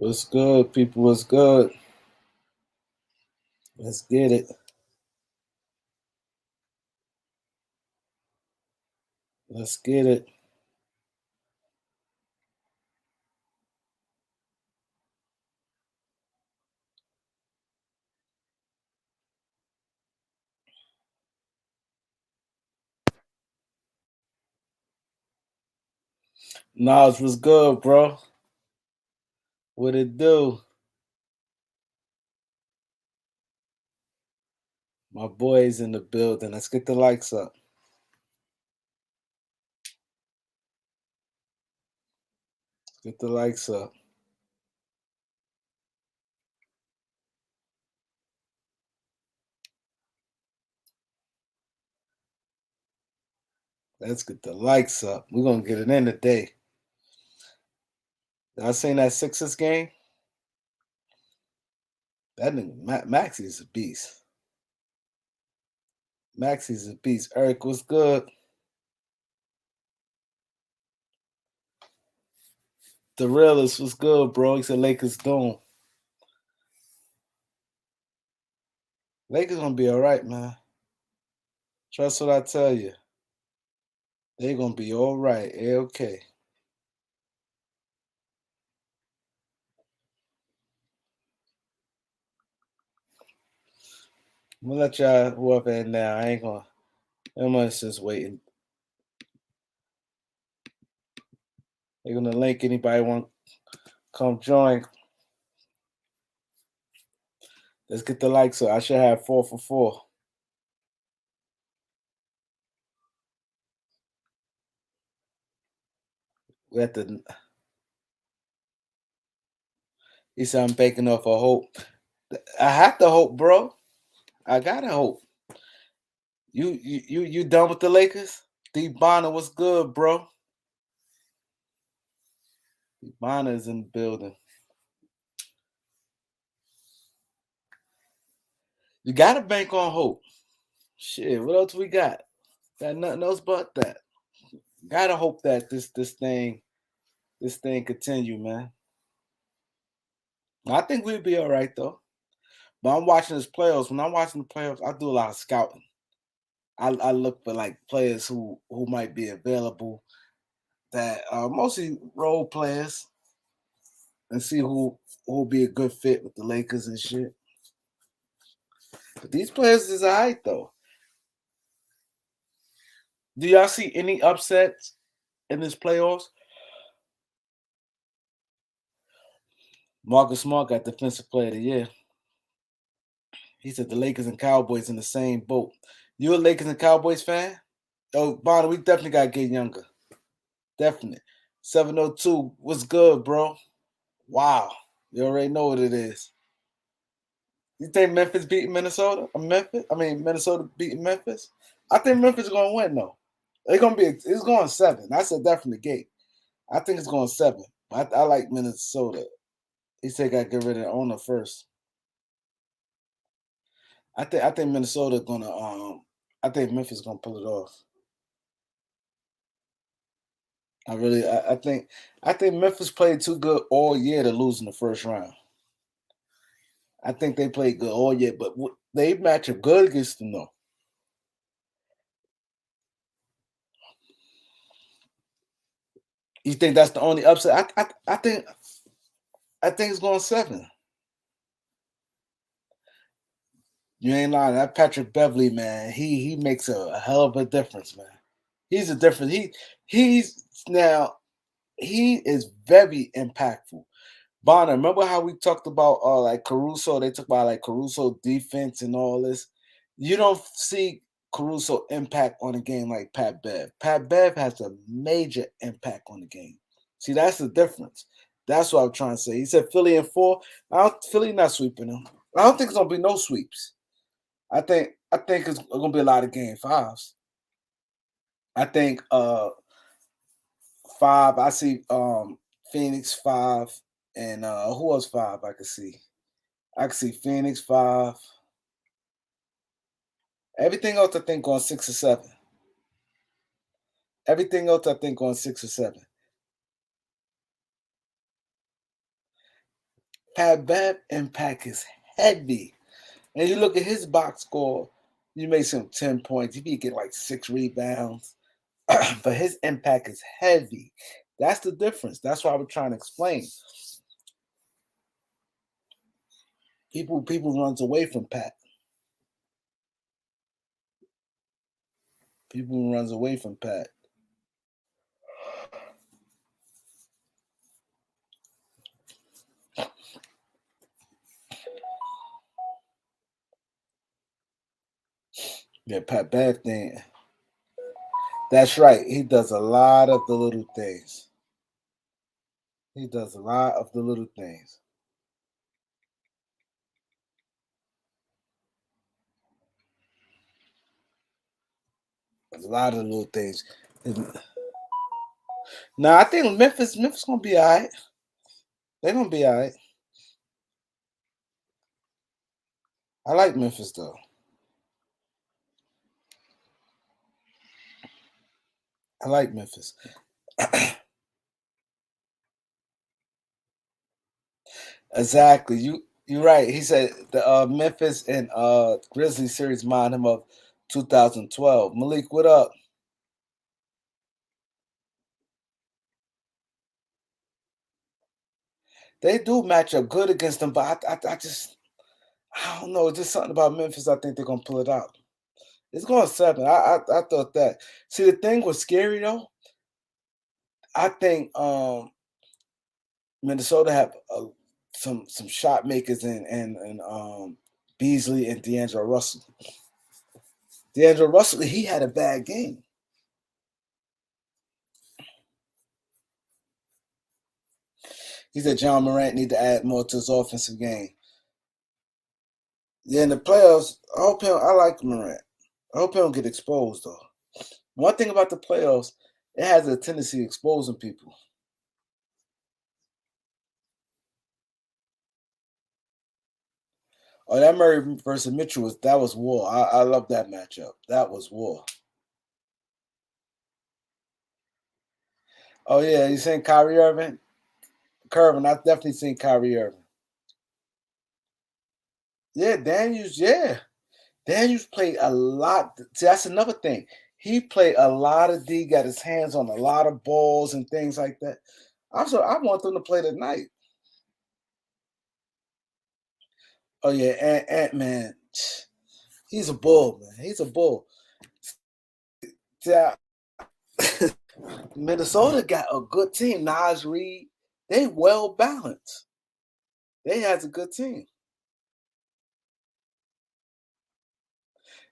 What's good, people? What's good? Let's get it. Let's get it. Nas was good, bro. What it do? My boys in the building. Let's get the likes up. Let's get the likes up. Let's get the likes up. We're gonna get it in today. I seen that Sixers game. That nigga Maxi's a beast. Maxi's a beast. Eric was good. The realist was good, bro. He said Lakers dome. Lakers gonna be all right, man. Trust what I tell you. They gonna be all right. Okay. I'm gonna let y'all whoever in now. I ain't gonna. Everyone's just waiting. They're gonna link anybody want to come join. Let's get the likes up. I should have 4 for 4. We have to. He said I'm banking off a hope. I have to hope, bro. I gotta hope. You done with the Lakers? D Bonner was good, bro. D Bonner is in the building. You gotta bank on hope. Shit, what else we got? Got nothing else but that. Gotta hope that this thing continue, man. I think we'll be all right though. But I'm watching this playoffs. When I'm watching the playoffs, I do a lot of scouting. I look for like players who might be available that are mostly role players and see who'll be a good fit with the Lakers and shit. But these players is alright though. Do y'all see any upsets in this playoffs? Marcus Smart got Defensive Player of the Year. He said the Lakers and Cowboys in the same boat. You a Lakers and Cowboys fan? Oh, Bonner, we definitely gotta get younger. Definitely. 702, what's good, bro? Wow. You already know what it is. You think Memphis beating Minnesota? Minnesota beating Memphis? I think Memphis is gonna win though. It's going 7. That's a definite gate. I think it's going 7. I like Minnesota. He said got to get rid of the owner first. I think Minnesota gonna I think Memphis gonna pull it off. I think Memphis played too good all year to lose in the first round. I think they played good all year, but they match up good against them though. You think that's the only upset? I think it's going 7. You ain't lying. That Patrick Beverly, man, he makes a hell of a difference, man. He's a difference. He's now he is very impactful. Bonner, remember how we talked about like Caruso? They talk about like Caruso defense and all this. You don't see Caruso impact on a game like Pat Bev. Pat Bev has a major impact on the game. See, that's the difference. That's what I'm trying to say. He said Philly in 4. Philly not sweeping them. I don't think it's gonna be no sweeps. I think it's gonna be a lot of game 5s. I think 5. I see Phoenix 5 and who else 5 I could see. I can see Phoenix 5. Everything else I think on 6 or 7. Everything else I think on 6 or 7. Pat Bev impact is heavy. And you look at his box score, you may see him 10 points. He be getting like 6 rebounds. But his impact is heavy. That's the difference. That's what I was trying to explain. People runs away from Pat. People runs away from Pat. Yeah, Pat Bev thing. That's right. He does a lot of the little things. He does a lot of the little things. A lot of the little things. Now I think Memphis gonna be all right. They're gonna be all right. I like Memphis though. I like Memphis. Exactly. You're right. He said the Memphis and Grizzlies series mind him of 2012. Malik, what up? They do match up good against them, but I just I don't know. It's just something about Memphis. I think they're gonna pull it out. It's going 7. I thought that. See, the thing was scary though. I think Minnesota have some shot makers and Beasley and D'Angelo Russell. D'Angelo Russell, he had a bad game. He said John Morant need to add more to his offensive game. Yeah, in the playoffs, I like Morant. I hope he don't get exposed though. One thing about the playoffs, it has a tendency of exposing people. Oh, that Murray versus Mitchell was war. I love that matchup. That was war. Oh yeah, you seen Kyrie Irving? Curvin, I've definitely seen Kyrie Irving. Yeah, Daniels, yeah. Daniels played a lot. See, that's another thing. He played a lot of D, got his hands on a lot of balls and things like that. I want them to play tonight. Oh yeah, Ant Man, he's a bull, man. He's a bull. Yeah, Minnesota got a good team. Nas Reed, they well balanced. They has a good team.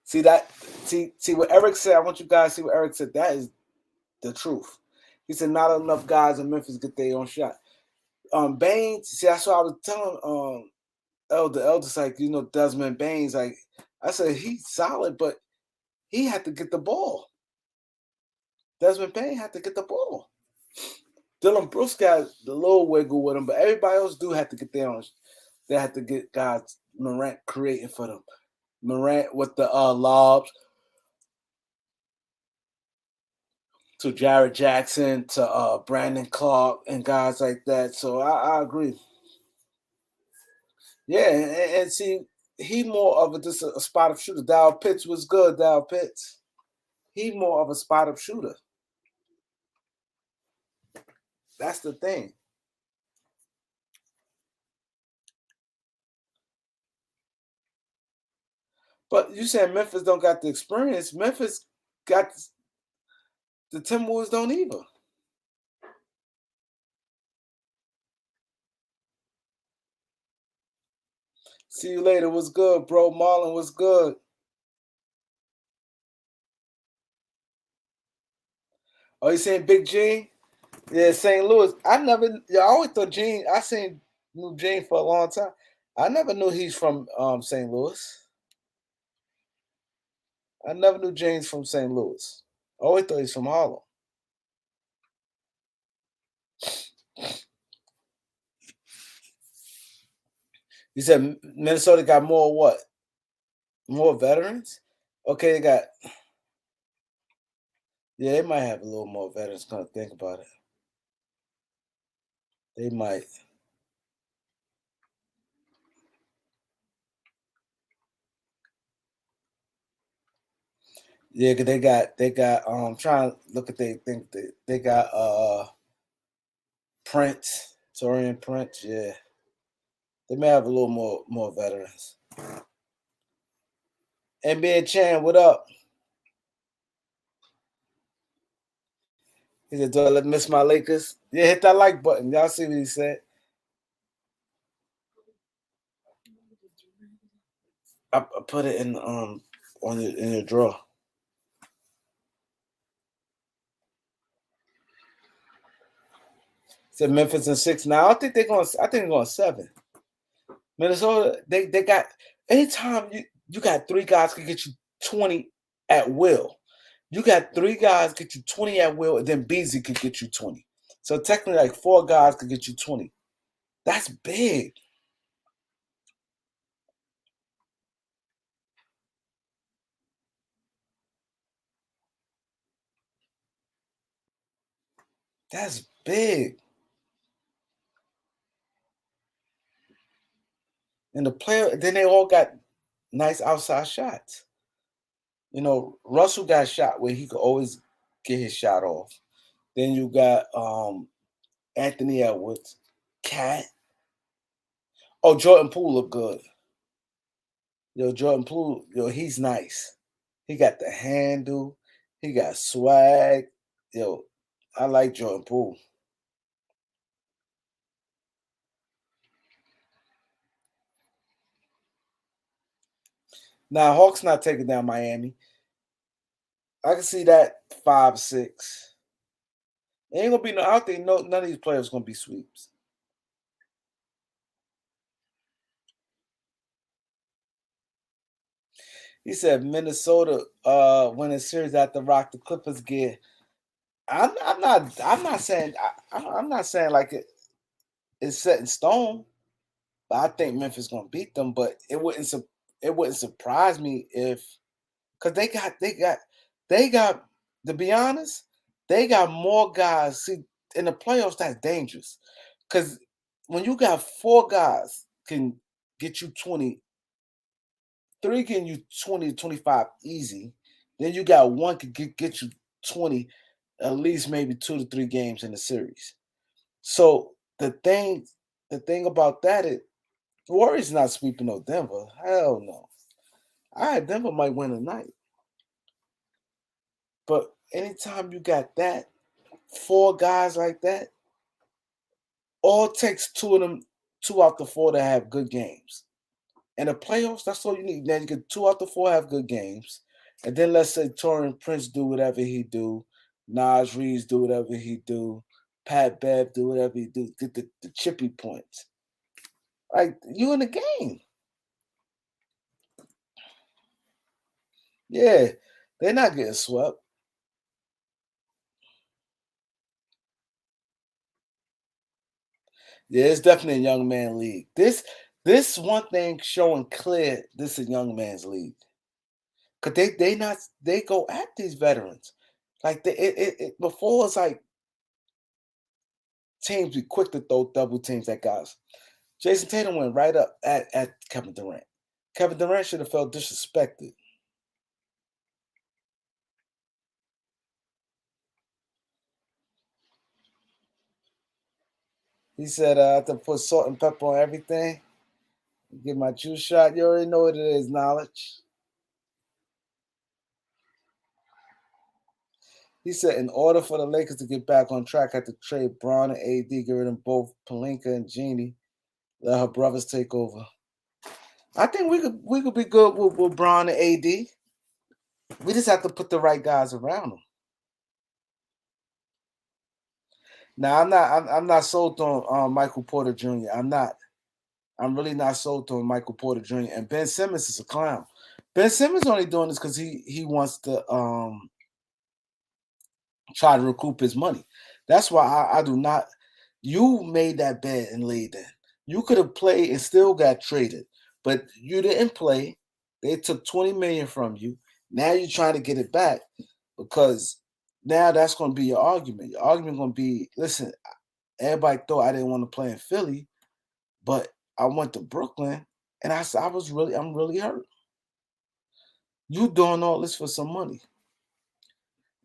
See that? See what Eric said. I want you guys to see what Eric said. That is the truth. He said not enough guys in Memphis get their own shot. Baines, see, that's what I was telling Elder's like, Desmond Baines, like I said, he's solid, but he had to get the ball. Desmond Bain had to get the ball. Dylan Brooks got the little wiggle with him, but everybody else do have to get their own. They have to get guys Morant creating for them. Morant with the lobs to Jared Jackson to Brandon Clark and guys like that. So I agree. Yeah, and see, he more of just a spot up shooter. Dow Pitts was good. Dow Pitts. He more of a spot up shooter. That's the thing. But you said Memphis don't got the experience. Memphis got the Timberwolves don't either. See you later. What's good, bro? Marlon, what's good? Oh, you saying Big Gene? Yeah, St. Louis. I always thought Gene, knew Gene for a long time. I never knew he's from St. Louis. I never knew James from St. Louis. I always thought he's from Harlem. You said Minnesota got more what? More veterans? Okay, they got yeah, they might have a little more veterans. Gonna think about it. They might. Yeah, 'cause they got trying to look at they think they got Prince, Torian Prince. Yeah, they may have a little more veterans. NBA Chan, what up? He said, "Do I miss my Lakers?" Yeah, hit that like button. Y'all see what he said? I put it in in your drawer. Said Memphis in 6 now. I think they're going. I think they're going 7. Minnesota, they got anytime you got 3 guys can get you 20 at will. You got 3 guys get you 20 at will, and then Beasley could get you 20. So technically, like 4 guys could get you 20. That's big. That's big. And the player, then they all got nice outside shots. Russell got shot where he could always get his shot off. Then you got Anthony Edwards, Cat. Oh, Jordan Poole look good. Jordan Poole, he's nice. He got the handle. He got swag. Yo, I like Jordan Poole. Now Hawks not taking down Miami. I can see that 5-6. It ain't gonna be no. I don't think none of these players gonna be sweeps. He said Minnesota winning series after Rock the Clippers get. I'm not saying. I'm not saying like it's set in stone. But I think Memphis gonna beat them. But it wouldn't surprise me if because they got to be honest, they got more guys. See, in the playoffs, that's dangerous. Because when you got 4 guys can get you 20, 3 can you 20, 25 easy. Then you got one could get you 20, at least maybe 2 to 3 games in the series. So the thing about that is Warriors not sweeping no Denver. Hell no. All right, Denver might win tonight. But anytime you got 4 guys like that, all it takes 2 of them, 2 out the 4 to have good games. And the playoffs, that's all you need. Now you get 2 out the 4 have good games. And then let's say Torian Prince do whatever he do, Nas Reeves do whatever he do, Pat Bev do whatever he do, get the chippy points. Like you in the game. Yeah. They're not getting swept. Yeah, it's definitely a young man league. This one thing showing clear this is a young man's league. Cause they go at these veterans. Like before it's like teams be quick to throw double teams at guys. Jason Tatum went right up at Kevin Durant. Kevin Durant should have felt disrespected. He said I have to put salt and pepper on everything. Get my juice shot. You already know what it is, knowledge. He said, in order for the Lakers to get back on track, had to trade Braun and AD, get rid of both Palinka and Genie, let her brothers take over. I think we could be good with Braun and AD. We just have to put the right guys around them. Now I'm not sold on Michael Porter Jr. I'm not. I'm really not sold on Michael Porter Jr. And Ben Simmons is a clown. Ben Simmons only doing this because he wants to try to recoup his money. That's why I do not. You made that bet and laid that. You could have played and still got traded, but you didn't play. They took 20 million from you. Now you're trying to get it back because now that's going to be your argument. Your argument going to be, listen, everybody thought I didn't want to play in Philly, but I went to Brooklyn and I'm really hurt. You doing all this for some money.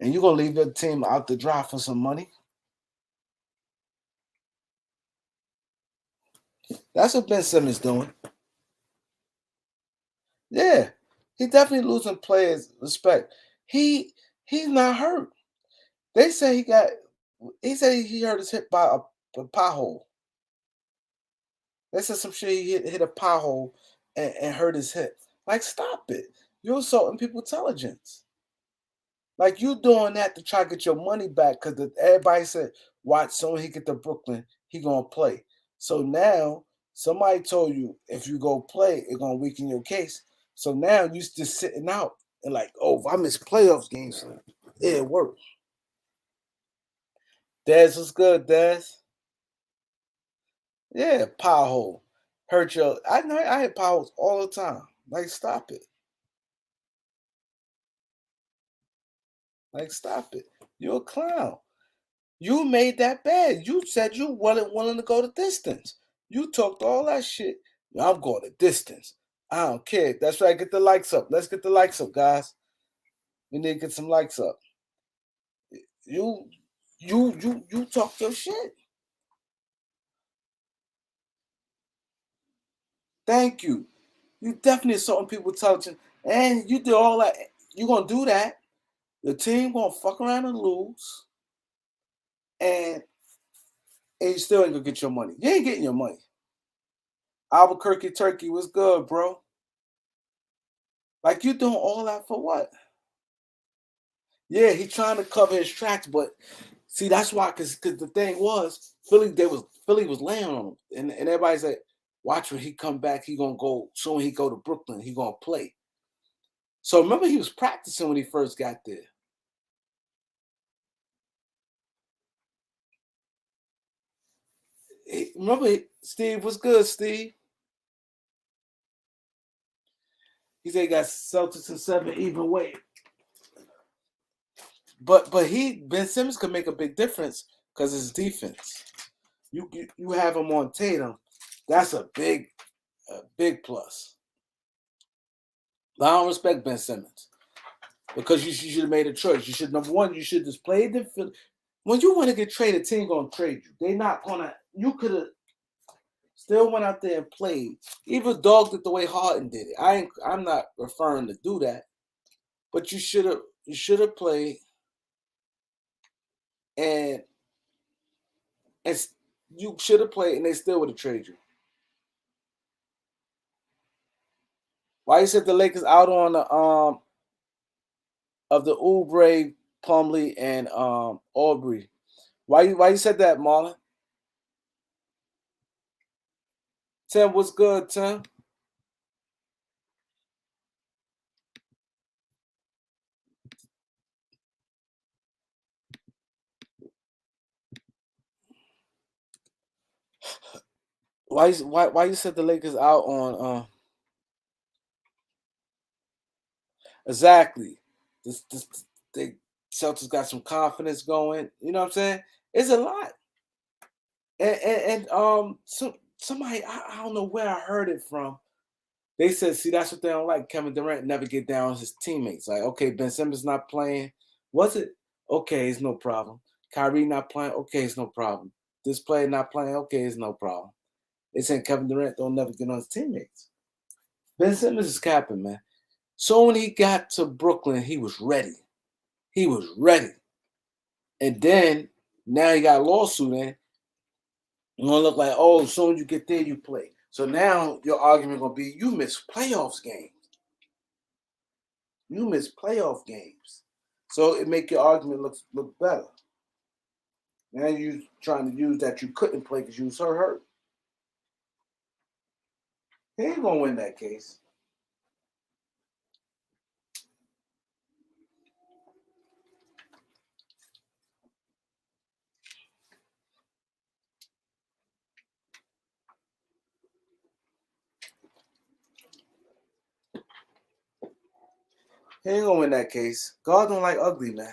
And you're gonna leave your team out to dry for some money. That's what Ben Simmons doing. Yeah, he definitely losing players respect. He he's not hurt. They say he got. He said he hurt his hip by a pothole. They said some shit. He hit a pothole and hurt his hip. Like, stop it. You're assaulting people's intelligence. Like, you doing that to try to get your money back because everybody said, watch, soon he get to Brooklyn, he gonna play. So now somebody told you if you go play, it gonna weaken your case. So now you just sitting out and like, oh, if I miss playoffs games, it worked. Dez was good, Dez. Yeah, power hole. Hurt your. I know I hit power holes all the time. Like, stop it. Like, stop it. You're a clown. You made that bad. You said you wasn't willing to go the distance. You talked all that shit. I'm going the distance. I don't care. That's right. Get the likes up. Let's get the likes up, guys. We need to get some likes up. You, you talk your shit. Thank you. You definitely assaulting people intelligence, and you did all that. You gonna do that? The team gonna fuck around and lose, and you still ain't gonna get your money. You ain't getting your money. Albuquerque Turkey was good, bro. Like, you doing all that for what? Yeah, he trying to cover his tracks, but see, that's why, because the thing was, Philly was laying on him, and everybody said, watch when he come back, he gonna go. Soon he go to Brooklyn, he gonna play. So remember, he was practicing when he first got there. Remember, Steve was good. Steve, he said he got Celtics in 7 even way. But Ben Simmons could make a big difference because his defense. You have him on Tatum, that's a big plus. But I don't respect Ben Simmons because you should have made a choice. You should, number one, you should just play the. When you want to get traded, team gonna trade you. They not gonna. You could have still went out there and played. Even dogged it the way Harden did it. I'm not referring to do that, but you should have. You should have played and and you should have played, and they still would have traded you. Why you said the Lakers out on the of the Oubre, Plumlee, and Aubrey? Why you said that, Marlon? Tim, what's good, Tim? Why you said the Lakers out on exactly? This they Celtics got some confidence going. You know what I'm saying? It's a lot. Somebody I don't know where I heard it from. They said, see, that's what they don't like. Kevin Durant never get down on his teammates. Like, okay, Ben Simmons not playing. Was it? Okay, it's no problem. Kyrie not playing. Okay, it's no problem. This player not playing. Okay, it's no problem. They saying Kevin Durant don't never get on his teammates. Ben Simmons is capping, man. So when he got to Brooklyn, he was ready. He was ready. And then now he got a lawsuit in. It's gonna look like, oh, as soon as you get there, you play. So now your argument gonna be you miss playoffs games. You miss playoff games. So it make your argument look better. Now you trying to use that you couldn't play because you was hurt. He ain't gonna win that case. He ain't gonna win that case. God don't like ugly, man.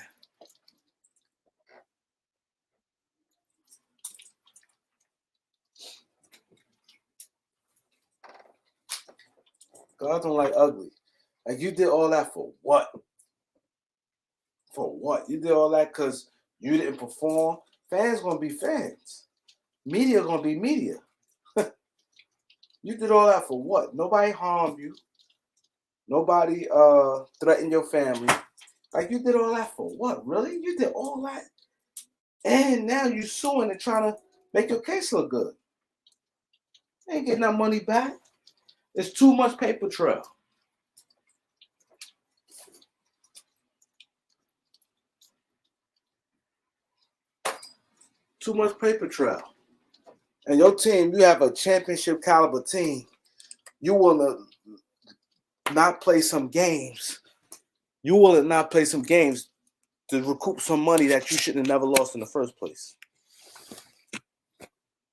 God don't like ugly. Like, you did all that for what? For what? You did all that because you didn't perform? Fans gonna be fans. Media gonna be media. You did all that for what? Nobody harmed you. Nobody threatened your family. Like, you did all that for what? Really? You did all that? And now you suing and trying to make your case look good. You ain't getting that money back. It's too much paper trail. Too much paper trail. And your team, you have a championship caliber team. You want to not play some games. You want to not play some games to recoup some money that you shouldn't have never lost in the first place.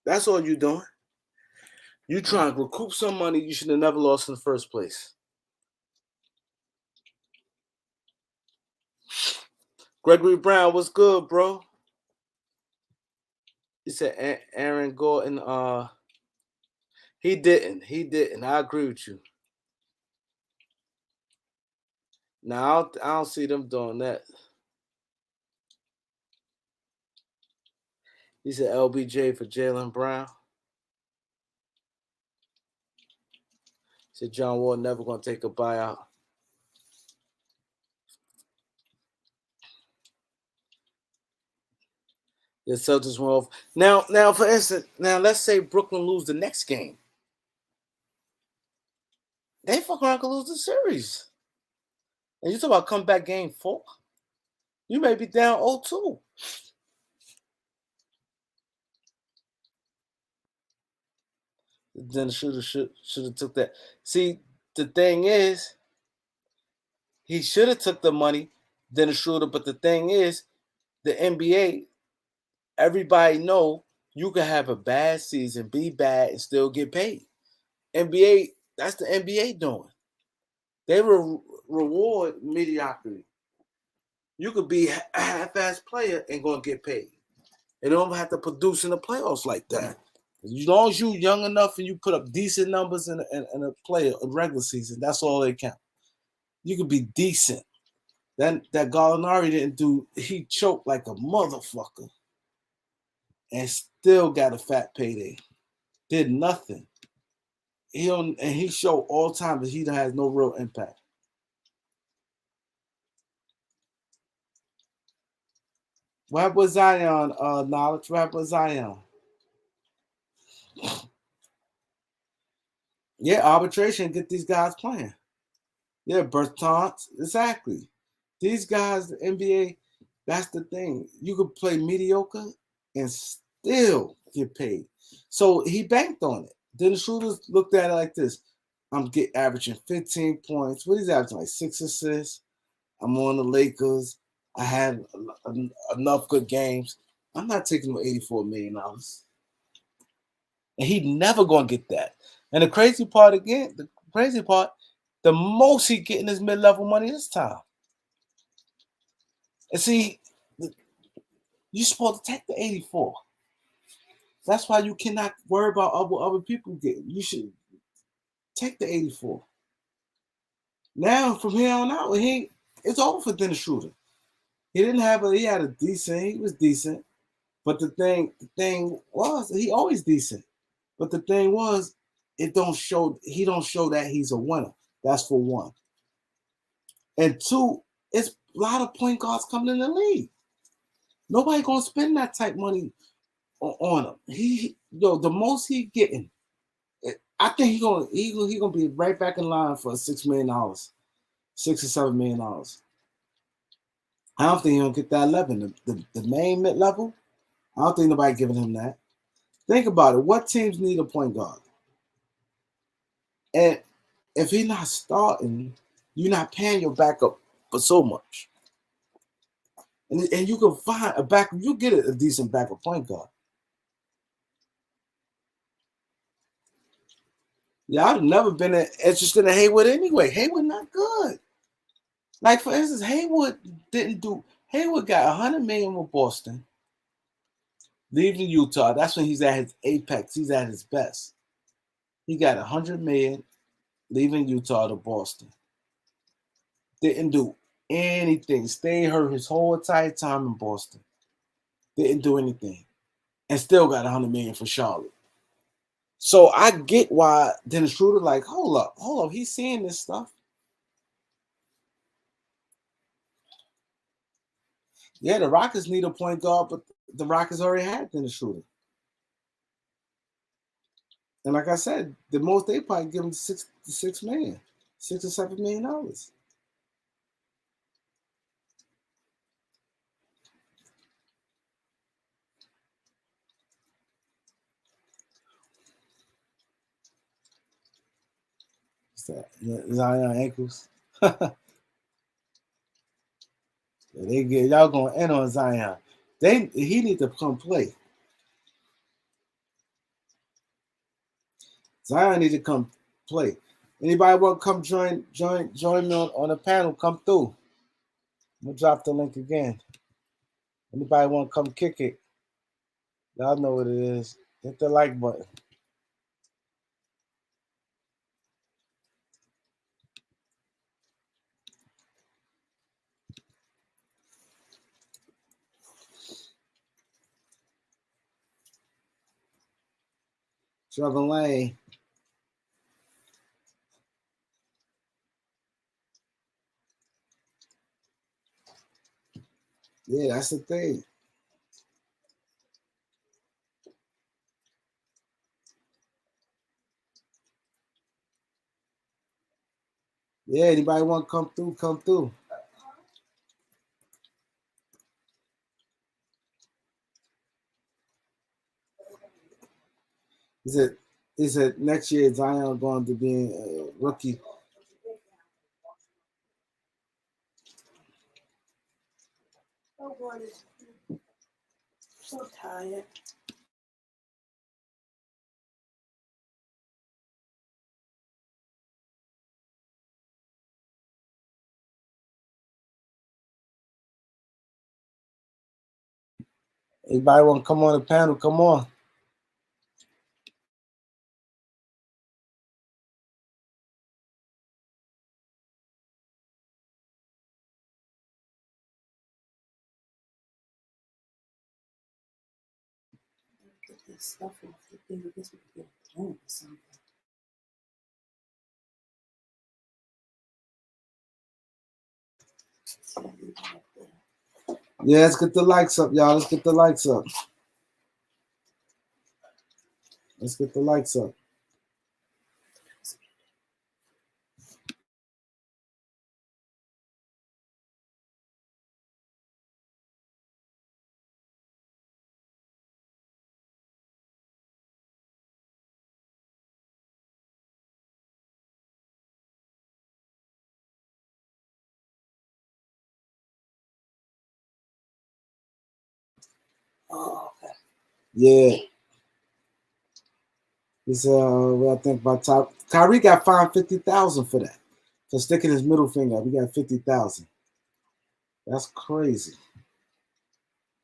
That's all you're doing. You trying to recoup some money you should have never lost in the first place. Gregory Brown, what's good, bro? He said Aaron Gordon, he didn't. I agree with you. Now, I don't see them doing that. He said LBJ for Jaylen Brown. He said John Wall never going to take a buyout. The Celtics went off. Now, for instance, let's say Brooklyn lose the next game. They fuck around and lose the series. And you talk about comeback game 4. You may be down 0-2. Then the shooter should have took that. See, the thing is, he should have took the money, then the shooter. But the thing is, the NBA, everybody know you can have a bad season, be bad, and still get paid. NBA, that's the NBA doing. They reward mediocrity. You could be a half-ass player and gonna get paid. And don't have to produce in the playoffs like that. As long as you young enough and you put up decent numbers in a regular season, that's all they count. You could be decent. That Gallinari didn't do. He choked like a motherfucker, and still got a fat payday. Did nothing. He showed all time that he has no real impact. What happened with Zion? Knowledge. What happened with Zion? Yeah, arbitration get these guys playing. Yeah, Bertans, exactly. These guys, the NBA, that's the thing. You could play mediocre and still get paid. So he banked on it. Then the shooters looked at it like this. I'm averaging 15 points. What is averaging? Like 6 assists. I'm on the Lakers. I had enough good games. I'm not taking no $84 million. And he never going to get that. And the crazy part, the most he getting is mid-level money this time. And see, you're supposed to take the 84. That's why you cannot worry about other people getting. You should take the 84. Now, from here on out, it's over for Dennis Schroeder. He was decent. But the thing was, he always decent. But the thing was, he don't show that he's a winner. That's for one. And two, it's a lot of point guards coming in the league. Nobody gonna spend that type money on him. The most he getting, I think he gonna be right back in line for $6 million, $6 or $7 million. I don't think he'll get that 11. The main mid level, I don't think nobody giving him that. Think about it. What teams need a point guard? And if he's not starting, you're not paying your backup for so much. And you can find a backup. You get a decent backup point guard. Yeah, I've never been interested in Hayward anyway. Hayward not good. Like, for instance, Hayward got $100 million with Boston. Leaving Utah, that's when he's at his apex. He's at his best. He got $100 million leaving Utah to Boston. Didn't do anything. Stayed hurt his whole entire time in Boston. Didn't do anything. And still got $100 million for Charlotte. So I get why Dennis Schroeder like, hold up. He's seeing this stuff. Yeah, the Rockets need a point guard, but the Rockets already had Dennis Schroeder. And like I said, the most they probably give him $6 million, $6 or $7 million. Zion ankles. They get y'all going in on Zion. He need to come play. Zion need to come play. Anybody want to come join me on the panel? Come through. We'll drop the link again. Anybody want to come kick it? Y'all know what it is. Hit the like button. Trevor Lane. Yeah, that's the thing. Yeah, anybody want to come through? Come through. Is it next year Zion going to be a rookie? So tired. Anybody want to come on the panel? Come on. Get this stuff off the thing. I guess we could get a phone or something. Yeah, let's get the likes up, y'all. Let's get the likes up. Let's get the likes up. Oh, okay. Yeah. It's I think by top Kyrie got fined $50,000 for that. For sticking his middle finger up. He got $50,000. That's crazy.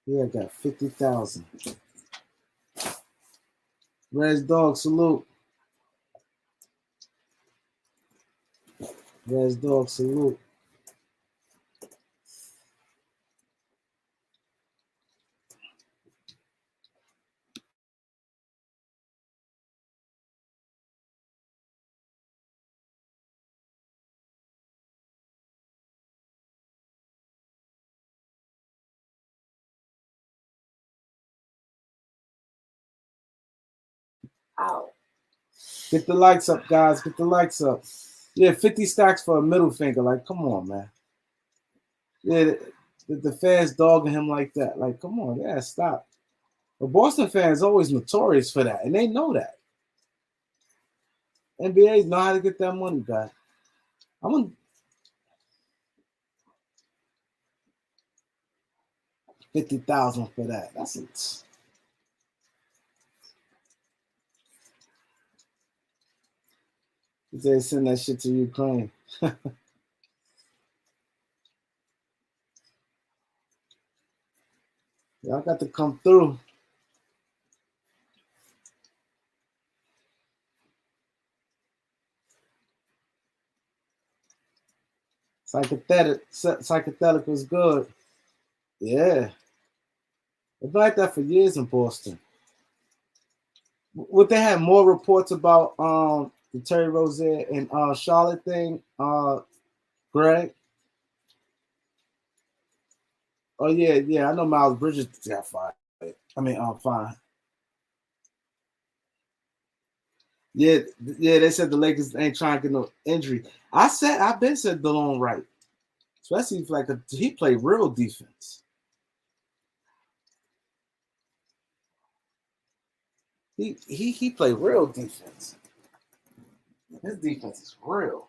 Yeah, got $50,000. Red Dog, salute. Red Dog, salute. Ow. Get the likes up, guys. Get the likes up. Yeah, 50 stacks for a middle finger. Like, come on, man. Yeah, the fans dogging him like that. Like, come on, yeah, stop. But Boston fans always notorious for that, and they know that. NBA know how to get that money back. I'm gonna 50,000 for that. That's it. They send that shit to Ukraine. Y'all got to come through. Psychedelic was good. Yeah. It's like that for years in Boston. Would they have more reports about the Terry Rozier and Charlotte thing, Greg? Oh yeah, I know Miles Bridges got fired. I mean, fine. Yeah, yeah, they said the Lakers ain't trying to get no injury. I've been said DeLone Wright, especially if he played real defense. He played real defense. His defense is real.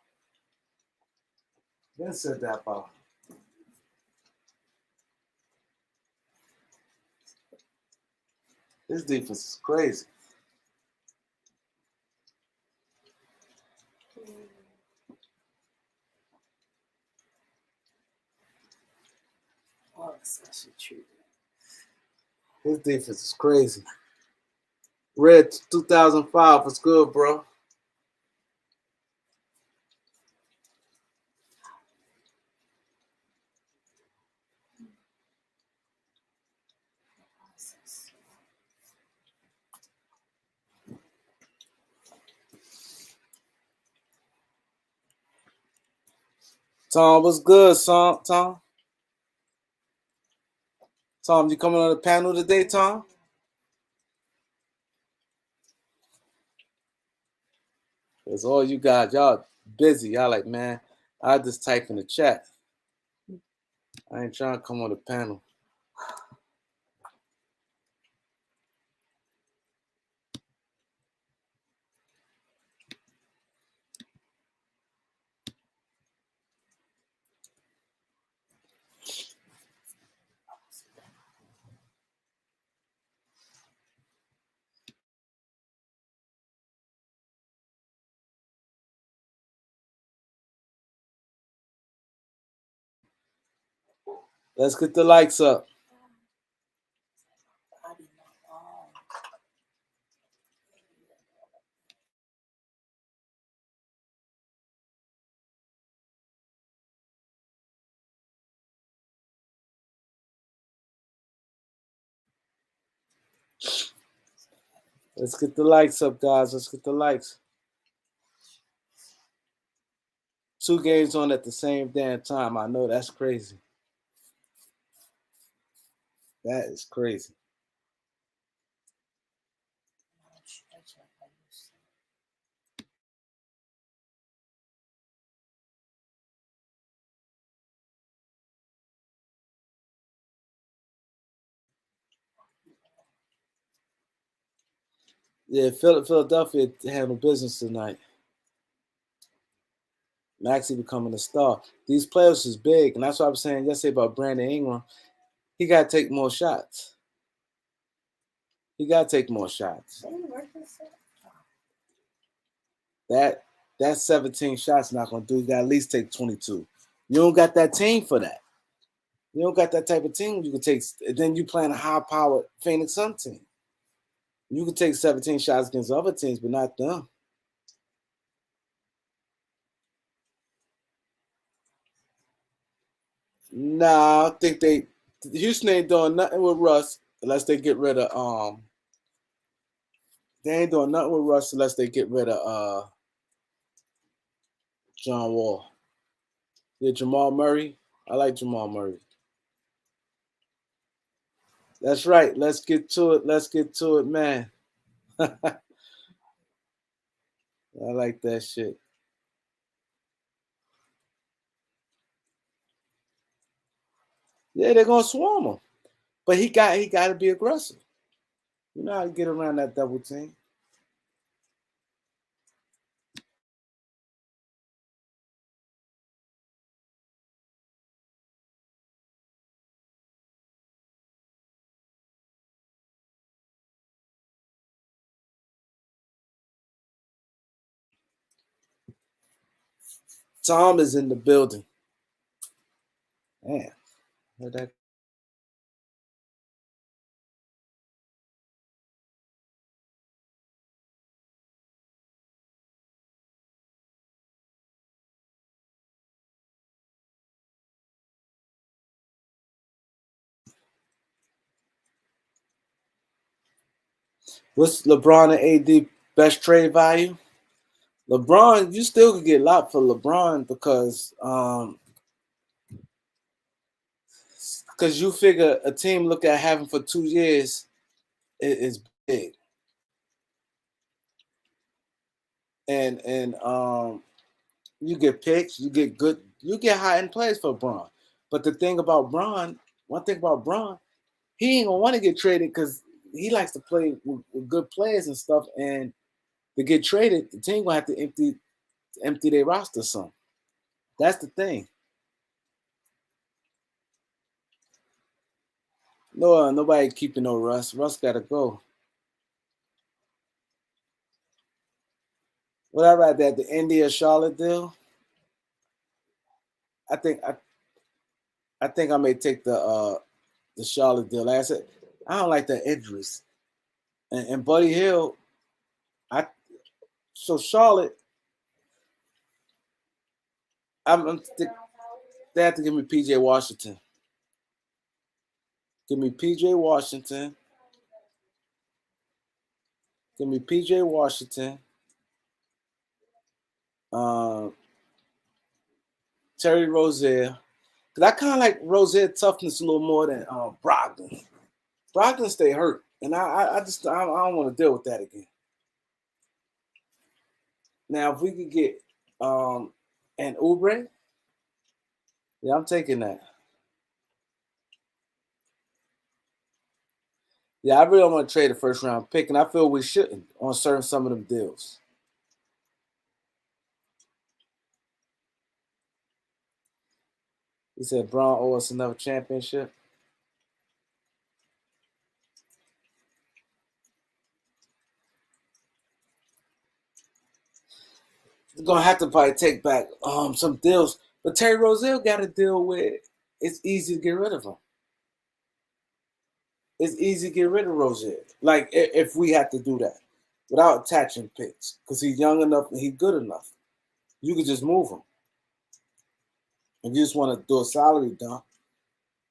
Ben said that about. His defense is crazy. Oh, that's actually true. His defense is crazy. Red 2005 was good, bro. Tom, what's good, Tom? Tom, you coming on the panel today, Tom? That's all you got. Y'all busy. Y'all like, man, I just type in the chat. I ain't trying to come on the panel. Let's get the likes up. Let's get the likes up, guys. Let's get the likes. 2 games on at the same damn time. I know that's crazy. That is crazy. Yeah, Philadelphia handled business tonight. Maxey becoming a star. These playoffs is big, and that's what I was saying yesterday about Brandon Ingram. He got to take more shots. He got to take more shots. That 17 shots not going to do. You got to at least take 22. You don't got that team for that. You don't got that type of team you can take. Then you playing a high-powered Phoenix Sun team. You can take 17 shots against other teams, but not them. Nah, I think Houston ain't doing nothing with Russ unless they get rid of they ain't doing nothing with Russ unless they get rid of John Wall. Yeah, Jamal Murray. I like Jamal Murray. That's right. Let's get to it. Let's get to it, man. I like that shit. Yeah, they're gonna swarm him. But he got to be aggressive. You know how to get around that double team. Tom is in the building. Man, where'd that What's LeBron and AD best trade value? LeBron, you still could get a lot for LeBron because you figure a team look at having for 2 years is big, and you get picks, you get good, you get high end players for Braun. But the thing about Braun, one thing about Braun, he ain't gonna want to get traded because he likes to play with good players and stuff. And to get traded, the team gonna have to empty their roster some. That's the thing. No, nobody keeping no Russ. Russ gotta go. What I read that the India Charlotte deal. I think I think I may take the Charlotte deal. Like I said, I don't like the injuries. And Buddy Hill, I so Charlotte, I'm they have to give me PJ Washington. Give me PJ Washington. Give me PJ Washington. Um, Terry Rozier. Cause I kind of like Rozier toughness a little more than Brogdon. Brogdon stay hurt, and I don't want to deal with that again. Now if we could get an Oubre, yeah, I'm taking that. Yeah, I really don't want to trade a first round pick, and I feel we shouldn't on some of them deals. He said Braun owes us another championship. We're gonna have to probably take back some deals, but Terry Rozier got a deal where it's easy to get rid of him. It's easy to get rid of Rozier. Like if we had to do that without attaching picks, because he's young enough and he's good enough, you could just move him. If you just want to do a salary dump,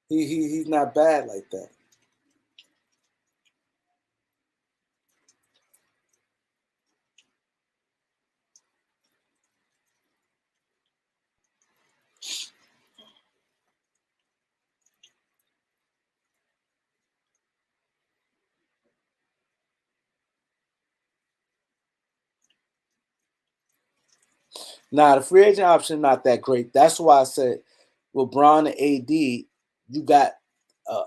he's not bad like that. Now the free agent option not that great. That's why I said with Braun and AD, you got a,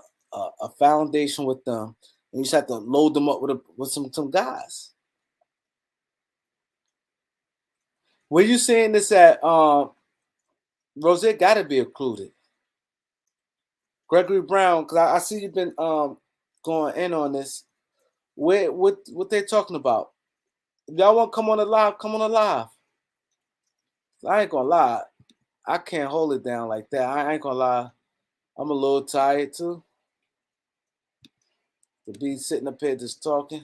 a foundation with them, and you just have to load them up with some guys. Where you saying this at? Rosette got to be included. Gregory Brown, because I see you've been going in on this. What they talking about? If y'all want to come on the live, come on the live. I ain't gonna lie, I can't hold it down like that. I ain't gonna lie, I'm a little tired too. To be sitting up here just talking.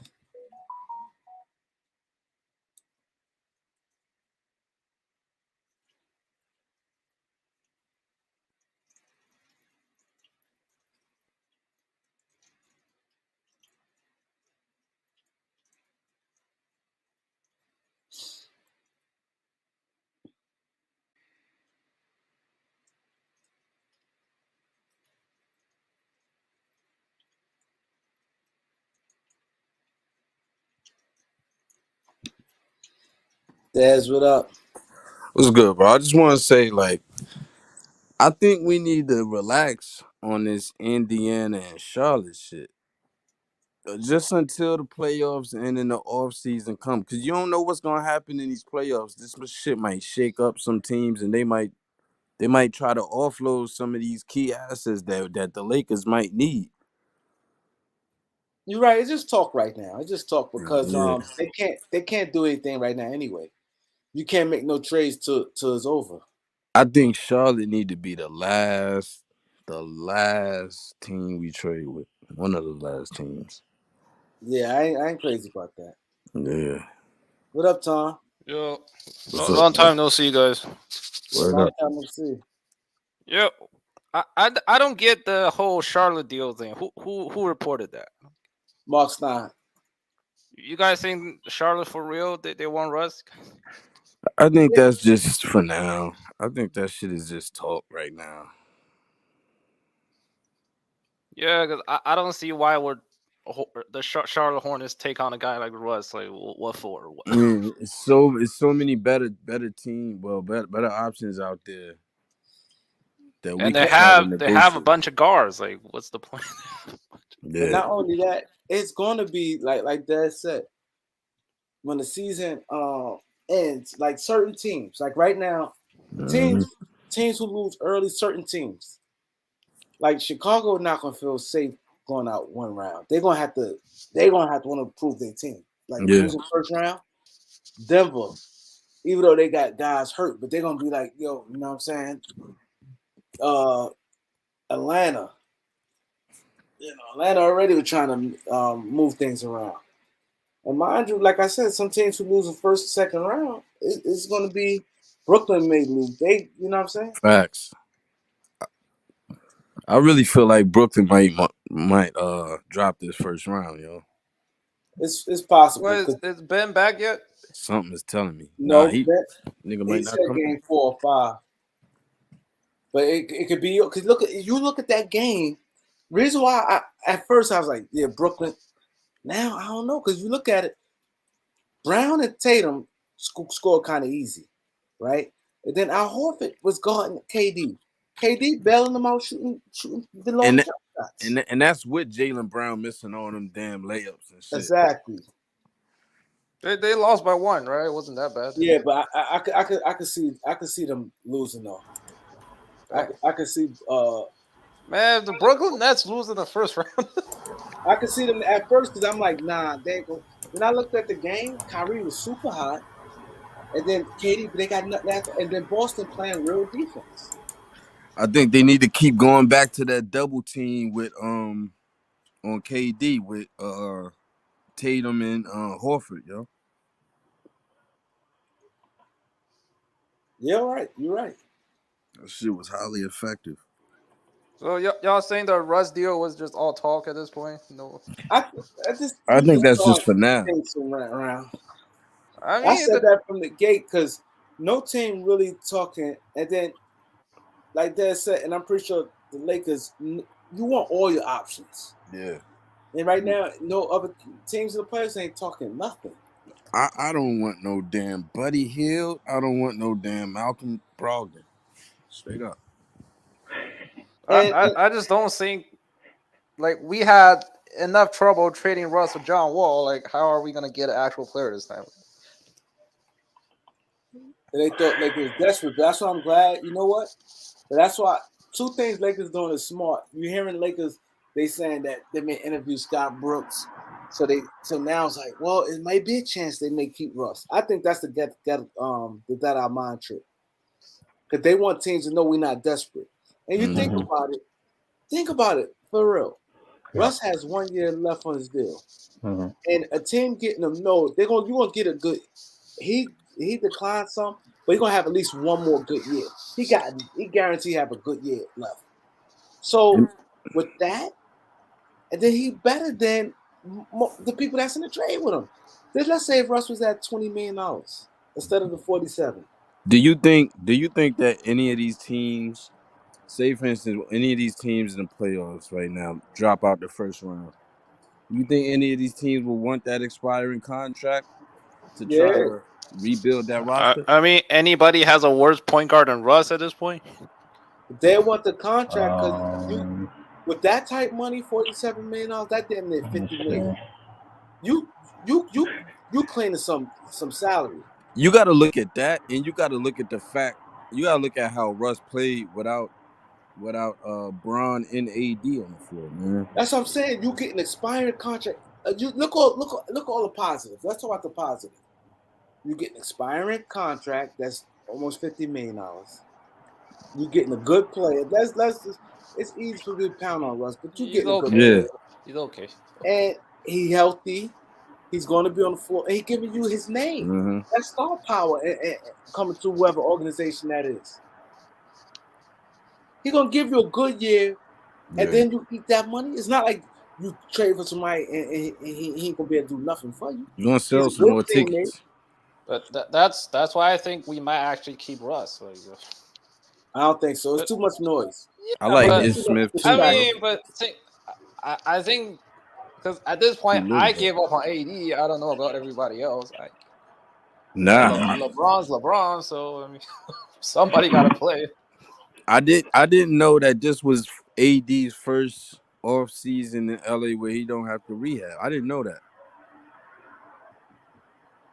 Daz, what up? What's good, bro? I just want to say, like, I think we need to relax on this Indiana and Charlotte shit. Just until the playoffs and then the off season come, because you don't know what's gonna happen in these playoffs. This shit might shake up some teams, and they might try to offload some of these key assets that the Lakers might need. You're right. It's just talk right now. It's just talk because Yeah, they can't do anything right now anyway. You can't make no trades till it's over. I think Charlotte need to be the last team we trade with. One of the last teams. Yeah, I ain't crazy about that. Yeah. What up, Tom? Yo, What's up, long bro? time no see, guys. Yeah, Word long up. time no see. Yo, I don't get the whole Charlotte deal thing. Who reported that? Mark Stein. You guys think Charlotte for real? They want Russ? I think that's just for now. I think that shit is just talk right now. Yeah, because I don't see why would the Charlotte Hornets take on a guy like Russ. Like, what for? I mean, it's so many better team, better options out there that we And could try to they have a negotiate. bunch of guards. Like, what's the point? And Yeah. not only that, it's going to be like Dad said, when the season ends, like certain teams, like right now, Mhm. teams who lose early, certain teams, like Chicago, not gonna feel safe going out one round. They're gonna have to want to prove their team. Like Yeah. losing first round, Denver, even though they got guys hurt, but they're gonna be like, yo, you know what I'm saying? Atlanta, Atlanta already was trying to move things around. And mind you, like I said, some teams who lose the first, second round, it's going to be Brooklyn may lose. They, you know what I'm saying? Facts. I really feel like Brooklyn might drop this first round, yo. It's possible. What is Ben back yet? Something is telling me. No, He that nigga he might not said come. game 4 or 5, but it could be because look at that game. Reason why at first I was like, yeah, Brooklyn. Now I don't know because you look at it, Brown and Tatum scored kind of easy, right? And then Al Horford was guarding KD. KD bailing them out, shooting the long And jump shots. and that's with Jaylen Brown missing all them damn layups and shit. Exactly. They lost by 1, right? It wasn't that bad. Yeah, but I could see them losing though. I could see Man, the Brooklyn Nets losing the first round. I could see them at first because I'm like, nah, they go. When I looked at the game, Kyrie was super hot, and then KD, they got nothing after, and then Boston playing real defense. I think they need to keep going back to that double team with on KD with Tatum and Horford, yo. Yeah, right. You're right. That shit was highly effective. So y'all saying the Russ deal was just all talk at this point? No. I I think that's saw just for now. things around. I I mean, said that from the gate because no team really talking, and then like Dad said, and I'm pretty sure the Lakers, you want all your options. Yeah. And right now, no other teams in the playoffs ain't talking nothing. I don't want no damn Buddy Hield. I don't want no damn Malcolm Brogdon. Straight up. I just don't think like we had enough trouble trading Russ with John Wall. Like, how are we gonna get an actual player this time? And they thought Lakers desperate. But that's why I'm glad. You know what? But that's why two things Lakers doing is smart. You're hearing Lakers, they saying that they may interview Scott Brooks. So now it's like, well, it might be a chance they may keep Russ. I think that's the get our mind trip. Because they want teams to know we're not desperate. And you think about it for real. Yeah. Russ has 1 year left on his deal. Mm-hmm. And a team getting him, no, you're gonna get a good. He declined some, but he's gonna have at least one more good year. He guaranteed have a good year left. So with that, and then he better than the people that's in the trade with him. Then let's say if Russ was at $20 million instead of the 47. Do you think that any of these teams, say for instance, any of these teams in the playoffs right now drop out the first round? You think any of these teams will want that expiring contract to try to rebuild that roster? I mean, anybody has a worse point guard than Russ at this point? They want the contract because with that type money, $47 million, that damn near $50 million. You claiming some salary. You got to look at that, and you got to look at the fact. You got to look at how Russ played without Bron and AD on the floor, man. That's what I'm saying. You get an expiring contract. You look all the positives. Let's talk about the positive. You get an expiring contract that's almost $50 million. You getting a good player. It's easy for me to pound on Russ, but you getting a good player. He's okay. And he healthy. He's going to be on the floor. And he giving you his name. Mm-hmm. That's star power and coming to whoever organization that is. He's going to give you a good year, and then you eat that money. It's not like you trade for somebody and he ain't gonna be able to do nothing for you. You gonna He's sell a some good more teammate. tickets. But that's why I think we might actually keep Russ. Like, I don't think so. It's too much noise. I yeah, like but Ish Smith I too, bro. mean, but I think because at this He point look I good. gave up on AD. I don't know about everybody else. Nah, LeBron's LeBron, so I mean, somebody got to play. I didn't know that this was AD's first off season in LA where he don't have to rehab. I didn't know that.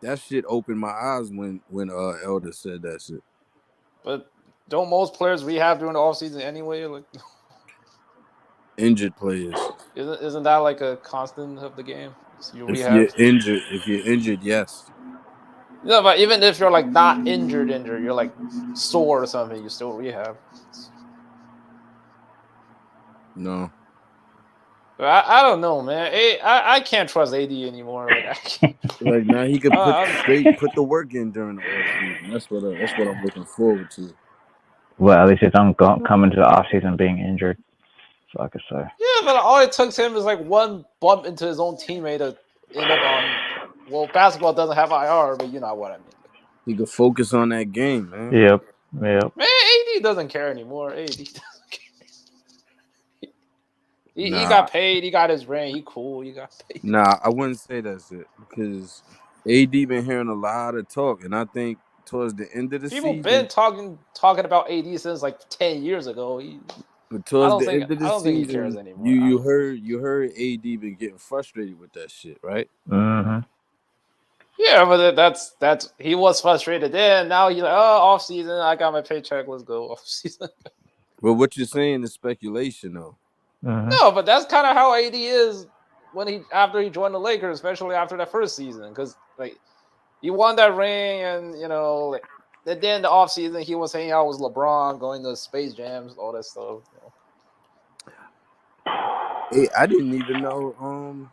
That shit opened my eyes when Elder said that shit. But don't most players rehab during the offseason anyway? Like, Injured players. isn't that like a constant of the game? You rehab. If you're injured, yes. No, but even if you're like not injured, you're like sore or something, you still rehab. No. But I don't know, man. I can't trust AD anymore. Like I can't. Like now he could I'm, put the work in during the off season. That's what I'm looking forward to. Well, at least he don't come into the off season being injured. So I could say. yeah, but all it took him is like one bump into his own teammate to end up on. Well, basketball doesn't have IR, but you know what I mean. He could focus on that game, man. Yep. Yep. Man, AD doesn't care anymore. AD doesn't care. He Nah, got paid. He got his ring. He cool. He got paid. nah, I wouldn't say that's it because AD been hearing a lot of talk, and I think towards the end of the People been season, talking about AD since like 10 years ago. but I towards don't the think end of I the don't think he cares season, anymore. you heard AD been getting frustrated with that shit, right? Mm-hmm. Yeah, but that's he was frustrated then. Now he's like, oh, off season, I got my paycheck. Let's go off season. But what you're saying is speculation, though. Mm-hmm. No, but that's kind of how AD is when after he joined the Lakers, especially after that first season, because like he won that ring, and like, then the off season he was hanging out with LeBron, going to Space Jams, all that stuff. Hey, I didn't even know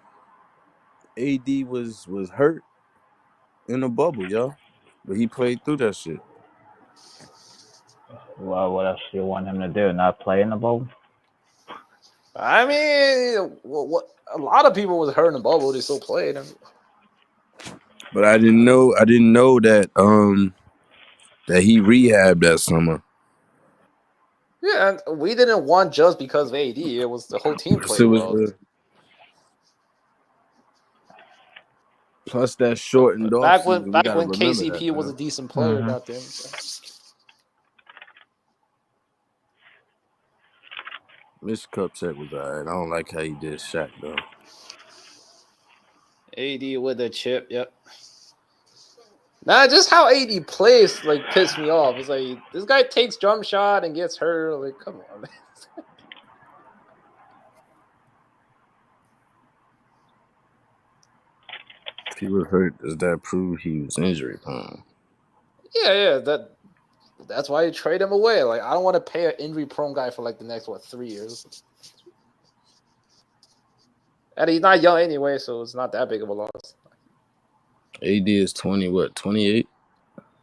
AD was hurt in the bubble, yo. But he played through that shit. Well, what else do you want him to do? Not play in the bowl? I mean, what a lot of people was hurt in the bubble. They still played. But I didn't know that he rehabbed that summer. Yeah, and we didn't want just because of AD. It was the whole team So played it was well. plus that shortened off Back when season. We gotta remember that, KCP was a man. decent player Mm-hmm. back then. Mitch Kupchak was alright. I don't like how he did Shaq though. AD with the chip, yep. Nah, just how AD plays like pissed me off. It's like this guy takes jump shot and gets hurt. Like, come on, man. If he was hurt, does that prove he was injury prone? Yeah, that's why you trade him away. Like, I don't want to pay an injury prone guy for like the next 3 years. And he's not young anyway, so it's not that big of a loss. AD is 28?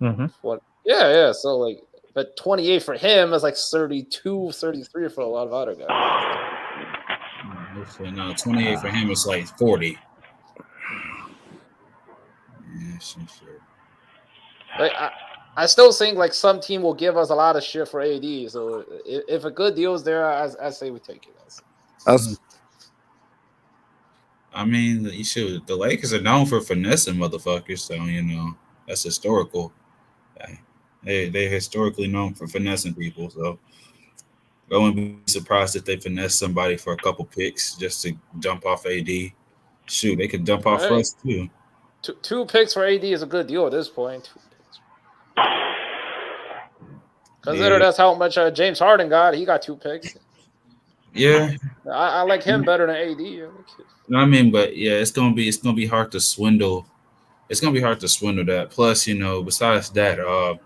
Mm-hmm. What? Yeah. So like, but 28 for him is like 32, 33 for a lot of other guys. No, 28 for him is like 40. Yeah, sure. Like, I still think like some team will give us a lot of shit for AD. So if a good deal is there, I say we take it. I mean, you should. The Lakers are known for finessing motherfuckers, so that's historical. They're historically known for finessing people, so I wouldn't be surprised if they finesse somebody for a couple picks just to dump off AD. Shoot, they could dump off Russ too. Two picks for AD is a good deal at this point. 2 picks. Consider that's how much James Harden got. He got 2 picks. Yeah, I like him better than AD. I mean, but yeah, it's gonna be hard to swindle. It's gonna be hard to swindle that. Plus, besides that,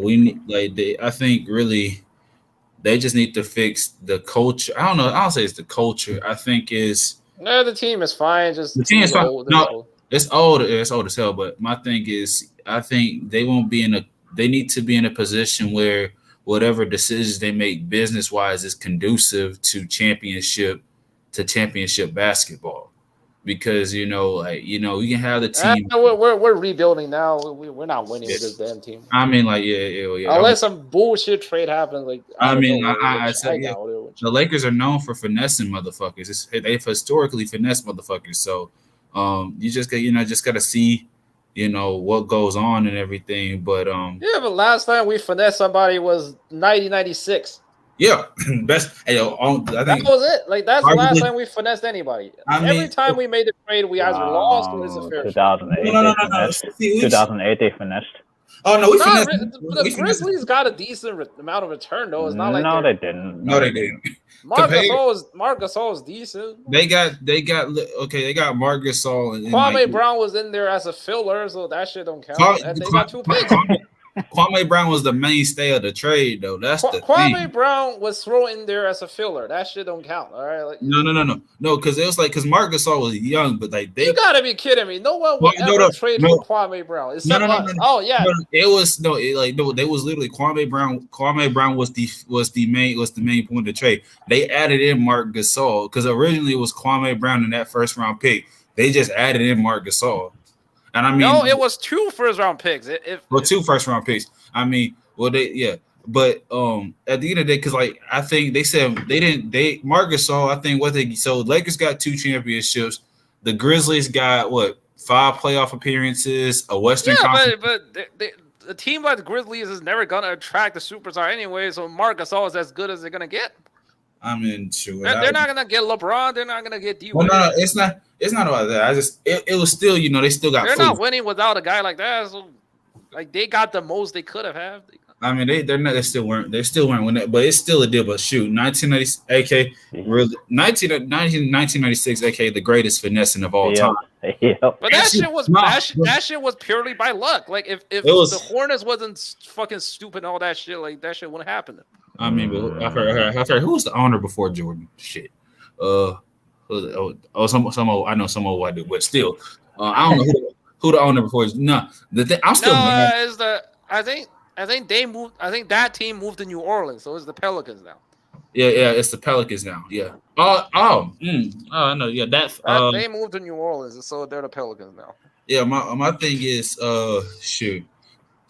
we need I think really they just need to fix the culture. I don't know. I don't say it's the culture. I think is no, the team is fine. Just the team is fine. old. No, it's old. It's old as hell. But my thing is, I think they won't be in a. They need to be in a position where whatever decisions they make business wise is conducive to championship to championship basketball because you can have the team. We're rebuilding now. We're not winning with this damn team. I mean, like yeah. Unless some bullshit trade happens, like I said the Lakers are known for finessing motherfuckers. They've historically finessed motherfuckers. So you just gotta see what goes on and everything. But but last time we finessed somebody was 1996. Yeah, best. I think that was it. Like that's the last time we finessed anybody. Every time we made the trade, we either lost or it's a fair. 2008. No. 2008 they finessed. Oh no, the Grizzlies got a decent amount of return though. It's not like they didn't. No, they didn't. Marc Gasol is decent. They got Marc Gasol and Kwame Brown was in there as a filler, so that shit don't count. And they got 2 picks. Kwame Brown was the mainstay of the trade, though. That's the Kwame thing. Brown was thrown in there as a filler. That shit don't count. All right. No. Because it was because Marc Gasol was young, but you gotta be kidding me. No one would ever trade for Kwame Brown. Oh yeah. It was they was literally Kwame Brown. Kwame Brown was the main point of the trade. They added in Marc Gasol because originally it was Kwame Brown in that first round pick. They just added in Marc Gasol. And I mean, no, it was 2 first-round picks. 2 first-round picks. I mean, but at the end of the day, because I think they said Marc Gasol. I think so Lakers got 2 championships. The Grizzlies got 5 playoff appearances, a Western Conference. but a team like the Grizzlies is never gonna attract the superstar anyway. So Marc Gasol is as good as they're gonna get. I mean, sure. They're not gonna get LeBron. They're not gonna get D. Well, no, it's not. It's not about that. It was still, they still got. They're not winning without a guy like that. So, they got the most they could have had. I mean, they still weren't winning, but it's still a deal. But shoot, 1990, really, 1996, the greatest finessing of all time. Yeah. But that shit was purely by luck. Like if the Hornets wasn't fucking stupid and all that shit, like that shit wouldn't happen. I mean, but I've heard who was the owner before Jordan? Shit. I know some old white dude, but still, I don't know who the owner before is. No, I'm still. I think they moved. I think that team moved to New Orleans, so it's the Pelicans now. Yeah, it's the Pelicans now. Yeah. I know. Yeah, they moved to New Orleans, so they're the Pelicans now. Yeah, my thing is, shoot.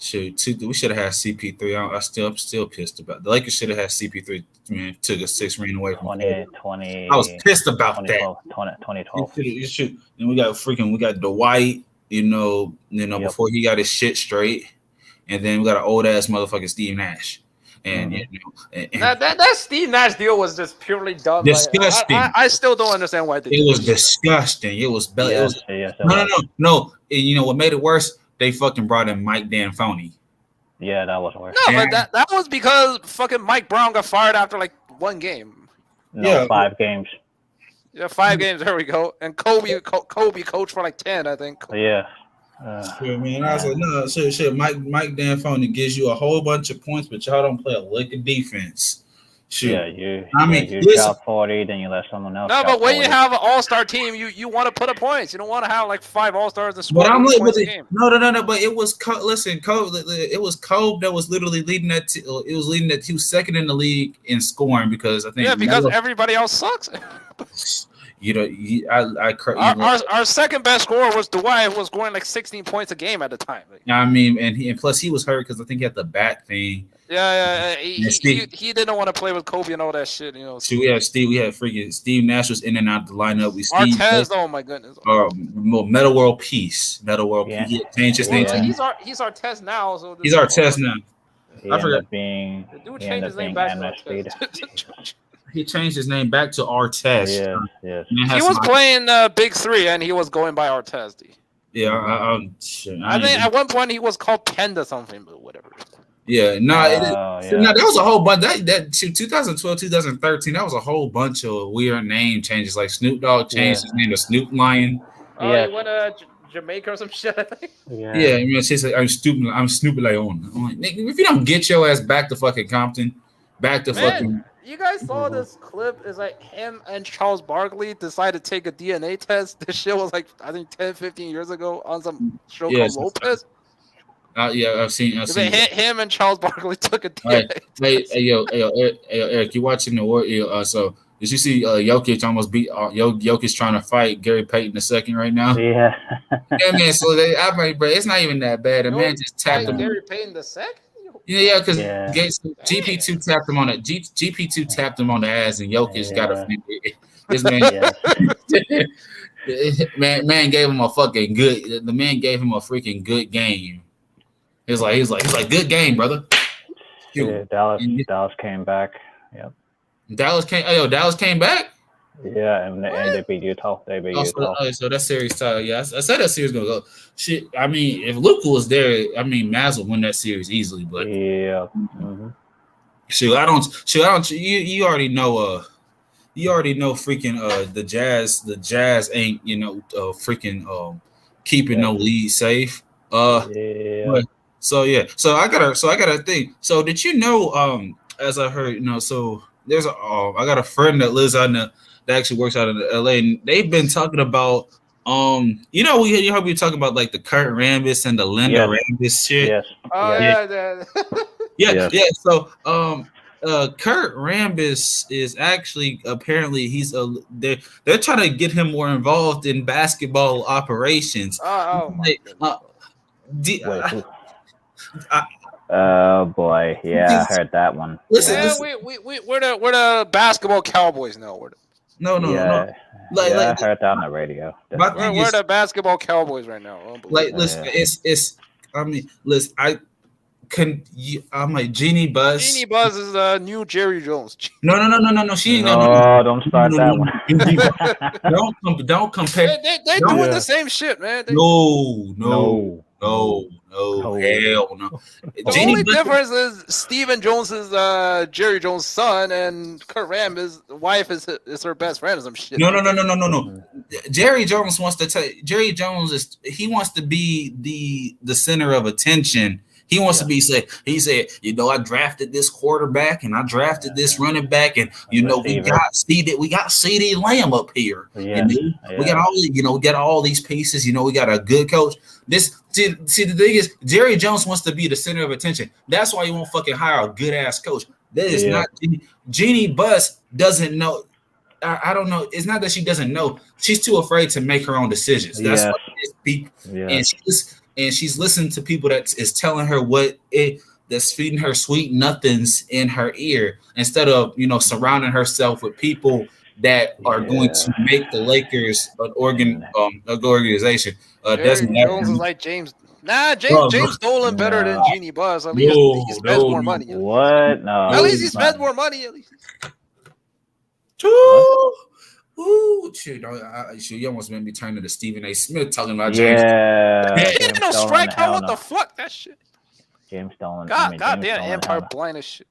We should have had CP3. I'm still pissed about it. The Lakers should have had CP3. Man, took a 6 ring away from 2020. I was pissed about 2012. Then we got Dwight. Before he got his shit straight, and then we got an old ass motherfucker Steve Nash. And that Steve Nash deal was just purely dumb. Disgusting. I still don't understand why they did it was disgusting. It was no. And what made it worse? They fucking brought in Mike D'Antoni. Yeah, that was worse. No, but that was because fucking Mike Brown got fired after 1 game. No, 5 games. Yeah, 5 games. There we go. And Kobe coached for 10, I think. Yeah. Man, I was like, no, shit. Mike D'Antoni gives you a whole bunch of points, but y'all don't play a lick of defense. Shoot. Yeah, you shot 40, then you let someone else. No, but when you have an all-star team, you want to put up points. You don't want to have 5 all-stars and score points a game. No. But it was it was Kobe that was literally leading that. It was leading that. He was second in the league in scoring because I think. Yeah, because everybody else sucks. Our second best scorer was Dwight, who was scoring 16 points a game at the time. I mean, and plus he was hurt because I think he had the back thing. Yeah. He didn't want to play with Kobe and all that shit. We had freaking Steve Nash was in and out the lineup. Artest, oh my goodness. Metal World Peace. Metal World Peace. He changed his name. He's Artest now. So he's Artest now. I forgot. The dude changed his name back to Artest. He changed his name back to Artest. Yes. He was playing Big 3 and he was going by Artest. Yeah, I think at one point he was called Penda something, but whatever. Yeah, that was a whole bunch. That 2012, 2013, that was a whole bunch of weird name changes. Like Snoop Dogg changed his name to Snoop Lion. Oh, he went to Jamaica or some shit, I think. Yeah, I mean, she's like, I'm Snoop Lion. I'm like, nigga, if you don't get your ass back to fucking Compton, fucking. You guys saw this clip? It's him and Charles Barkley decided to take a DNA test. This shit was I think 10, 15 years ago on some show called Lopez. Yeah, I've seen him and Charles Barkley took a DNA test. Hey, yo, Eric, you watching the war? So Did you see Jokic almost beat Jokic trying to fight Gary Payton II right now? Yeah. Yeah, man. So bro, it's not even that bad. The man just tapped him. Gary Payton II? Yeah, because Yeah. GP2 tapped him on it. GP2 tapped him on the ass, and Jokic got offended. This man, man gave him a fucking good. The man gave him a freaking good game. He's like, good game, brother. Yeah, Dallas came back. Yep. Dallas came back. Yeah, and they beat Utah. So that series tied. Yeah, I said that series gonna go. Shit, I mean, if Luka was there, I mean, Mavs would win that series easily. But yeah, mm-hmm. Shoot, I don't. You already know. You already know. Freaking the Jazz ain't freaking keeping no lead safe. Yeah. So I gotta think. So did you know? As I heard, so there's I got a friend that lives out that actually works out in LA, and they've been talking about you heard me talking about like the Kurt Rambis and the Linda Rambis shit. Yes. Yeah. So Kurt Rambis is actually apparently they're trying to get him more involved in basketball operations. Oh boy, yeah, I heard that one. Listen, we're the basketball Cowboys now. No. I heard that on the radio. We're the basketball Cowboys right now. Listen, I'm like Jeannie Buss. Jeannie Buss is the new Jerry Jones. No. She ain't. No, don't start that one. Don't compare. They're doing the same shit, man. No. Hell no. The only difference is Stephen Jones is Jerry Jones' son, and Kurt Rambis' wife is her best friend or some shit. No. Jerry Jones wants to Jerry Jones wants to be the center of attention. He wants to be he said, I drafted this quarterback and I drafted this running back, and we got CeeDee Lamb up here. Yeah. We got all these pieces, we got a good coach. See the thing is Jerry Jones wants to be the center of attention. That's why he won't fucking hire a good ass coach. That is not Jeannie Buss doesn't know. I don't know. It's not that she doesn't know. She's too afraid to make her own decisions. That's what it is. And she's listening to people that is telling her that's feeding her sweet nothings in her ear, instead of surrounding herself with people that are going to make the Lakers an organization. Jones is like James. James Dolan better than Jeannie Buss. At least he spends more money. What? No. At least he spends more money. At least. Ooh, shit! You almost made me turn to Stephen A. Smith talking about James. He ain't no strikeout. What the fuck? That shit. James Dolan. Goddamn, Empire blind as shit.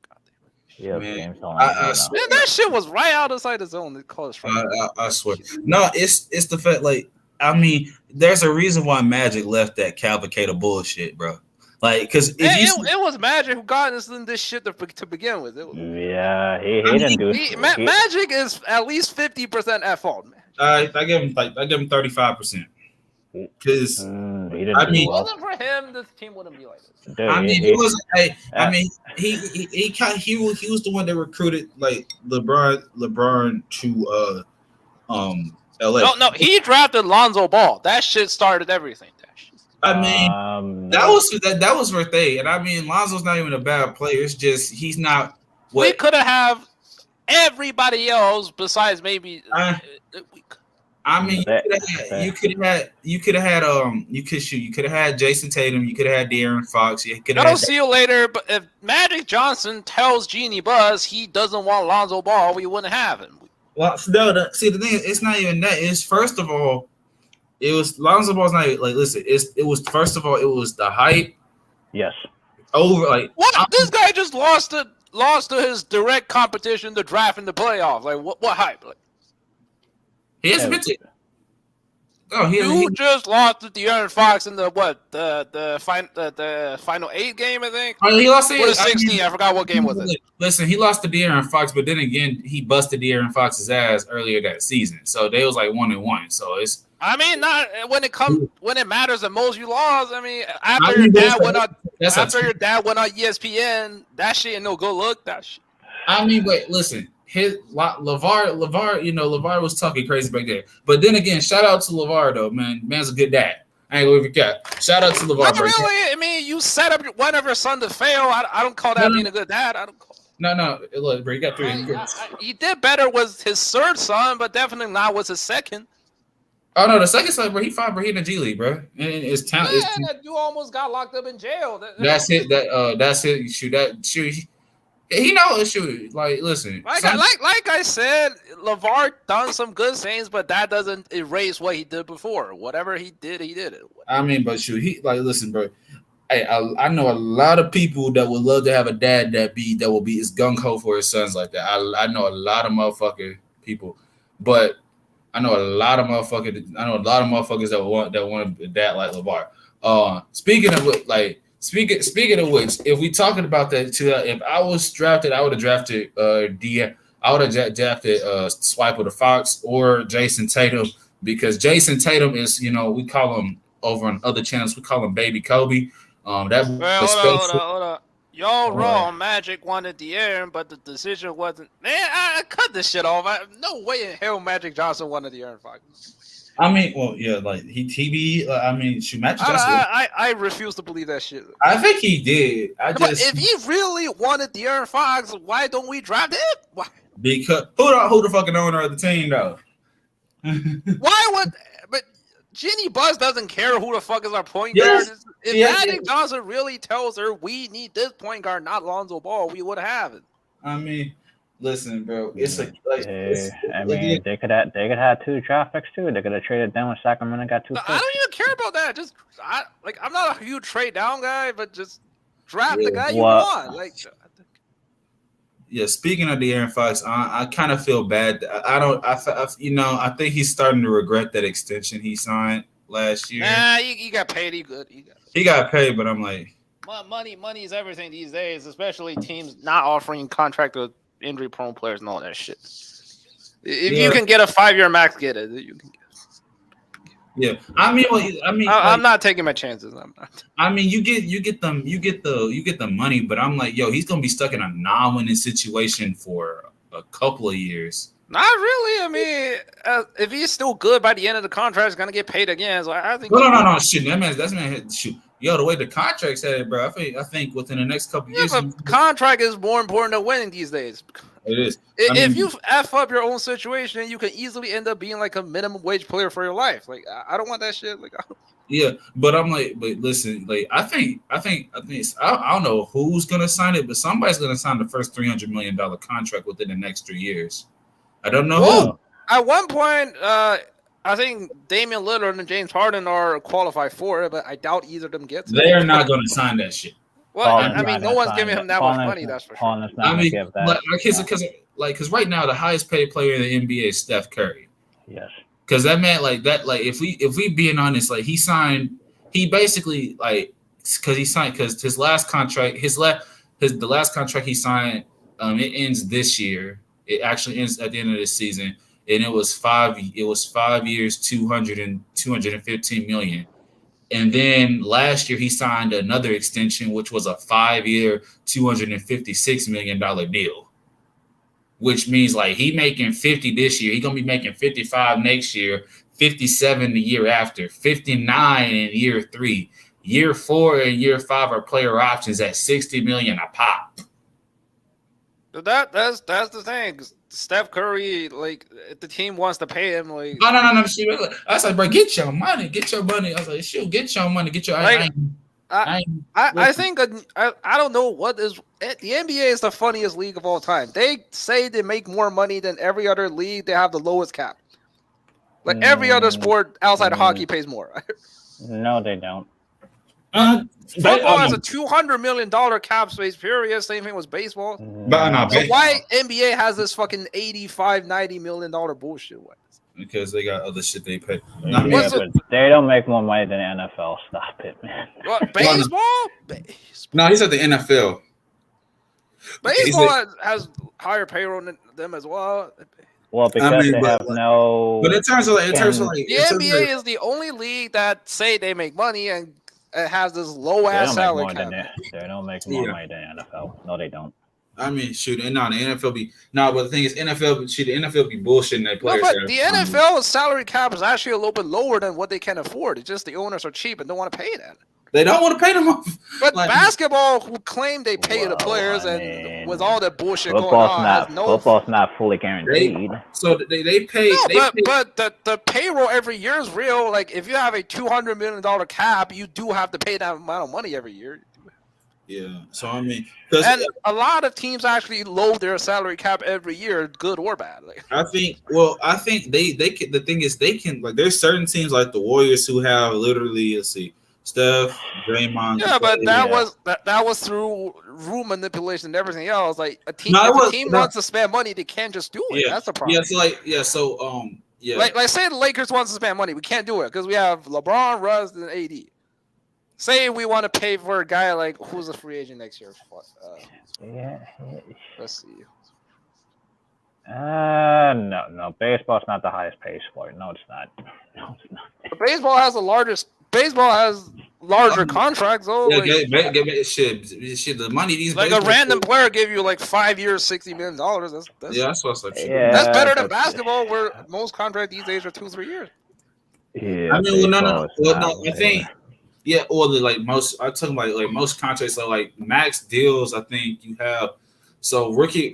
Yeah, James Dolan. Man, that shit was right outside the zone. They call it I swear. No, it's the fact. Like, I mean, there's a reason why Magic left that cavalcade of bullshit, bro. Like, because it was Magic who got us in this shit to begin with. He didn't do it. Magic is at least 50% at fault. I give him 35%. Because it wasn't for him, this team wouldn't be like this. He was the one that recruited like LeBron to LA. No, he drafted Lonzo Ball. That shit started everything. I mean, that was her thing, and I mean, Lonzo's not even a bad player. It's just he's not. We could have everybody else besides maybe. I mean, you could have had Jason Tatum. You could have had De'Aaron Fox. I'll see you later. But if Magic Johnson tells Jeannie Buss he doesn't want Lonzo Ball, we wouldn't have him. Well, no. See, the thing is, it's not even that. It's first of all. It was Lonzo Ball's not like listen. It was first of all it was the hype. Yes. Over like what? This guy just lost to his direct competition, the draft and the playoffs. Like what hype? Like he hasn't been to. Oh, you just lost to De'Aaron Fox in the final 8 game, I think. He lost it. 16. I forgot what game was it. Listen, he lost to De'Aaron Fox, but then again, he busted De'Aaron Fox's ass earlier that season. So they was like 1-1. So it's. I mean, not when it matters the most. You lost. I mean, after your dad went on ESPN, that shit ain't no good look. That shit. I mean, but listen, LeVar, you know, LeVar was talking crazy back there. But then again, shout out to LeVar though, man. Man's a good dad. I ain't gonna forget. Shout out to LeVar. Not really. I mean, you set up one of your son to fail. I don't call that being a good dad. I don't call. No. Look, bro, you got 3. He did better with his third son, but definitely not with his second. Oh no, the second son, bro, he fine, bro. He in the G League, bro. And his talent. Yeah, that dude almost got locked up in jail. That's it. That's it. Shoot. He knows. Shoot. Like, listen. Like I said, LeVar done some good things, but that doesn't erase what he did before. Whatever he did it. I mean, but shoot, listen, bro. Hey, I know a lot of people that would love to have a dad that will be as gung ho for his sons like that. I know a lot of motherfucking people, but I know a lot of motherfuckers that want a dad like LeVar. Speaking of which, if we talking about that too, if I was drafted, I would have drafted Swipe of the Fox or Jason Tatum, because Jason Tatum is, you know, we call him over on other channels, we call him Baby Kobe. Hold on. Y'all wrong. Magic wanted the air, but the decision wasn't. Man, I cut this shit off. No way in hell Magic Johnson wanted the Aaron Fox. I mean, well, yeah, like he Magic Johnson. I refuse to believe that shit. I think he did. But if he really wanted the Aaron Fox, why don't we draft him? Why? Because who the fucking owner of the team though? Why would? But Jenny Buzz doesn't care who the fuck is our point guard. If Magic Johnson really tells her we need this point guard, not Lonzo Ball, we would have it. I mean, listen, bro. they could have 2 draft picks too. They could have traded down with Sacramento, got 2 picks. I don't even care about that. I'm not a huge trade down guy, but just draft the guy you want. Like, yeah. Speaking of the Aaron Fox, I kind of feel bad. I think he's starting to regret that extension he signed last year. Nah, he got paid. He got paid, but I'm like, money is everything these days, especially teams not offering contract with injury-prone players and all that shit. If you can get a 5-year max, get it. You can get it. Yeah, I'm not taking my chances. I'm not. I mean, you get the money, but I'm like, yo, he's gonna be stuck in a non-winning situation for a couple of years. Not really. I mean, if he's still good by the end of the contract, he's gonna get paid again. So I think. No. Shit, that's man. Shoot, yo, the way the contract said it, bro. I think within the next couple of years, but contract is more important than winning these days. It is. If you f up your own situation, you can easily end up being like a minimum wage player for your life. Like, I don't want that shit. Like, yeah, but I'm like, but listen, like, I think I don't know who's gonna sign it, but somebody's gonna sign the first $300 million contract within the next 3 years. I don't know who. At one point, I think Damian Lillard and James Harden are qualified for it, but I doubt either of them gets it. They are not going to sign that shit. Well, I mean, no one's giving him that much money. That's for sure. I mean, because right now the highest paid player in the NBA is Steph Curry. Yes. Because that man, if we being honest, like he basically because his last contract, the last contract he signed, it ends this year. It actually ends at the end of this season, and it was 5 years, 215 million. And then last year he signed another extension, which was a 5-year, $256 million deal. Which means like he making 50 this year, he gonna be making 55 next year, 57 the year after, 59 in year 3. Year 4 and year 5 are player options at $60 million a pop. That's the thing. Steph Curry, like, if the team wants to pay him, like, no. I was like, bro, get your money. I was like, shoot, get your money, get your. Like, I think I don't know what is the NBA is the funniest league of all time. They say they make more money than every other league. They have the lowest cap. Like every other sport outside of hockey pays more. No, they don't. Football has a $200 million cap space period. Same thing with baseball. So why NBA has this fucking $85-90 million bullshit? Because they got other shit they pay. They don't make more money than the NFL. Stop it, man. What, baseball? No, he's at the NFL. Baseball has higher payroll than them as well. Well, because they have no. But in terms of the NBA is the only league that say they make money and it has this low ass salary cap. They don't make more money than NFL. No, they don't. I mean, shoot, and no, the NFL be no, but the thing is, the NFL be bullshitting their No, players. but the NFL salary cap is actually a little bit lower than what they can afford. It's just the owners are cheap and don't want to pay that. They don't want to pay them off. But Like, basketball who claim they pay the players, I and mean, with all the bullshit going on, has no. Football's not fully guaranteed. They pay. No, but the payroll every year is real. Like if you have a $200 million cap, you do have to pay that amount of money every year. Yeah. So I mean, and a lot of teams actually load their salary cap every year, good or bad. Like, I think they can. The thing is, they can like. There's certain teams like the Warriors who have literally, let's see, Steph, Draymond. Yeah, but that was through rule manipulation and everything else. Like a team, wants to spend money, they can't just do it. Yeah, that's the problem. Yeah. Like say the Lakers wants to spend money, we can't do it because we have LeBron, Russ, and AD. Say we want to pay for a guy like who's a free agent next year. Let's see. No. Baseball's not the highest paid sport. No, it's not. But baseball has larger contracts. Oh, yeah, shit. The money these like a random player give you like 5 years, $60 million. That's what's like. Yeah, that's better than basketball, where most contracts these days are 2-3 years. Yeah, I mean, no. I think. Yeah, or I'm talking about like most contracts are like max deals. I think you have the rookie.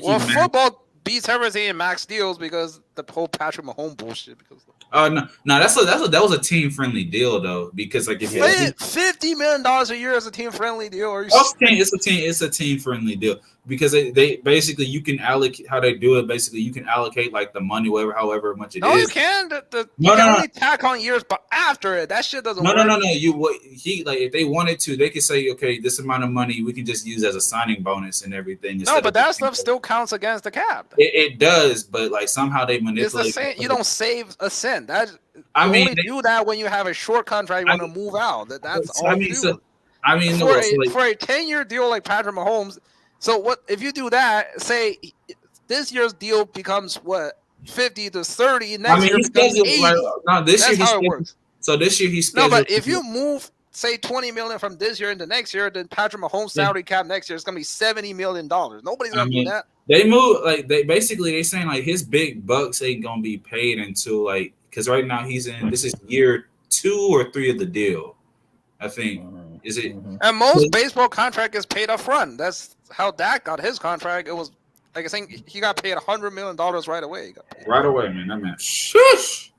Well, football beats everything in max deals because the whole Patrick Mahomes bullshit. Because no, that was a team friendly deal though, because like if $50 million a year is a team friendly deal, or it's a team friendly deal because they basically you can allocate how they do it. Basically, you can allocate like the money, however much it is. No, you can. You can only tack on years, but after it, that shit doesn't work. No. If they wanted to, they could say, okay, this amount of money we can just use as a signing bonus and everything. No, but that stuff still counts against the cap. It does, but like somehow they manipulate. It's the same. You don't save a cent. Only do that when you have a short contract. You want to move out. That's all you do. For a 10-year deal like Patrick Mahomes. So what if you do that? Say this year's deal becomes what 50 to 30. Next year becomes 80. That's how it works. So this year he's but if you move say $20 million from this year into next year, then Patrick Mahomes' salary cap next year is gonna be $70 million. Nobody's gonna do that. They move they saying like his big bucks ain't gonna be paid until like because right now this is year 2 or 3 of the deal. I think is it. And most baseball contract is paid up front. That's how Dak got his contract. It was like I think he got paid $100 million right away. Right away, man. That man. Shush.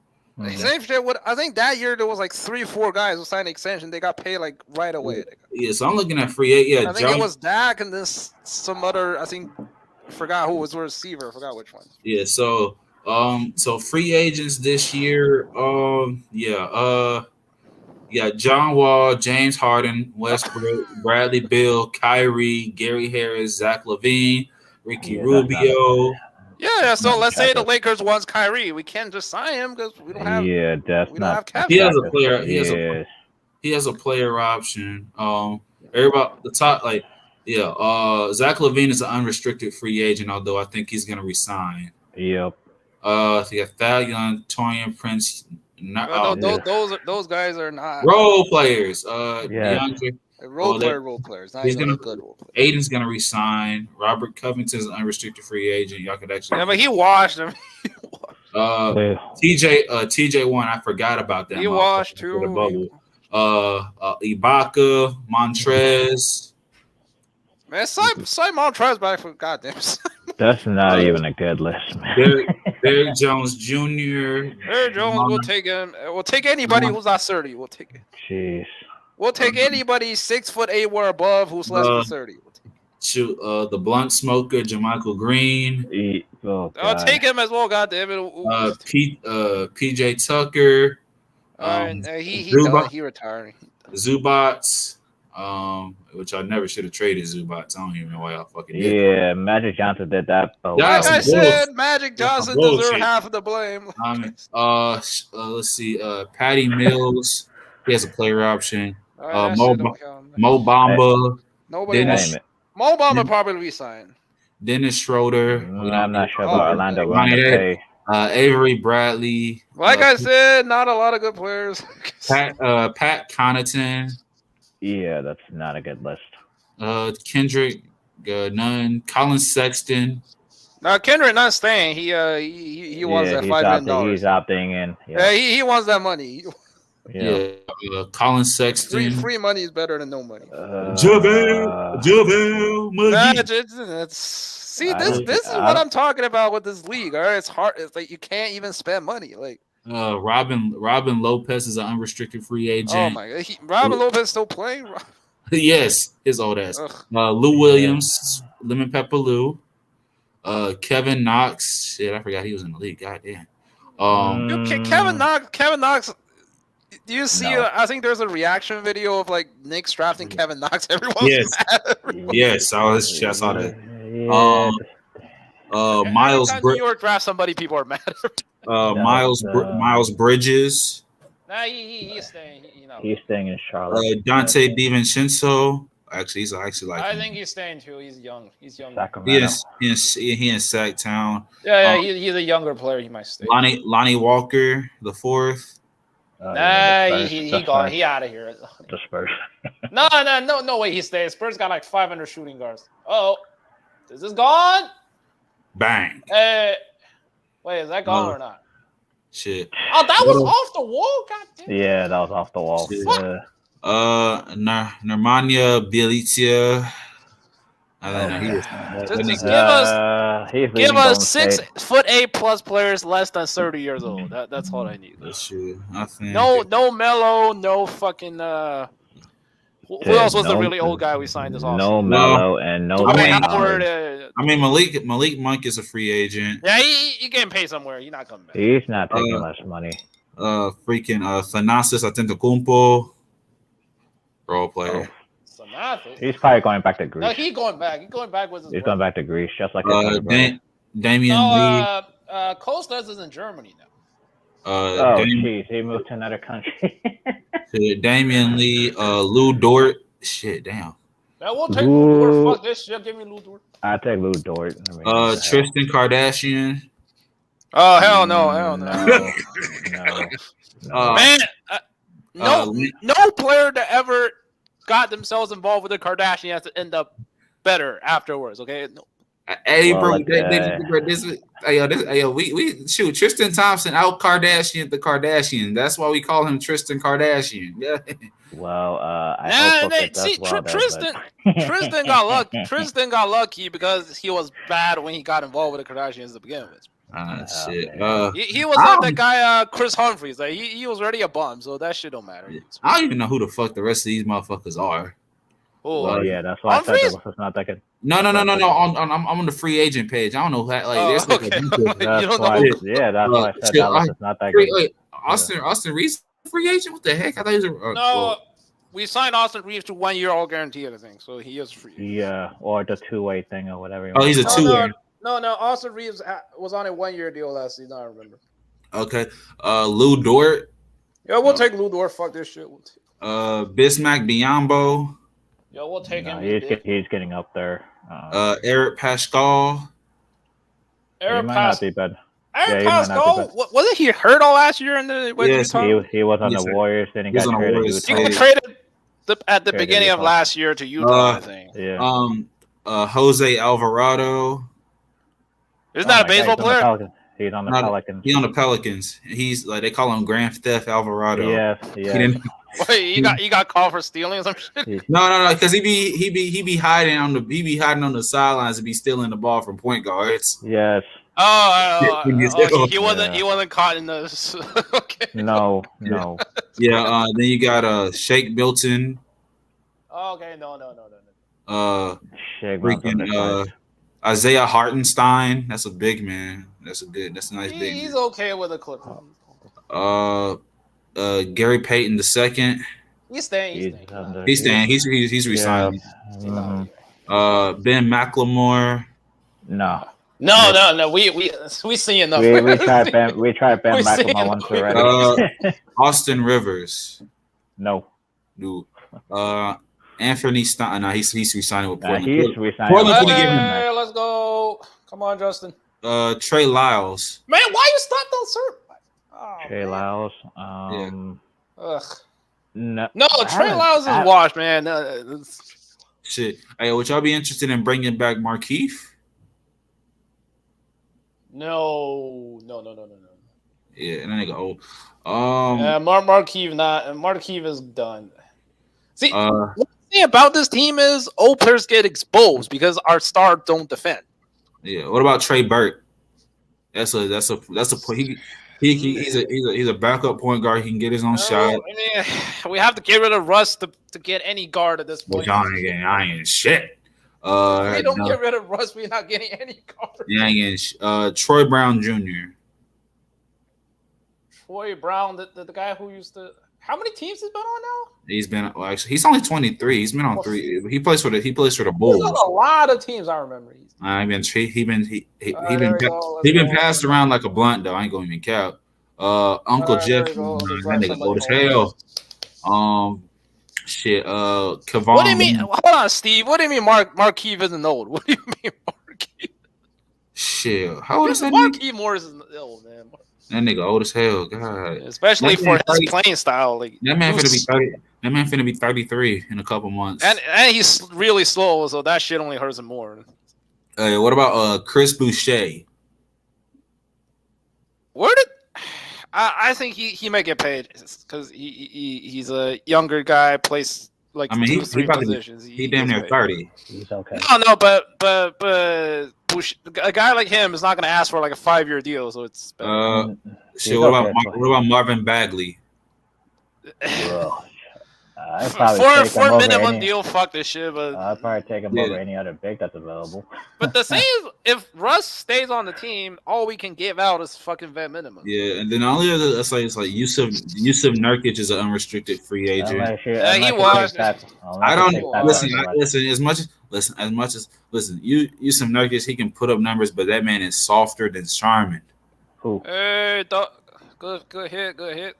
Same shit. I think that year there was like 3-4 guys who signed an extension. They got paid like right away. Yeah, so I'm looking at free agent. I think it was Dak and then some other. I think I forgot who was the receiver. I forgot which one. Yeah. So free agents this year. John Wall, James Harden, Westbrook, Bradley Beal, Kyrie, Gary Harris, Zach LaVine, Ricky Rubio. Yeah. So let's say the Lakers wants Kyrie. We can't just sign him because we don't have. Yeah, that's we don't have cap. He has a player. He has a player option. Everybody the top Zach LaVine is an unrestricted free agent, although I think he's gonna resign. Yep. So you got Thalion, Torian Prince. Those guys are not role players. DeAndre, role players. Not even good role players. Aiden's gonna resign. Robert Covington's an unrestricted free agent. Y'all could actually. Yeah, but he washed him. TJ one. I forgot about that. He washed too. The bubble. Ibaka, Montrez. Man, sign Montrez back for goddamn. That's not even a good list, man. Derrick Jones Jr. Derrick Jones, we'll take him. We'll take anybody who's not 30. We'll take it. Jeez. We'll take anybody 6'8" or above who's less than 30. Shoot, the blunt smoker, JaMychal Green. I'll take him as well. Goddamn it. PJ Tucker. He retired. Zubats. Which I never should have traded Zubats. I don't even know why y'all fucking did. Yeah, Magic Johnson did that. Like I said, Magic Johnson deserved half of the blame. Let's see. Patty Mills. He has a player option. Mo Bamba. Nobody wants it. Mo Bamba probably resign. Dennis Schroeder. I'm not sure about Orlando. Avery Bradley. Like I said, not a lot of good players. Pat Connaughton. Yeah, that's not a good list. Kendrick None. Colin Sexton. Now Kendrick not staying. He wants that $5 million. He's opting in. Yeah, he wants that money. Yeah. Colin Sexton. Free money is better than no money. JaVale McGee. See, this is what I'm talking about with this league. All right, it's hard. It's like you can't even spend money. Like Robin Lopez is an unrestricted free agent. Oh my god, Robin Lopez still playing? Yes, his old ass. Lou Williams, Lemon Pepper Lou. Kevin Knox. Shit, I forgot he was in the league. Goddamn. Kevin Knox. Do you see? No. I think there's a reaction video of like Knicks drafting Kevin Knox. Everyone's mad. Yes, I saw that. Miles. New York draft somebody, people are mad. Miles Bridges. Nah, he's staying. He's staying in Charlotte. Dante DiVincenzo. Actually, he's like. I think he's staying too. He's young. Sacramento. He in Sacktown. Yeah. He's a younger player. He might stay. Lonnie Walker, the fourth. He gone. He out of here. The Spurs. No way he stays. Spurs got like 500 shooting guards. Oh, is this gone? Bang. Wait, is that gone or not? Shit. Oh, that was off the wall. God damn. Yeah, that was off the wall. Nemanja Bjelica. Give us 6'8" players less than 30 years old. That's all I need. That's true. I think no Melo, no fucking who else was the really old guy we signed this off? No Melo and no Howard. Malik Monk is a free agent. Yeah, he getting paid somewhere. He's not coming back. He's not taking less money. Thanasis Antetokounmpo, role player. He's probably going back to Greece. No, he's going back. He's going back with his. He's going back to Greece, just like Damian Lee. Kostas is in Germany now. Jeez, he moved to another country. Damian Lee, Lou Dort. Shit, damn. That won't take Lou Dort. Fuck this shit. Give me Lou Dort. I take Lou Dort. Tristan Kardashian. Oh hell no. Man, no player that ever got themselves involved with the Kardashians has to end up better afterwards. Okay. No. Hey, bro, we shoot Tristan Thompson out Kardashian the Kardashian. That's why we call him Tristan Kardashian. Yeah. Well, Tristan got lucky. Tristan got lucky because he was bad when he got involved with the Kardashians to begin with. Shit. He was like that guy Chris Humphries. Like he was already a bum, so that shit don't matter. I don't even know who the fuck the rest of these motherfuckers are. Oh yeah, that's why Humphries? I said it's not that good. No. I'm on the free agent page. I don't know that. Like, there's okay. That's why I said Dallas is not that good. Wait, Austin Reeves free agent? What the heck? I thought he was we signed Austin Reeves to 1 year all guaranteed, I think. So he is free. Yeah, or the two-way thing or whatever. He's a two-way. No. Austin Reeves was on a 1 year deal last season. I remember. Okay. Lou Dort. Yeah, we'll take Lou Dort. Fuck this shit. Bismack Biyombo. Yo, we'll take him. He's getting up there. Eric Pascal. Eric Pascal. Eric Pascal, wasn't he hurt all last year? Yes, he was on the Warriors. Then he got traded. He got traded at the beginning of last year to Utah, I think. Yeah. Jose Alvarado. Isn't that a baseball player? He's on the Pelicans. He's on the Pelicans. He's like they call him Grand Theft Alvarado. Yeah. Wait, you got called for stealing or some shit? No, because he be hiding on the sidelines and be stealing the ball from point guards. Yes. He wasn't caught in this. Okay. No. Yeah. Then you got Shake Milton. Okay, no. Freaking Isaiah Hartenstein. That's a big man. That's a nice big. He's okay with a Clipper. Gary Payton II. He's staying. He's resigning. Yeah. Ben McLemore. No. We see enough. We tried Ben McLemore once already. Austin Rivers. No. Dude. Anthony Stein. No, he's resigning with Portland. He's resigning. Hey, let's go. Come on, Justin. Trey Lyles. Man, why you stop those certified? Trey Lyles. Ugh. No, Trey Lyles is washed, man. Shit. Hey, would y'all be interested in bringing back Markeith? No. Yeah, and then they go, Markeith is done. See, uh, what the thing about this team is old players get exposed because our stars don't defend. yeah. What about Trey Burke? He's a backup point guard. He can get his own shot. I mean, we have to get rid of Russ to get any guard at this point. Which I ain't shit. If we don't get rid of Russ, we're not getting any guard. Yeah, I ain't getting Troy Brown Jr. Troy Brown, the guy who used to. How many teams he's been on now? He's only 23. He's been on 3. He plays for the Bulls. He's on a lot of teams. I remember. He been passed around like a blunt though. I ain't gonna even count. Uncle Jeff, that nigga old as hell. Kevon. What do you mean? Hold on, Steve. What do you mean Markeith isn't old? What do you mean Markeith? Shit, how old is that? Markeith Morris is old, man. That nigga old as hell, God. Especially for his playing style. Like that man finna be 30. That man finna be 33 in a couple months. And he's really slow, so that shit only hurts him more. What about Chris Boucher? Where did I think he might get paid because he's a younger guy, plays like he's 3 positions. He damn near 30. He's okay. No, but Bush, a guy like him is not going to ask for like a 5-year deal, so it's better. What about Marvin Bagley? Bro, for minimum deal, fuck this shit. But I'd probably take him over any other big that's available. But the thing is, if Russ stays on the team, all we can give out is fucking vet minimum. Yeah, and then the only other that's like Yusuf Nurkic is an unrestricted free agent. He was. I don't listen. As much as Yusuf Nurkic, he can put up numbers, but that man is softer than Sharman. Who? Hey, good hit.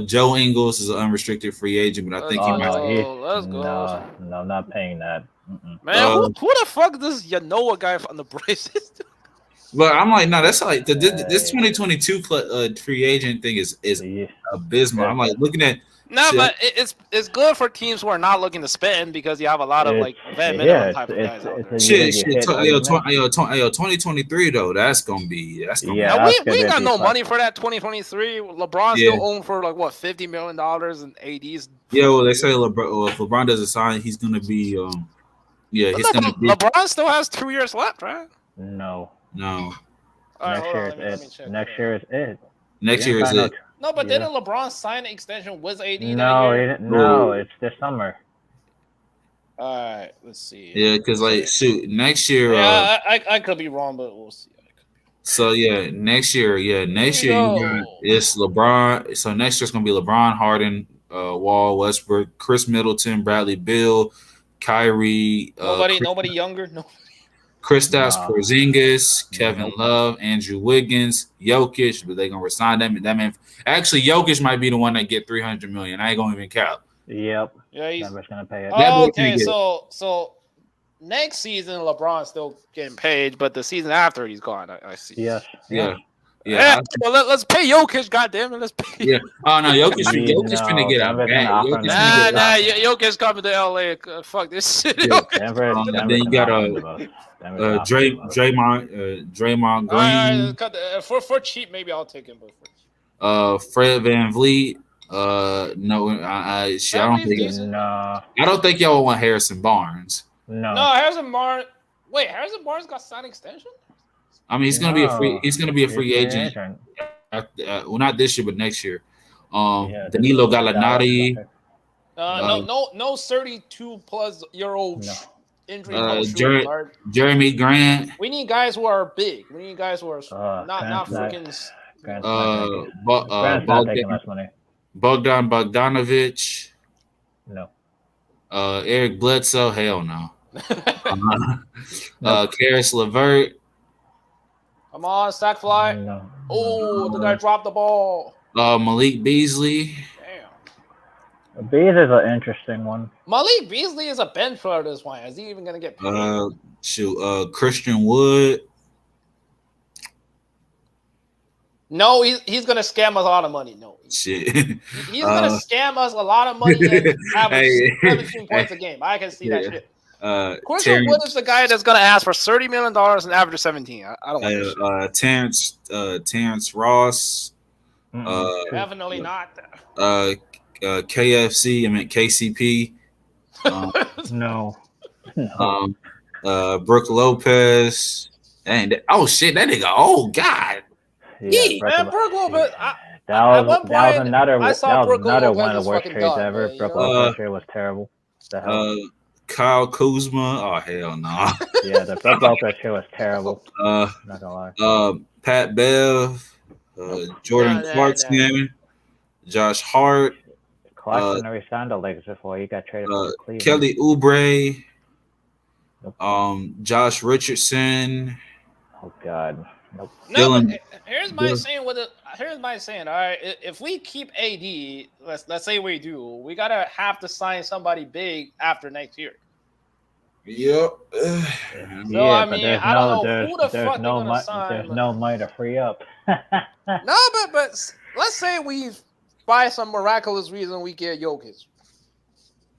Joe Ingles is an unrestricted free agent, but I think he might. Let's go. No, I'm not paying that. Man, who the fuck does Yanoa guy on the Braces? But I'm like, no, that's like this 2022 free agent thing is abysmal. I'm like looking at. No, but it's good for teams who are not looking to spend because you have a lot of like vet minimum type of guys out there. Shit. 2023 though, that's gonna be. Yeah, now, we ain't got no money for that 2023. LeBron still owned for like what $50 million and ADs. Yeah, well they say if LeBron doesn't sign, he's gonna be he's gonna be. LeBron still has 2 years left, right? No. Next year is it. Next year is it. No, but didn't LeBron sign an extension with AD? No, he didn't. No, it's this summer. All right, let's see. Yeah, because next year. Yeah, I could be wrong, but we'll see. So next year, it's LeBron. So next year's gonna be LeBron, Harden, Wall, Westbrook, Chris Middleton, Bradley Beal, Kyrie. Nobody younger. No. Kristaps Porzingis, Kevin Love, Andrew Wiggins, Jokic, but they gonna resign them. That man, actually, Jokic might be the one that get $300 million. I ain't gonna even count. Yep. Yeah, he's gonna pay it. Okay, so next season LeBron's still getting paid, but the season after he's gone. I see. Yes. Yeah. Well, let's pay Jokic. Goddamn it, let's pay. Yeah. Oh no, Jokic finna get out. Nah, Jokic coming to LA. Fuck this shit. Yeah, then you got Draymond Green. For cheap, maybe I'll take him. But Fred VanVleet. No, I don't think. No. I don't think y'all want Harrison Barnes. No, Harrison Barnes. Wait, Harrison Barnes got signed extension? I mean, he's gonna be a free agent. Well, not this year, but next year. Danilo Gallinari. No 32-plus-year-old injury. Jeremy Grant. We need guys who are big. We need guys who are not freaking. Bogdan Bogdanovic. No. Eric Bledsoe. Hell no. Karis LeVert. Come on, sack fly. No. Oh, the guy dropped the ball. Malik Beasley. Damn. Beasley is an interesting one. Malik Beasley is a bench player this one. Is he even going to get paid? Christian Wood. No, he's gonna scam us a lot of money. No, Shit. he's gonna scam us a lot of money and average Hey, 17 points a game. I can see that shit. Christian Wood is Terrence, the guy that's gonna ask for $30 million and average 17. I don't want that shit. Terrence Ross, Definitely not. KFC. I mean KCP. No. Brooke Lopez. And oh shit, that nigga. Oh god. Yeah, Man, Brooke Lopez. That was another I saw Brooke one of Lopez the was worst fucking trades done, ever. man, Brooke Lopez trade was terrible. The hell? Kyle Kuzma. Oh hell no. Yeah, the Brooke Lopez trade was terrible. Not gonna lie. Pat Bev, Jordan Clarkson, Josh Hart. Clarkson never signed the Lakers before. He got traded from Cleveland. Kelly Oubre. Josh Richardson. Oh God. Nope. No, but here's my saying. Here's my saying. All right, if we keep AD, let's say we do, we gotta have to sign somebody big after next year. Yep. So I mean, I don't know who the fuck they're gonna sign. There's no money to free up. No, but let's say we, by some miraculous reason, we get Jokic.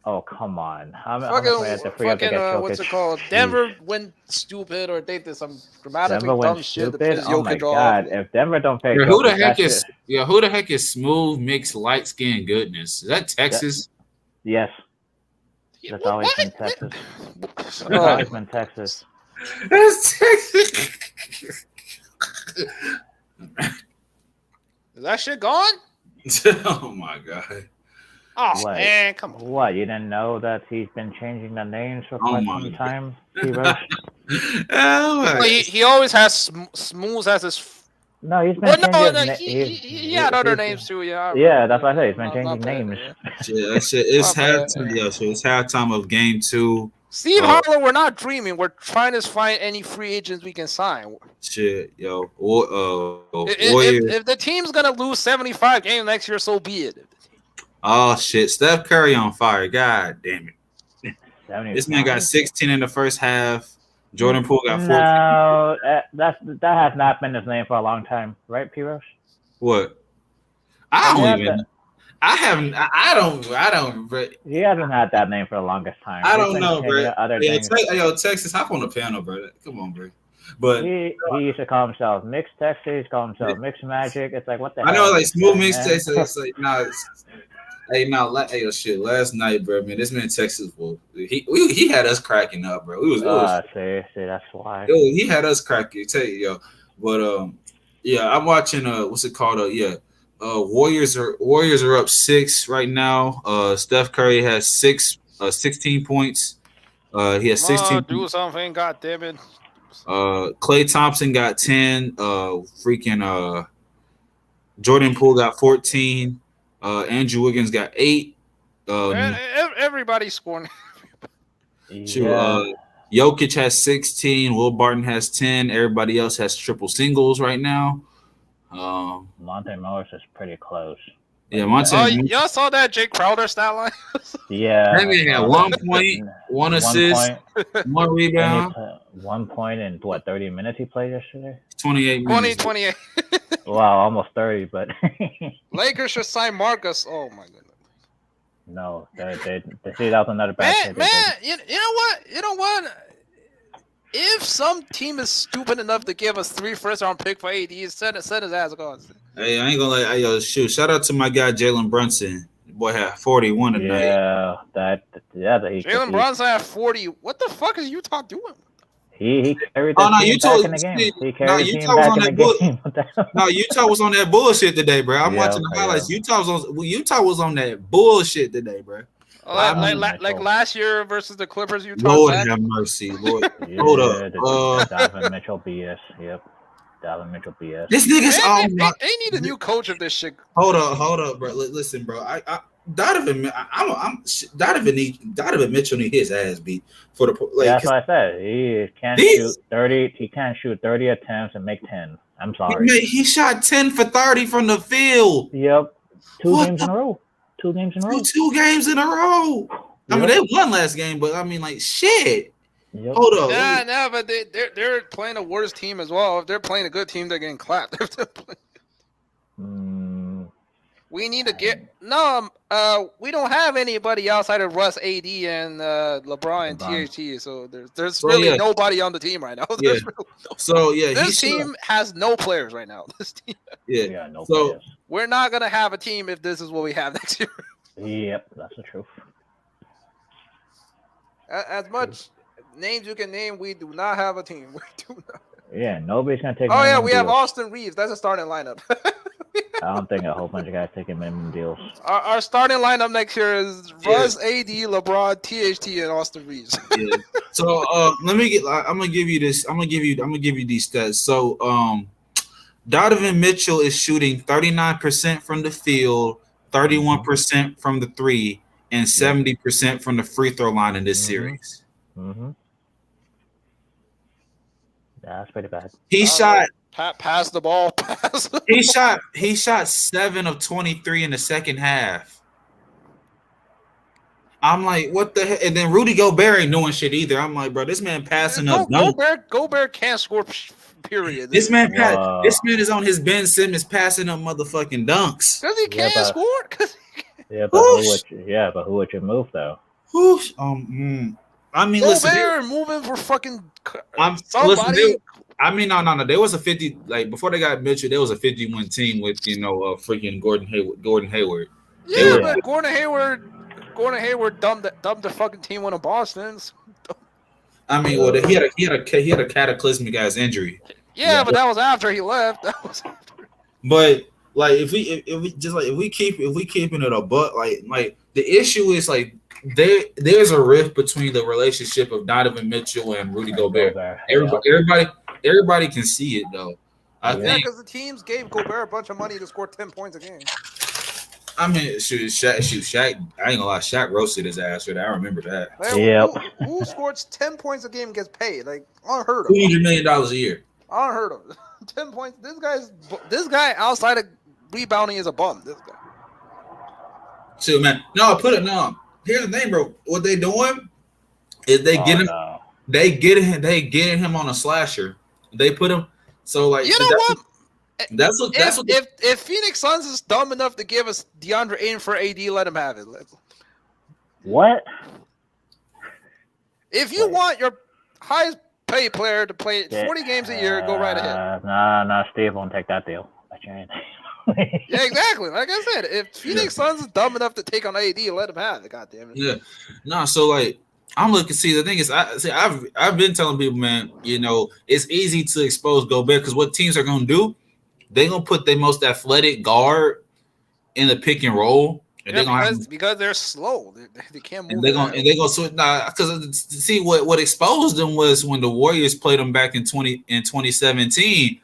Oh come on! How much money have to free up to get Jokic? What's it called? Denver went stupid, or they did some dramatically dumb shit to piss Oh my Jokic God! off. If Denver don't pay, who the heck is smooth mixed light skin goodness? Is that Texas? Yes. That's always been Texas. That's Oh. always been Texas. That's Texas. Is that shit gone? Oh my God. Oh What? man, come on. What? You didn't know that he's been changing the names for quite some time? Oh, He always has Smooth as his. No, he's been changing. He had other names too. Yeah. Yeah, that's what I said. He's been changing names. It's halftime. Yeah, so it's halftime of game 2. Steve Harlow, we're not dreaming. We're trying to find any free agents we can sign. Shit, yo. If the team's gonna lose 75 games next year, so be it. Oh shit, Steph Curry on fire. God damn it. This man got 16 in the first half. Jordan Poole got 14. No, that has not been his name for a long time, right, Piros? What? I don't even. I haven't. I don't. He hasn't had that name for the longest time. I don't know, bro. Yo, Texas, hop on the panel, bro. Come on, bro. But he used to call himself Mixed Texas, call himself Mixed Magic. It's like, what the hell? I know, like smooth Mixed Texas. It's like, shit. Last night, bro, man, this man Texas, bro, he had us cracking up, bro. See, that's why. He had us cracking. Tell you, yo. But yeah, I'm watching. What's it called? Warriors are up 6 right now. Steph Curry has 16 points. He has 16. Do something, God damn it. Klay Thompson got 10. Jordan Poole got 14. Andrew Wiggins got 8. Everybody's scoring. Jokic has 16. Will Barton has 10. Everybody else has triple singles right now. Monte Morris is pretty close. Yeah, Monte. Y'all saw that Jake Crowder stat line? Yeah. That man had 1 point, 1 assist, 1 rebound. 1 point in 30 minutes he played yesterday? 28 minutes. 28. Wow, almost 30, but Lakers should sign Marcus. Oh my goodness. No, they see that was another bad man, you know what? If some team is stupid enough to give us 3 first-round pick for AD, send his ass gone. Hey, I ain't gonna let shout out to my guy Jalen Brunson. The boy had 41 tonight. Jalen Brunson had 40. What the fuck is Utah doing? He carried the team back in the game. He carried the team back in the game. No, Utah was on that bullshit today, bro. I'm watching the highlights. Yeah. Utah was on that bullshit today, bro. Like last year versus the Clippers, Utah. Lord have mercy, Lord. Hold up. Donovan Mitchell BS. Yep. Donovan Mitchell BS. This nigga's they need a new coach of this shit. Hold up, bro. Listen, bro. Donovan Mitchell need his ass beat for the like. That's what I said. He can't shoot 30. He can't shoot 30 attempts and make 10. I'm sorry. He shot 10 for 30 from the field. Yep. 2 games in a row. 2 games in a row. 2 games in a row. Yep. I mean, they won last game, but I mean, like, shit. Yep. Hold up. Yeah, but they're playing a worse team as well. If they're playing a good team, they're getting clapped. We need to get we don't have anybody outside of Russ, AD, and LeBron and THT. So there's really nobody on the team right now. Yeah. So this team has no players right now. This team. Yeah, no players. We're not gonna have a team if this is what we have next year. Yep, that's the truth. As much names you can name, we do not have a team. We do not. Yeah, nobody's gonna take. Oh yeah, we have Austin Reeves. That's a starting lineup. I don't think a whole bunch of guys taking minimum deals. Our starting lineup next year is Russ, AD, LeBron, THT, and Austin Reeves. Yeah. So I'm gonna give you this. I'm gonna give you these stats. So Donovan Mitchell is shooting 39% from the field, 31% from the three, and 70% from the free throw line in this series. Mm-hmm. Yeah, that's pretty bad. He shot. Pass the ball. He shot 7 of 23 in the second half. I'm like, what the heck? And then Rudy Gobert ain't doing shit either. I'm like, bro, this man passing up. Gobert can't score. Period. This man is on his Ben Simmons passing up motherfucking dunks. Because he can't score. But who would you move though? I mean, Gobert moving for fucking somebody. No. There was a 50 before they got Mitchell. There was a 51 team with freaking Gordon Hayward. Yeah, but Gordon Hayward dumped the fucking team on the Boston. I mean, he had a cataclysmic ass injury. Yeah, but that was after he left. But if we keeping it a buck, like the issue is there's a rift between the relationship of Donovan Mitchell and Rudy Gobert. Everybody can see it though. I think because the teams gave Gobert a bunch of money to score 10 points a game. I mean, Shaq. I ain't gonna lie, Shaq roasted his ass for that. I remember that. Who scores 10 points a game gets paid? Like unheard of. $200 million a year. Unheard of. 10 points. This guy outside of rebounding is a bum. This guy. See, man. No. Here's the thing, bro. What they doing is they get him. No. They getting him on a slasher. They put him. So what? That's what. If Phoenix Suns is dumb enough to give us DeAndre Ayton for AD, let him have it. What? If you want your highest paid player to play 40 games a year, go right ahead. No, Steve won't take that deal. Yeah, exactly. Like I said, if Phoenix Suns is dumb enough to take on AD, let him have it. God damn it. Yeah. No. So I'm looking. See, the thing is, I've been telling people, man. It's easy to expose Gobert because what teams are gonna do. They're gonna put their most athletic guard in the pick and roll, and they're gonna because they're slow. They can't move. And they're gonna switch. Because see what exposed them was when the Warriors played them back in 2017,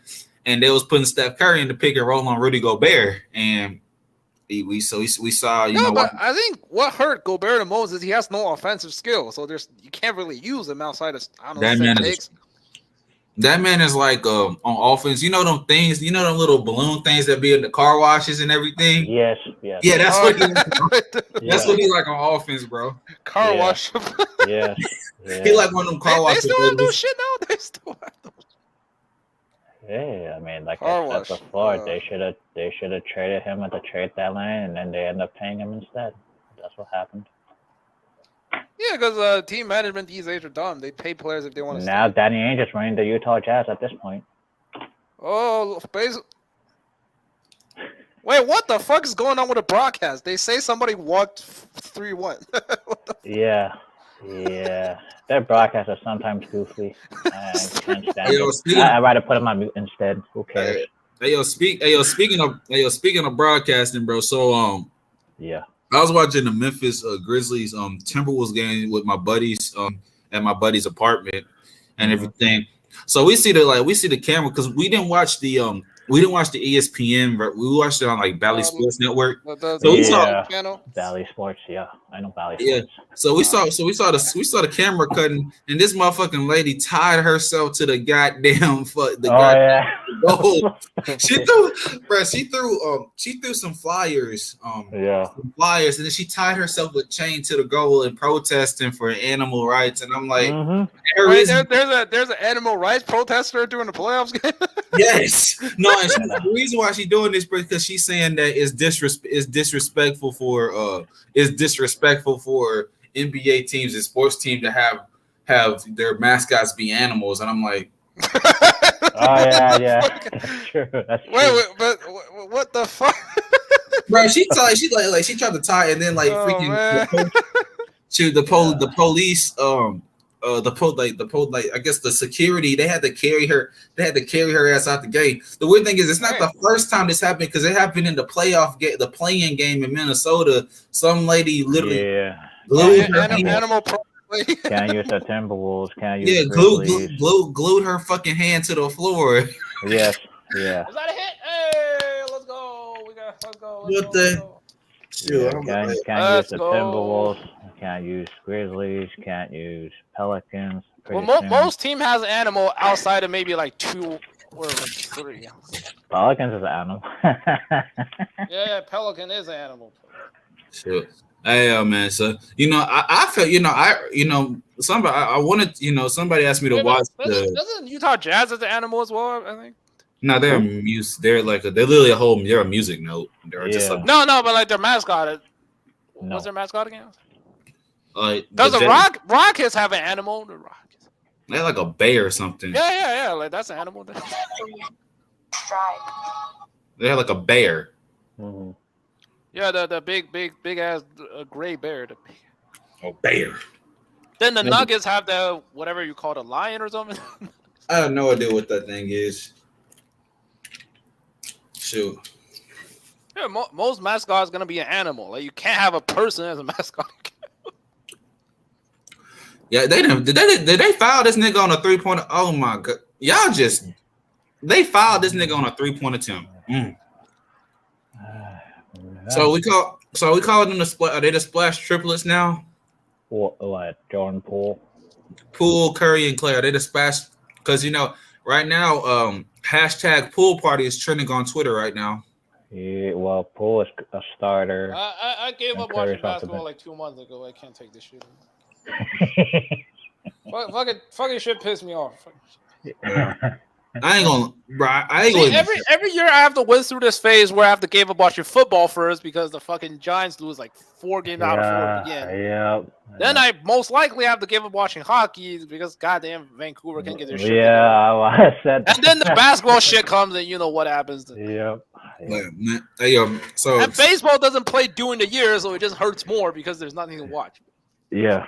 and they was putting Steph Curry in the pick and roll on Rudy Gobert, and we saw. But I think what hurt Gobert the most is he has no offensive skill, so you can't really use him outside of That man is like on offense. You know them things. You know them little balloon things that be in the car washes and everything. Yes. Yeah, that's what he like on offense, bro. Car wash. Yeah. He like one of them car washes. They still have those shit now. They still have those. Yeah, I mean, like I said before, they should have traded him at the trade deadline, and then they end up paying him instead. That's what happened. Yeah, because team management these days are dumb. They pay players if they want to. Now Danny Ainge is running the Utah Jazz at this point. Oh, wait, what the fuck is going on with the broadcast? They say somebody walked 3-1. Yeah. Their broadcasts are sometimes goofy. I can't stand it. I'd rather put them on mute instead. Who cares? Speaking of broadcasting, bro. So yeah. I was watching the Memphis Grizzlies Timberwolves game with my buddies at my buddy's apartment and everything. So we see the camera because we didn't watch the ESPN, but we watched it on like Bally Sports Network. So we saw Bally Sports, I know Bally Sports. Yeah. So we saw the camera cutting, and this motherfucking lady tied herself to the goddamn goal. She threw some flyers. Some flyers, and then she tied herself with chain to the goal and protesting for animal rights. And I'm like, there's an animal rights protester during the playoffs game. Yes. No, the reason why she's doing this because she's saying that it's disrespectful for NBA teams and sports teams to have their mascots be animals, and I'm like, oh yeah, that's true. That's true. Wait, but what the fuck? Bro, she tried to tie, and then like freaking the police, I guess the security, they had to carry her ass out the game. The weird thing is, it's not the first time this happened because it happened in the the play-in game in Minnesota. Some lady literally glued her animal. Can't use the Timberwolves. Can't use glued her fucking hand to the floor. Yes, yeah. Is that a hit? Hey, let's go. Let's go. What the? Can't use the Timberwolves. Can't use Grizzlies. Can't use Pelicans. Well, most team has an animal outside of maybe like 2 or like 3. Pelicans is an animal. Yeah, Pelican is an animal. Sure. Hey, man. So I felt somebody I wanted somebody asked me to watch. Doesn't Utah Jazz as an animal as well? I think. No, they're music. They're literally they're a music note. They're just like no, but like their mascot. What's their mascot again? Does the Rockets have an animal? The Rockets. They're like a bear or something. Yeah. Like that's an animal. They have like a bear. Mm-hmm. Yeah, the big ass gray bear. Bear. Then the Nuggets have the whatever you call it, a lion or something. I have no idea what that thing is. Shoot. Yeah, most mascots gonna be an animal. Like you can't have a person as a mascot. Yeah, did they foul this nigga on a 3-pointer? Oh my god, y'all they fouled this nigga on a 3-point attempt. So we call them the splash. Are they the splash triplets now? What Jordan Poole, Curry, and Clay? Are they the splash? Because right now, hashtag pool party is trending on Twitter right now. Yeah, well, Poole is a starter. I gave up watching basketball like 2 months ago. I can't take this shit. Fucking shit pissed me off. I ain't gonna, bro. Every year I have to win through this phase where I have to give up watching football first because the fucking Giants lose like 4 games out of 4 again. Yeah. Then I most likely have to give up watching hockey because goddamn Vancouver can't get their shit. Yeah, I said that. And then the basketball shit comes and you know what happens. Yep. So and baseball doesn't play during the year, so it just hurts more because there's nothing to watch. Yeah.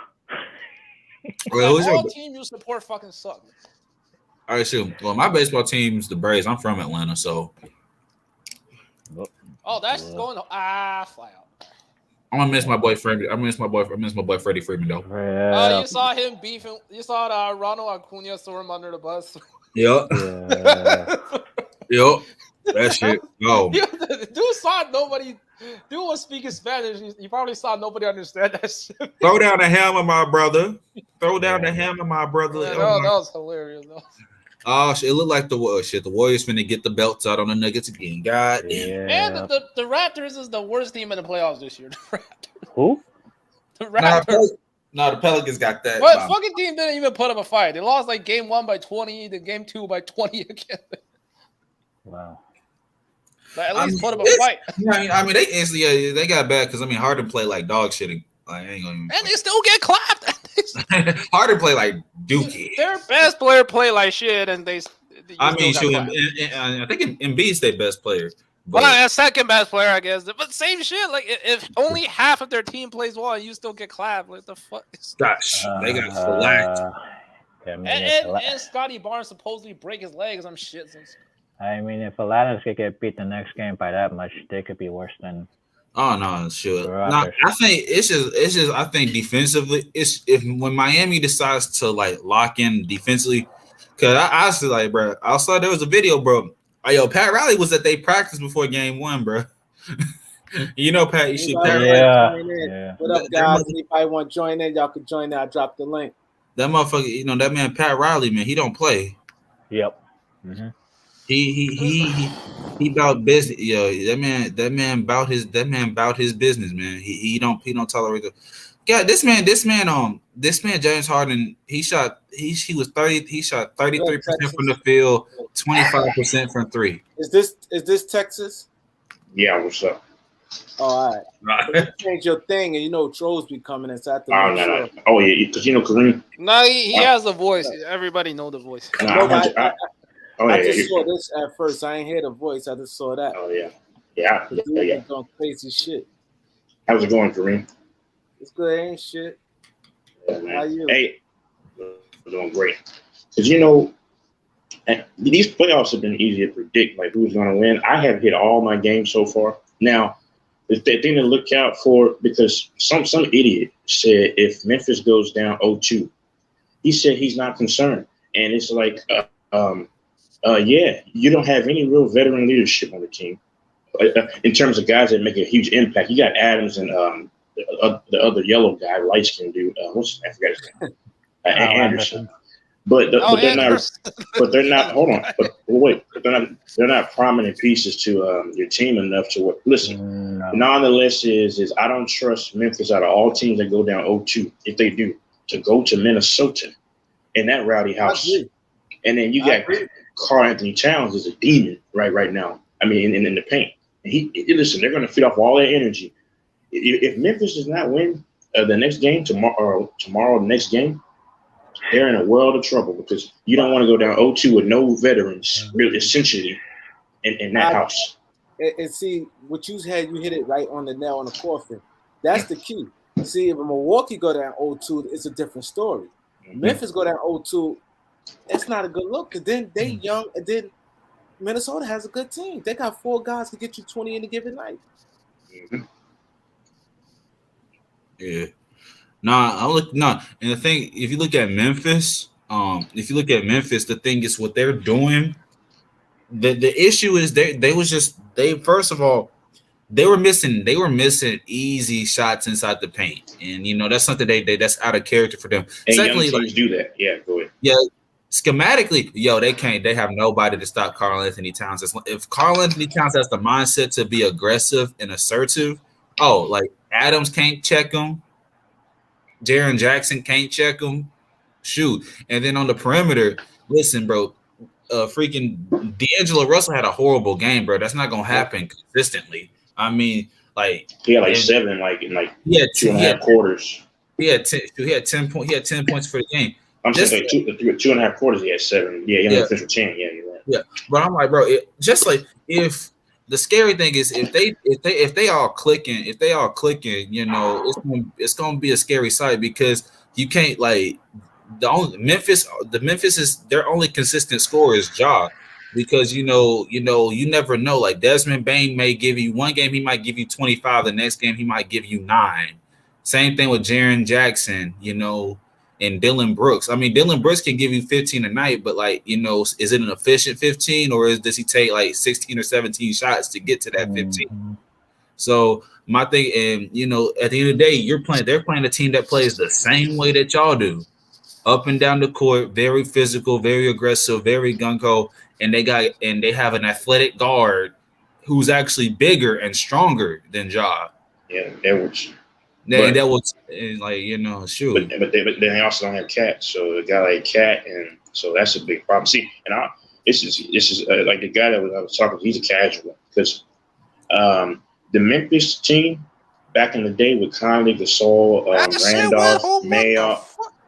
Well, all team you support fucking suck. All right, shoot. Well, my baseball team's the Braves. I'm from Atlanta, so. Oh, that's going fly out. I'm gonna miss my boy Freddie. I miss my boy Freddie Freeman though. Yeah. You saw him beefing. You saw Ronald Acuna throw him under the bus. Yep. Yep. That shit. No. Dude saw nobody. Dude was speaking Spanish. You probably saw nobody understand that shit. Throw down the hammer, my brother. Throw down the hammer, my brother. Yeah, that was hilarious. Though. Oh shit! It looked like the Warriors finna get the belts out on the Nuggets again. God damn. And the Raptors is the worst team in the playoffs this year. Who? The Raptors. No, the Pelicans got that. But fucking team didn't even put up a fight. They lost like game 1 by 20, then game 2 by 20 again. Wow. But at least put up a fight. I mean, they got bad because Harden play like dog shit. Like, and they still get clapped. Harden play like dookie. Their best player play like shit, and they. I think Embiid's their best player. Well, second best player, I guess. But same shit. Like if only half of their team plays well, you still get clapped. What the fuck? Gosh, they got slacked. And Scotty Barnes supposedly break his leg or some shit. I mean, if Atlantis could get beat the next game by that much, they could be worse than. Oh no, sure. No, I think it's just. I think defensively, when Miami decides to like lock in defensively, because I honestly like, bro. I saw there was a video, bro. Pat Riley was at they practice before game 1, bro. Pat, you should. Yeah. What up, guys? Anybody want to join in? Y'all can join in. I dropped the link. That motherfucker, that man Pat Riley, man, he don't play. Yep. Mm-hmm. He about business. That man about his business, man. He don't tolerate Yeah, this man, James Harden, he shot 33% from the field, 25% from three. Is this Texas? Yeah, what's up? Oh, all right. No, Change your thing, and trolls be coming, and so I have to oh, make no, sure. no. Oh, yeah, because Kareem. No, he has a voice. Everybody know the voice. No, No, but I just yeah. saw this at first. I ain't hear the voice. I just saw that. Oh, yeah. Yeah. The dude was doing crazy shit. How's it going, Kareem? It's good, ain't shit. Yeah, man. How you? Hey, we're doing great. Because, these playoffs have been easy to predict, like who's going to win. I have hit all my games so far. Now, the thing to look out for, because some idiot said if Memphis goes down 0-2, he said he's not concerned. And it's like, yeah, you don't have any real veteran leadership on the team in terms of guys that make a huge impact. You got Adams and the other yellow guy, light skinned dude. What's his name? I forgot his name. Anderson. But they're not. But they're not. Hold on. But wait. They're not prominent pieces to your team enough to work. Listen. No. Nonetheless, is I don't trust Memphis out of all teams that go down 0-2. If they do, to go to Minnesota in that rowdy house, and then you got Karl Anthony Towns is a demon right now. I mean, in the paint. And listen. They're going to feed off all that energy. If Memphis does not win the next game tomorrow, the next game, they're in a world of trouble because you don't want to go down 0-2 with no veterans, really, essentially, in that house. And see, what you hit it right on the nail on the coffin. That's the key. See, if Milwaukee go down 0-2, it's a different story. Mm-hmm. Memphis go down 0-2, it's not a good look. Because then they young, and then Minnesota has a good team. They got 4 guys to get you 20 in a given night. Mm-hmm. Yeah. And the thing, if you look at Memphis, the thing is what they're doing. The issue is first of all, they were missing easy shots inside the paint, and that's something that's out of character for them. And secondly, young teams do that. Yeah, go ahead. Yeah, schematically, they can't. They have nobody to stop Karl Anthony Towns. If Karl Anthony Towns has the mindset to be aggressive and assertive, like Adams can't check him. Jaren Jackson can't check him. Shoot. And then on the perimeter, listen, bro, freaking D'Angelo Russell had a horrible game, bro. That's not going to happen consistently. I mean, he had 7 in 2.5 quarters. He had 10 points. He had 10 points for the game. I'm saying 2.5 quarters. He had 7. Yeah, he only finished with 10. Yeah, you're right. Yeah, but I'm like, bro, if the scary thing is if they all clicking, it's gonna be a scary sight because you can't Memphis is their only consistent scorer is Ja, because you never know. Like Desmond Bane may give you one game, he might give you 25. The next game he might give you 9. Same thing with Jaren Jackson, and Dylan Brooks. I mean, Dylan Brooks can give you 15 a night, but is it an efficient 15 or does he take 16 or 17 shots to get to that 15? Mm-hmm. So my thing, and at the end of the day, they're playing a team that plays the same way that y'all do, up and down the court, very physical, very aggressive, very gung-ho, and they have an athletic guard who's actually bigger and stronger than Ja. Yeah, that was. Shoot. But they also don't have Cat, so a guy like Cat, and so that's a big problem. See, and this is like the guy that I was talking to. He's a casual because the Memphis team back in the day with Conley, Gasol, Randolph,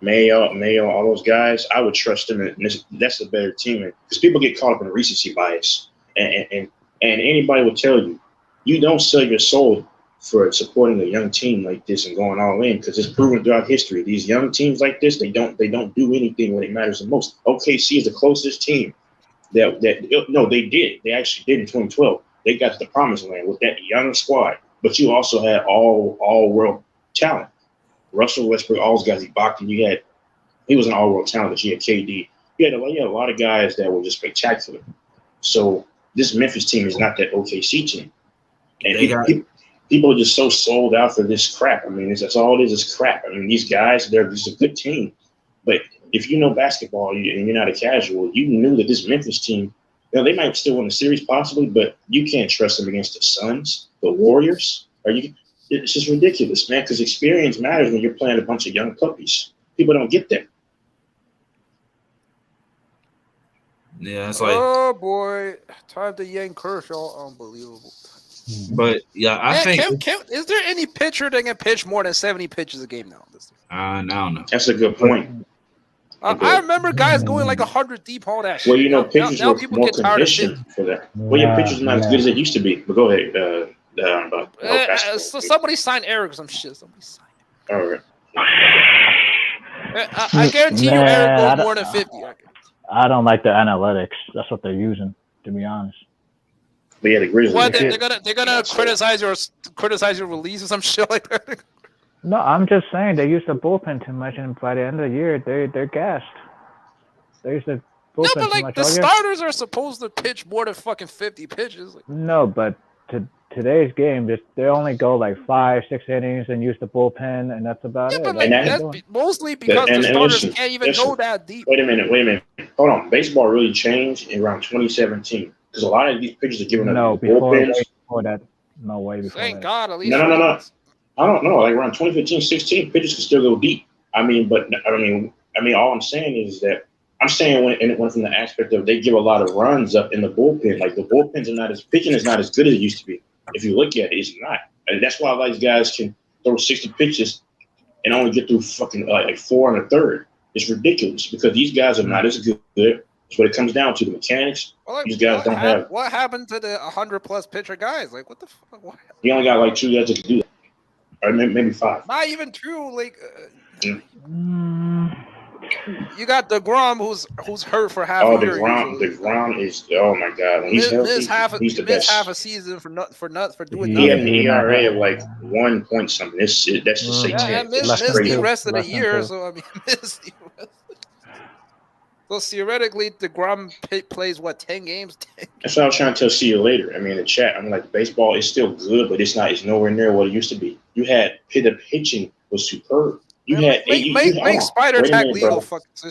Mayo, all those guys, I would trust them. And that's a better team because people get caught up in recency bias, and anybody will tell you, you don't sell your soul for supporting a young team like this and going all in, because it's proven throughout history. These young teams like this, they don't do anything when it matters the most. OKC is the closest team they did. They actually did in 2012. They got to the promised land with that young squad, but you also had all world talent. Russell Westbrook, all those guys, he was an all world talent, but you had KD. You had a lot of guys that were just spectacular. So this Memphis team is not that OKC team, and people are just so sold out for this crap. I mean, that's all it is crap. I mean, these guys, they're just a good team. But if you know basketball and you're not a casual, you knew that this Memphis team, they might still win the series possibly, but you can't trust them against the Suns, the Warriors. It's just ridiculous, man. Because experience matters when you're playing a bunch of young puppies. People don't get that. Yeah, it's like, oh boy, time to yank Kershaw, unbelievable. but yeah, I think is there any pitcher that can pitch more than 70 pitches a game now? I don't know. That's a good point. I remember guys going like 100 deep all that shit. Well, you know, pitchers now were people more get tired of conditioned for that. Well, your pitchers are not as good as they used to be. But go ahead. So somebody signed Eric or some shit. Somebody signed All right. I guarantee you Eric goes more than 50. I don't like the analytics. That's what they're using, to be honest. But yeah, the Grizzlies. What they're gonna criticize your release or some shit like that. No, I'm just saying they use the bullpen too much, and by the end of the year, they're gassed. They use the bullpen but too much. The starters are supposed to pitch more than fucking 50 pitches. No, but today's game, they only go like 5-6 innings and use the bullpen, and that's about it. But that's mostly because the starters can't even go that deep. Wait a minute. Hold on. Baseball really changed around 2017 because a lot of these pitchers are giving up bullpens. Before that. No way before Thank that. God, at least. No. I don't know. Like around 2015, 16, pitchers can still go deep. I mean, all I'm saying is that I'm saying when it went from the aspect of they give a lot of runs up in the bullpen. Like the bullpens are pitching is not as good as it used to be. If you look at it, it's not. And that's why a lot of these guys can throw 60 pitches and only get through fucking like 4 1/3. It's ridiculous because these guys are not as good. That's what it comes down to. The mechanics. Well, these guys don't have. What happened to the 100+ pitcher guys? Like, what the fuck? What? You only got like 2 guys that can do that. Or maybe 5. Not even true. Like, you got DeGrom, who's hurt for half a year. DeGrom is my god. When he's healthy, he's the best. Half a season for doing he nothing. had an ERA of like 1 point something. That's just satanic. Missed the rest of the year, so I mean, missed the rest. So theoretically, DeGrom plays 10 games? That's what I was trying to tell. See you later. I mean, in the chat, I'm like, baseball is still good, but it's nowhere near what it used to be. You had the pitching was superb. You had make Spider Tack legal.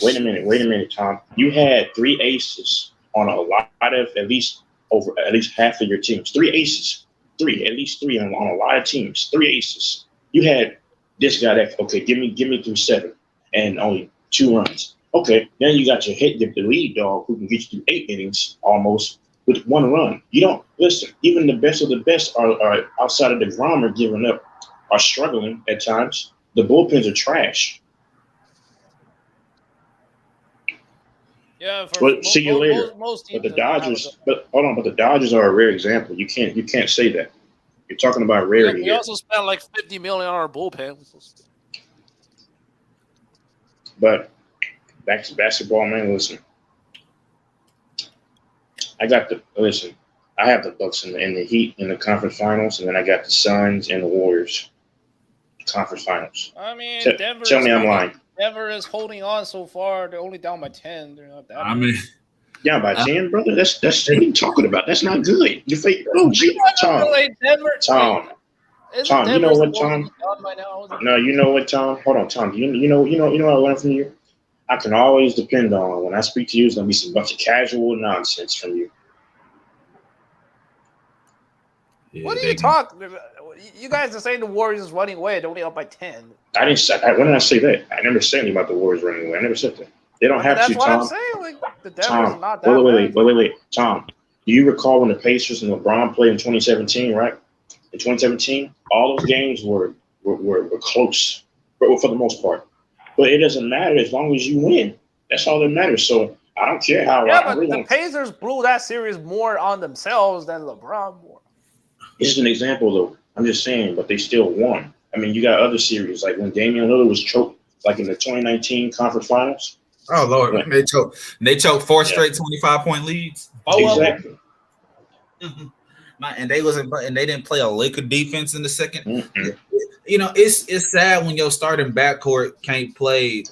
Wait a minute, Tom. You had 3 aces on a lot of at least half of your teams. 3 aces, at least 3 on a lot of teams. 3 aces. You had this guy that give me through 7 and only 2 runs. Okay, then you got your the lead dog who can get you through 8 innings almost with 1 run. You don't listen. Even the best of the best are outside of the DeGrom are struggling at times. The bullpens are trash. Yeah, see you later. But the Dodgers, but the Dodgers are a rare example. You can't say that. You're talking about rarity. We also spent like $50 million on our bullpen. But back to basketball, man. Listen, I have the Bucks in the Heat in the conference finals, and then I got the Suns and the Warriors conference finals. I mean, tell me I'm lying. Denver is holding on so far. They're only down by 10. They're not that. I mean, down by 10, brother. That's what are you talking about? That's not good. You fake. Oh, gee, Tom. Tom, you know what, Tom? No, you know what, Tom? Hold on, Tom. You know what I learned from you? I can always depend on when I speak to you, it's gonna be some bunch of casual nonsense from you. Yeah, what are you talking? You guys are saying the Warriors is running away. They're only up by 10. I didn't say. When did I say that? I never said anything about the Warriors running away. I never said that. They don't have to. That's what Tom. I'm saying. Like the Denver's Tom, not that. Wait. Tom, do you recall when the Pacers and LeBron played in 2017? Right? In 2017, all those games were close, for the most part. But it doesn't matter as long as you win. That's all that matters. So I don't care how. Yeah, but the Pacers blew that series more on themselves than LeBron more. This is an example, though. I'm just saying, but they still won. I mean, you got other series like when Damian Lillard was choked, like in the 2019 conference finals. Oh Lord, they choked 4 straight 25-point leads. Exactly. And they didn't play a lick of defense in the second. Mm-hmm. You know, it's sad when your starting backcourt can't play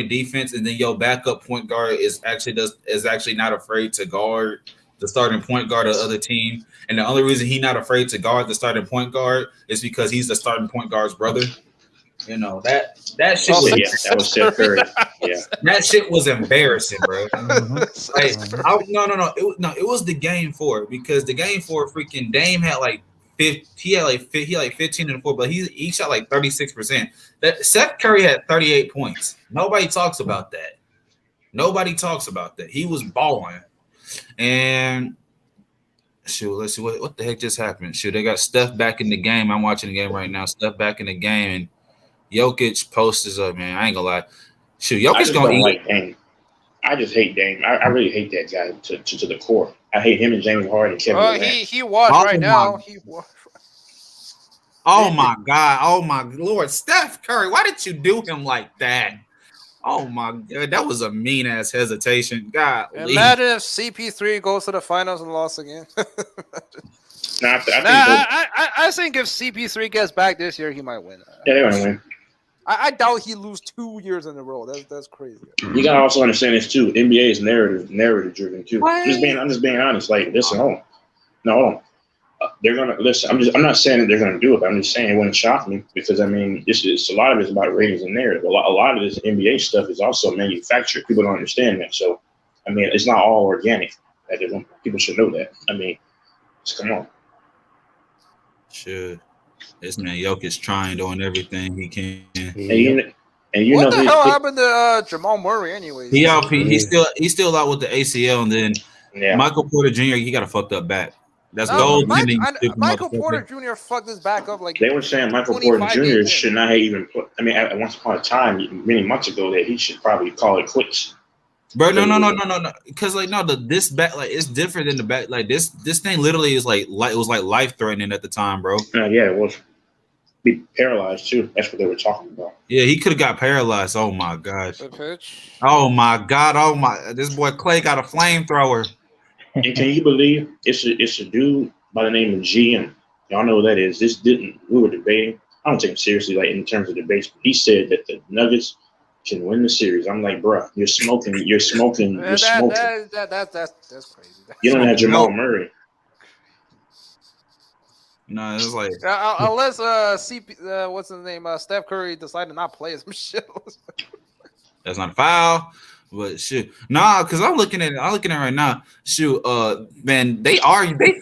defense, and then your backup point guard is actually not afraid to guard the starting point guard of the other team. And the only reason he's not afraid to guard the starting point guard is because he's the starting point guard's brother. You know, that shit was that was Steph Curry. Yeah. That shit was embarrassing, bro. It was the game 4 because the game 4 freaking Dame had like he had like 15 and 4, but he shot like 36%. That Seth Curry had 38 points. Nobody talks about that. Nobody talks about that. He was balling. And shoot, let's see what the heck just happened. Shoot, they got Steph back in the game. I'm watching the game right now. Steph back in the game, and Jokic posts up, man. I ain't gonna lie. Shoot, Jokic gonna eat. Like Dame. I just hate Dame. I really hate that guy to the core. I hate him and James Harden and Kevin Durant. He was right now. He was. Oh my God! Oh my Lord, Steph Curry! Why did you do him like that? Oh my God, that was a mean ass hesitation. God, imagine if CP3 goes to the finals and lost again. I think if CP3 gets back this year, he might win. Yeah, they're gonna win. I doubt he lose 2 years in a row. That's crazy. You gotta also understand this too. NBA is narrative driven too. I'm just being honest. Like, listen, hold on. They're gonna listen. I'm not saying that they're gonna do it, but I'm just saying it wouldn't shock me because I mean, it's a lot of it's about ratings and narrative. A lot of this NBA stuff is also manufactured. People don't understand that. So, I mean, it's not all organic. People should know that. I mean, just come on. Sure. This man Jokic trying, doing everything he can. And you what know the hell happened to Jamal Murray anyway? He's still out with the ACL, and then Michael Porter Jr. He got a fucked up back. That's gold. Michael Porter Jr. fucked his back up like they were saying. Michael Porter Jr. should not have even put. I mean, at once upon a time, many months ago, that he should probably call it quits. Bro, no. Because this back it's different than the back. Like this thing literally is like it was like life threatening at the time, bro. Yeah, it was. Be paralyzed too. That's what they were talking about. Yeah, he could have got paralyzed. Oh my gosh. The pitch. Oh my God. Oh my. This boy Clay got a flamethrower. And can you believe it's a dude by the name of GM? Y'all know who that is. We were debating. I don't take him seriously, like in terms of debates. But he said that the Nuggets can win the series. I'm like, bro, you're smoking. That's crazy. You don't have Jamal Murray. No, it's like unless what's his name? Steph Curry decided to not play some shit. That's not a foul. But shoot, nah, because I'm looking at it right now. Shoot, man, they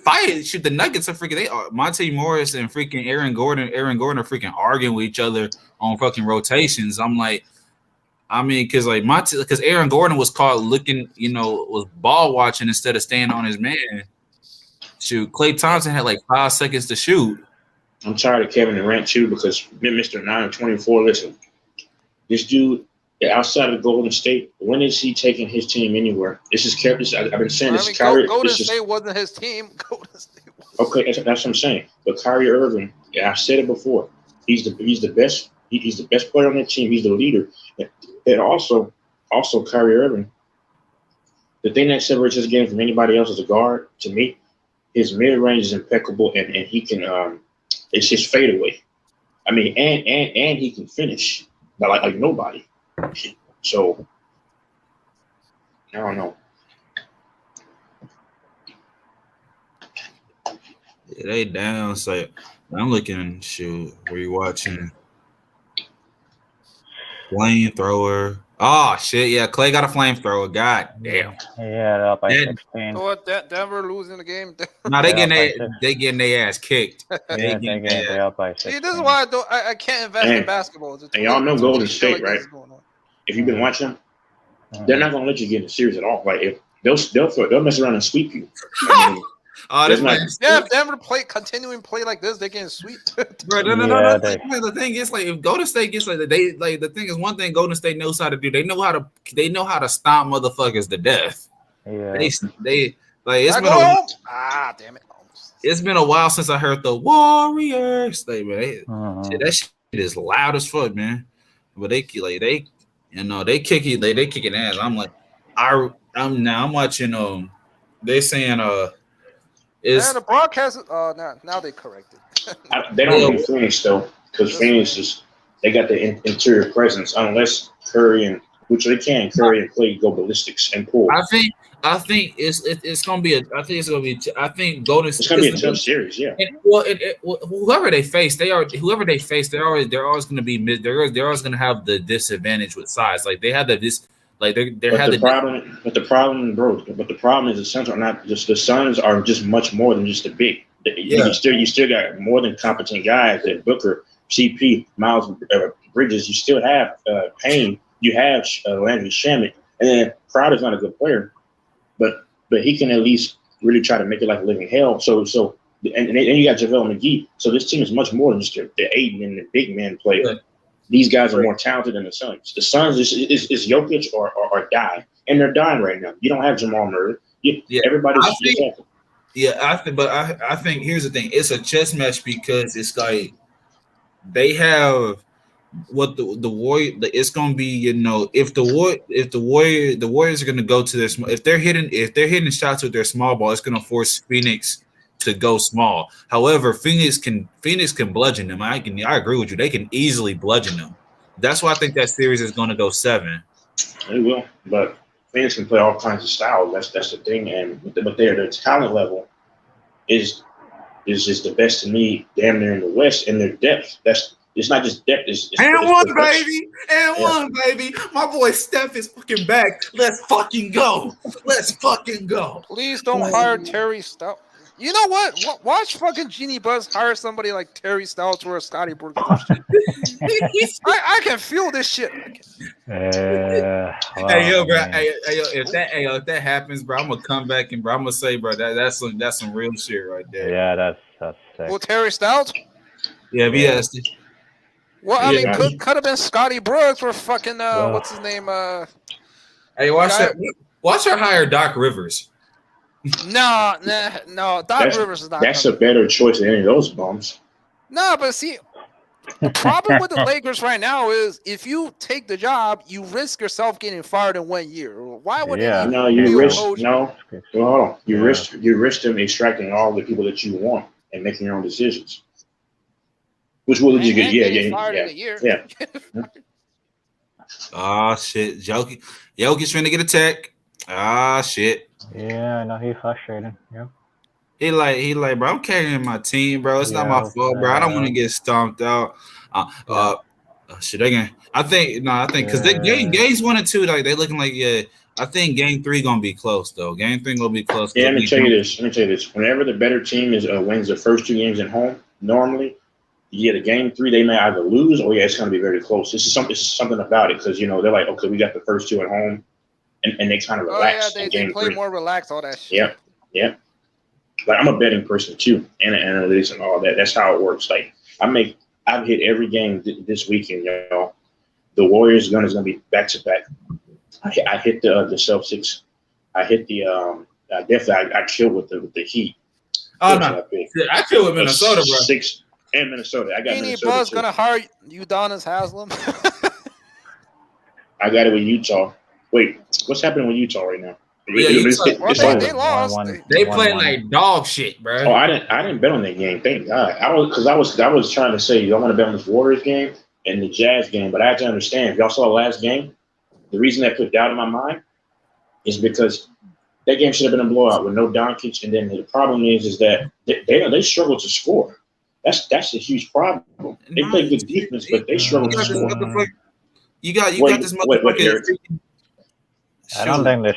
fight. Shoot, the Nuggets are freaking. They are Monte Morris and freaking Aaron Gordon are freaking arguing with each other on fucking rotations. I'm like, I mean, because Aaron Gordon was caught looking, was ball watching instead of staying on his man. Shoot, Klay Thompson had like 5 seconds to shoot. I'm tired of Kevin Durant too because Mr. 9-24. Listen, this dude. Outside of Golden State, when is he taking his team anywhere? This is I've been saying this. Golden State wasn't his team. Golden State wasn't. Okay, that's what I'm saying. But Kyrie Irving, I've said it before. He's the best. He's the best player on that team. He's the leader, and also Kyrie Irving. The thing that separates this game from anybody else as a guard, to me, his mid range is impeccable, and he can. It's his fadeaway. I mean, and he can finish, but like nobody. So I don't know. Yeah, they down. So I'm looking. Shoot, were you watching? Flamethrower. Oh shit! Yeah, Clay got a flamethrower. God damn. Yeah, they're up by 16. What? Denver losing the game? No, they getting their ass kicked. They're up by 16. See, this is why I can't invest in basketball. And y'all know Golden State, right? If you've been watching, they're not gonna let you get in the series at all. Like if they'll mess around and sweep you. I mean, if Denver continuing play like this, they getting swept. Bro, no. The thing is, like, if Golden State gets the thing is one thing Golden State knows how to do. They know how to stomp motherfuckers to death. Yeah. They it's been damn it. It's been a while since I heard the Warriors. That shit is loud as fuck, man. But they kicking ass. I'm like, I'm watching. They saying the broadcast. Now they corrected. They don't do Phoenix though, because Phoenix they got the interior presence. Unless Curry and Clay go ballistics and pull. I think it's gonna be. I think Golden State. It's gonna be a tough series, yeah. Whoever they face, they're always gonna be. They're always gonna have the disadvantage with size. Like they had this. Like the problem is the Suns are not just the Suns are just much more than just a big. You still got more than competent guys. That Booker, CP, Miles Bridges. You still have Payne. You have Landry Shamet, and then Crowder's not a good player, but he can at least really try to make it like a living hell. So and you got JaVale McGee. So this team is much more than just the Aiden and the big man player. Yeah. These guys are more talented than the Suns. The Suns is Jokic or die, and they're dying right now. You don't have Jamal Murray. Everybody's I think here's the thing. It's a chess match because it's like they have what the Warrior. It's gonna be if the Warriors are gonna go to their small. If they're hitting shots with their small ball, it's gonna force Phoenix to go small. However, Phoenix can bludgeon them. I agree with you. They can easily bludgeon them. That's why I think that series is going to go 7. They will, but Phoenix can play all kinds of styles. That's the thing. But their talent level is just the best to me, damn near in the West, and their depth. It's not just depth. It's one, baby. One, baby. My boy Steph is fucking back. Let's fucking go. Please don't hire Terry Stout. You know what? Watch fucking Genie Buzz hire somebody like Terry Stouts or Scotty Brooks. I can feel this shit. Hey yo, bro. Hey yo, if that happens, bro, I'm gonna come back and I'm gonna say, bro, that's some real shit right there. Yeah, that's sick. Well, Terry Stouts? Yeah, BS. Well, I mean, could have been Scotty Brooks or fucking what's his name? Hey, watch her hire Doc Rivers. No. Doc Rivers is not. That's a better choice than any of those bums. No, but see, the problem with the Lakers right now is if you take the job, you risk yourself getting fired in 1 year. Why would you risk them extracting all the people that you want and making your own decisions. Which will you get? Yeah. Ah shit, Jokic trying to get a tech. Ah shit. Yeah, I know he's frustrated. Yeah. He like, bro, I'm carrying my team, bro. It's not my fault, bro. I don't want to get stomped out. Shit again. I think because they games 1 and 2, like they looking like I think game 3 gonna be close though. Game 3 gonna be close. Yeah, let me tell you this. Whenever the better team wins the first 2 games at home, normally, the game 3 they may either lose or it's gonna be very close. This is something about it because they're like, okay, we got the first 2 at home. And they kind of relax. They play more relaxed, all that shit. Yeah. Like I'm a betting person too, and analytics and all that. That's how it works. Like I've hit every game this weekend. The Warriors is gonna be back to back. I hit the Celtics. I hit the I killed with the Heat. Oh no, I killed with Minnesota, bro. 6 and Minnesota. I got Minnesota. Buzz gonna hire Udonis Haslem. I got it with Utah. Wait, what's happening with Utah right now? Yeah, they lost. They play like dog shit, bro. Oh, I didn't bet on that game. Thank God. I was trying to say I want to bet on this Warriors game and the Jazz game, but I have to understand. If y'all saw the last game, the reason that put doubt in my mind is because that game should have been a blowout with no Doncic, and then the problem is that they struggle to score. That's a huge problem. They play good defense, but they struggle to score. You got this motherfucker. I don't think they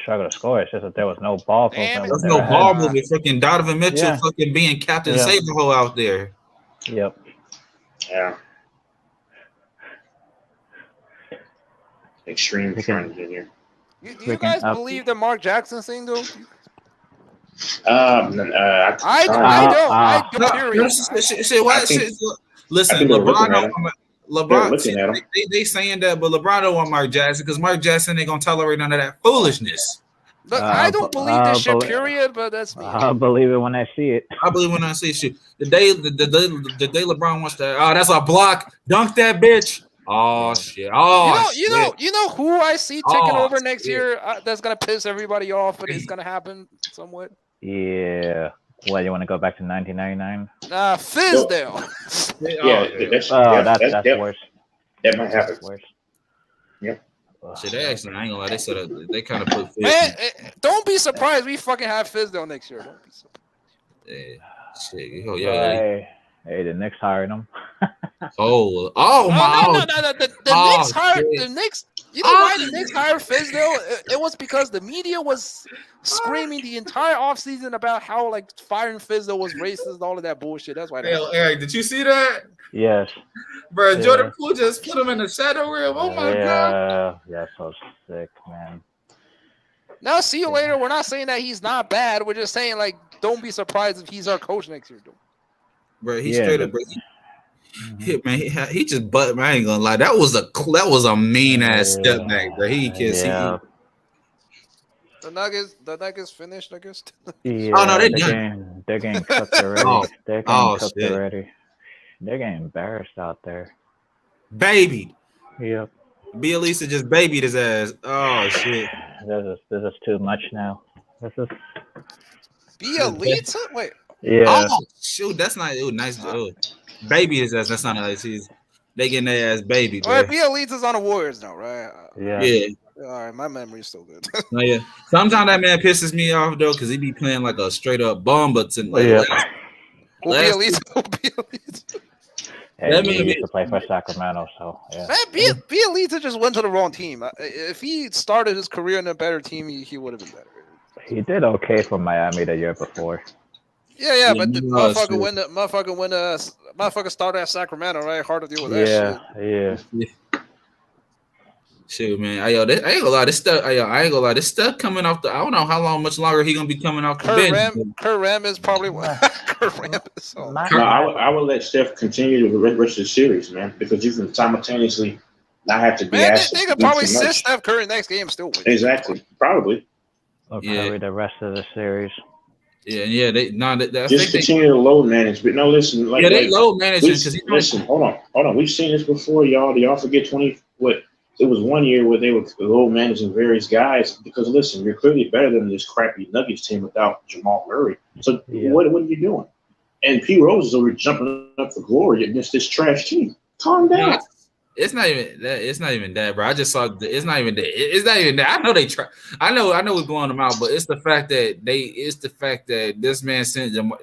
struggled to score. It's just that there was no ball. There's no ball movement. Freaking Donovan Mitchell fucking being Captain Saberho out there. Yep. Yeah. Extreme trend in here. Do you guys believe the Mark Jackson thing, though? I don't. Listen, LeBron, they saying that, but LeBron don't want Mark Jackson because Mark Jackson ain't gonna tolerate none of that foolishness. Look, I don't believe this shit, period, but that's me. I'll believe it when I see it. I believe when I see shit. The day LeBron wants to, that's a block, dunk that bitch. Oh shit! Oh, you know who I see taking over next year? That's gonna piss everybody off, but it's gonna happen somewhat. Yeah. What, you want to go back to 1999? Fizdale. That's worse. That might happen. Worse. Yep. Shit, they actually, I ain't gonna lie, they kind of put Fizz. Man, don't be surprised we fucking have Fizdale next year. Don't be surprised. Shit, Hey, the Knicks hired him. The Knicks hired the Knicks. You know why the Knicks hired Fizdale? It was because the media was screaming the entire offseason about how like firing Fizdale was racist, all of that bullshit. That's why. Hell, Eric, did you see that? Yes. Bro, Yeah. Jordan Poole just put him in the shadow realm. Oh my god. Yeah, so sick, man. Now, see you later. We're not saying that he's not bad. We're just saying like, don't be surprised if he's our coach next year, dude. Bro, he straight up, bro. He just butt. Man, I ain't gonna lie. That was a mean ass step back, bro. He can't see. The Nuggets finished, I guess. Yeah, oh no, they're getting cooked already. They're getting cooked already. They're getting embarrassed out there. Baby. Yep. Bielisa just babied his ass. Oh shit. This is too much now. This is Bielisa? Wait. Yeah. Oh shoot, that's not nice. Baby his ass. That's not nice. They getting their ass baby. All right, Bielisa's on the Warriors now, right? Yeah. All right, my memory's still good. Oh, yeah. Sometimes that man pisses me off though, because he be playing like a straight up bomb. But Bielisa. Hey, he used to play for Sacramento, so yeah. Man, Bielisa just went to the wrong team. If he started his career in a better team, he would have been better. He did okay for Miami the year before. Yeah, but the motherfucker started at Sacramento, right? Hard to deal with that shit. Yeah. Shoot, man. I ain't gonna lie. This stuff coming off the. I don't know how much longer he gonna be coming off the bench. Kurt Rambis probably. Kurt Rambis. No, I would let Steph continue to rest the series, man, because you can simultaneously not have to be asked. They could probably sit Steph Curry next game still win. Exactly, probably. Or probably the rest of the series. Yeah. Just continue to load manage, but no, listen. They load managing because listen. Hold on. We've seen this before, y'all. Do y'all forget It was 1 year where they were low managing various guys because listen, you're clearly better than this crappy Nuggets team without Jamal Murray. So what are you doing? And P. Rose is over jumping up for glory against this trash team. Calm down. It's not even that. It's not even that, bro. I just saw. It's not even that. It's not even that. I know they try. I know we're blowing them out, but it's the fact that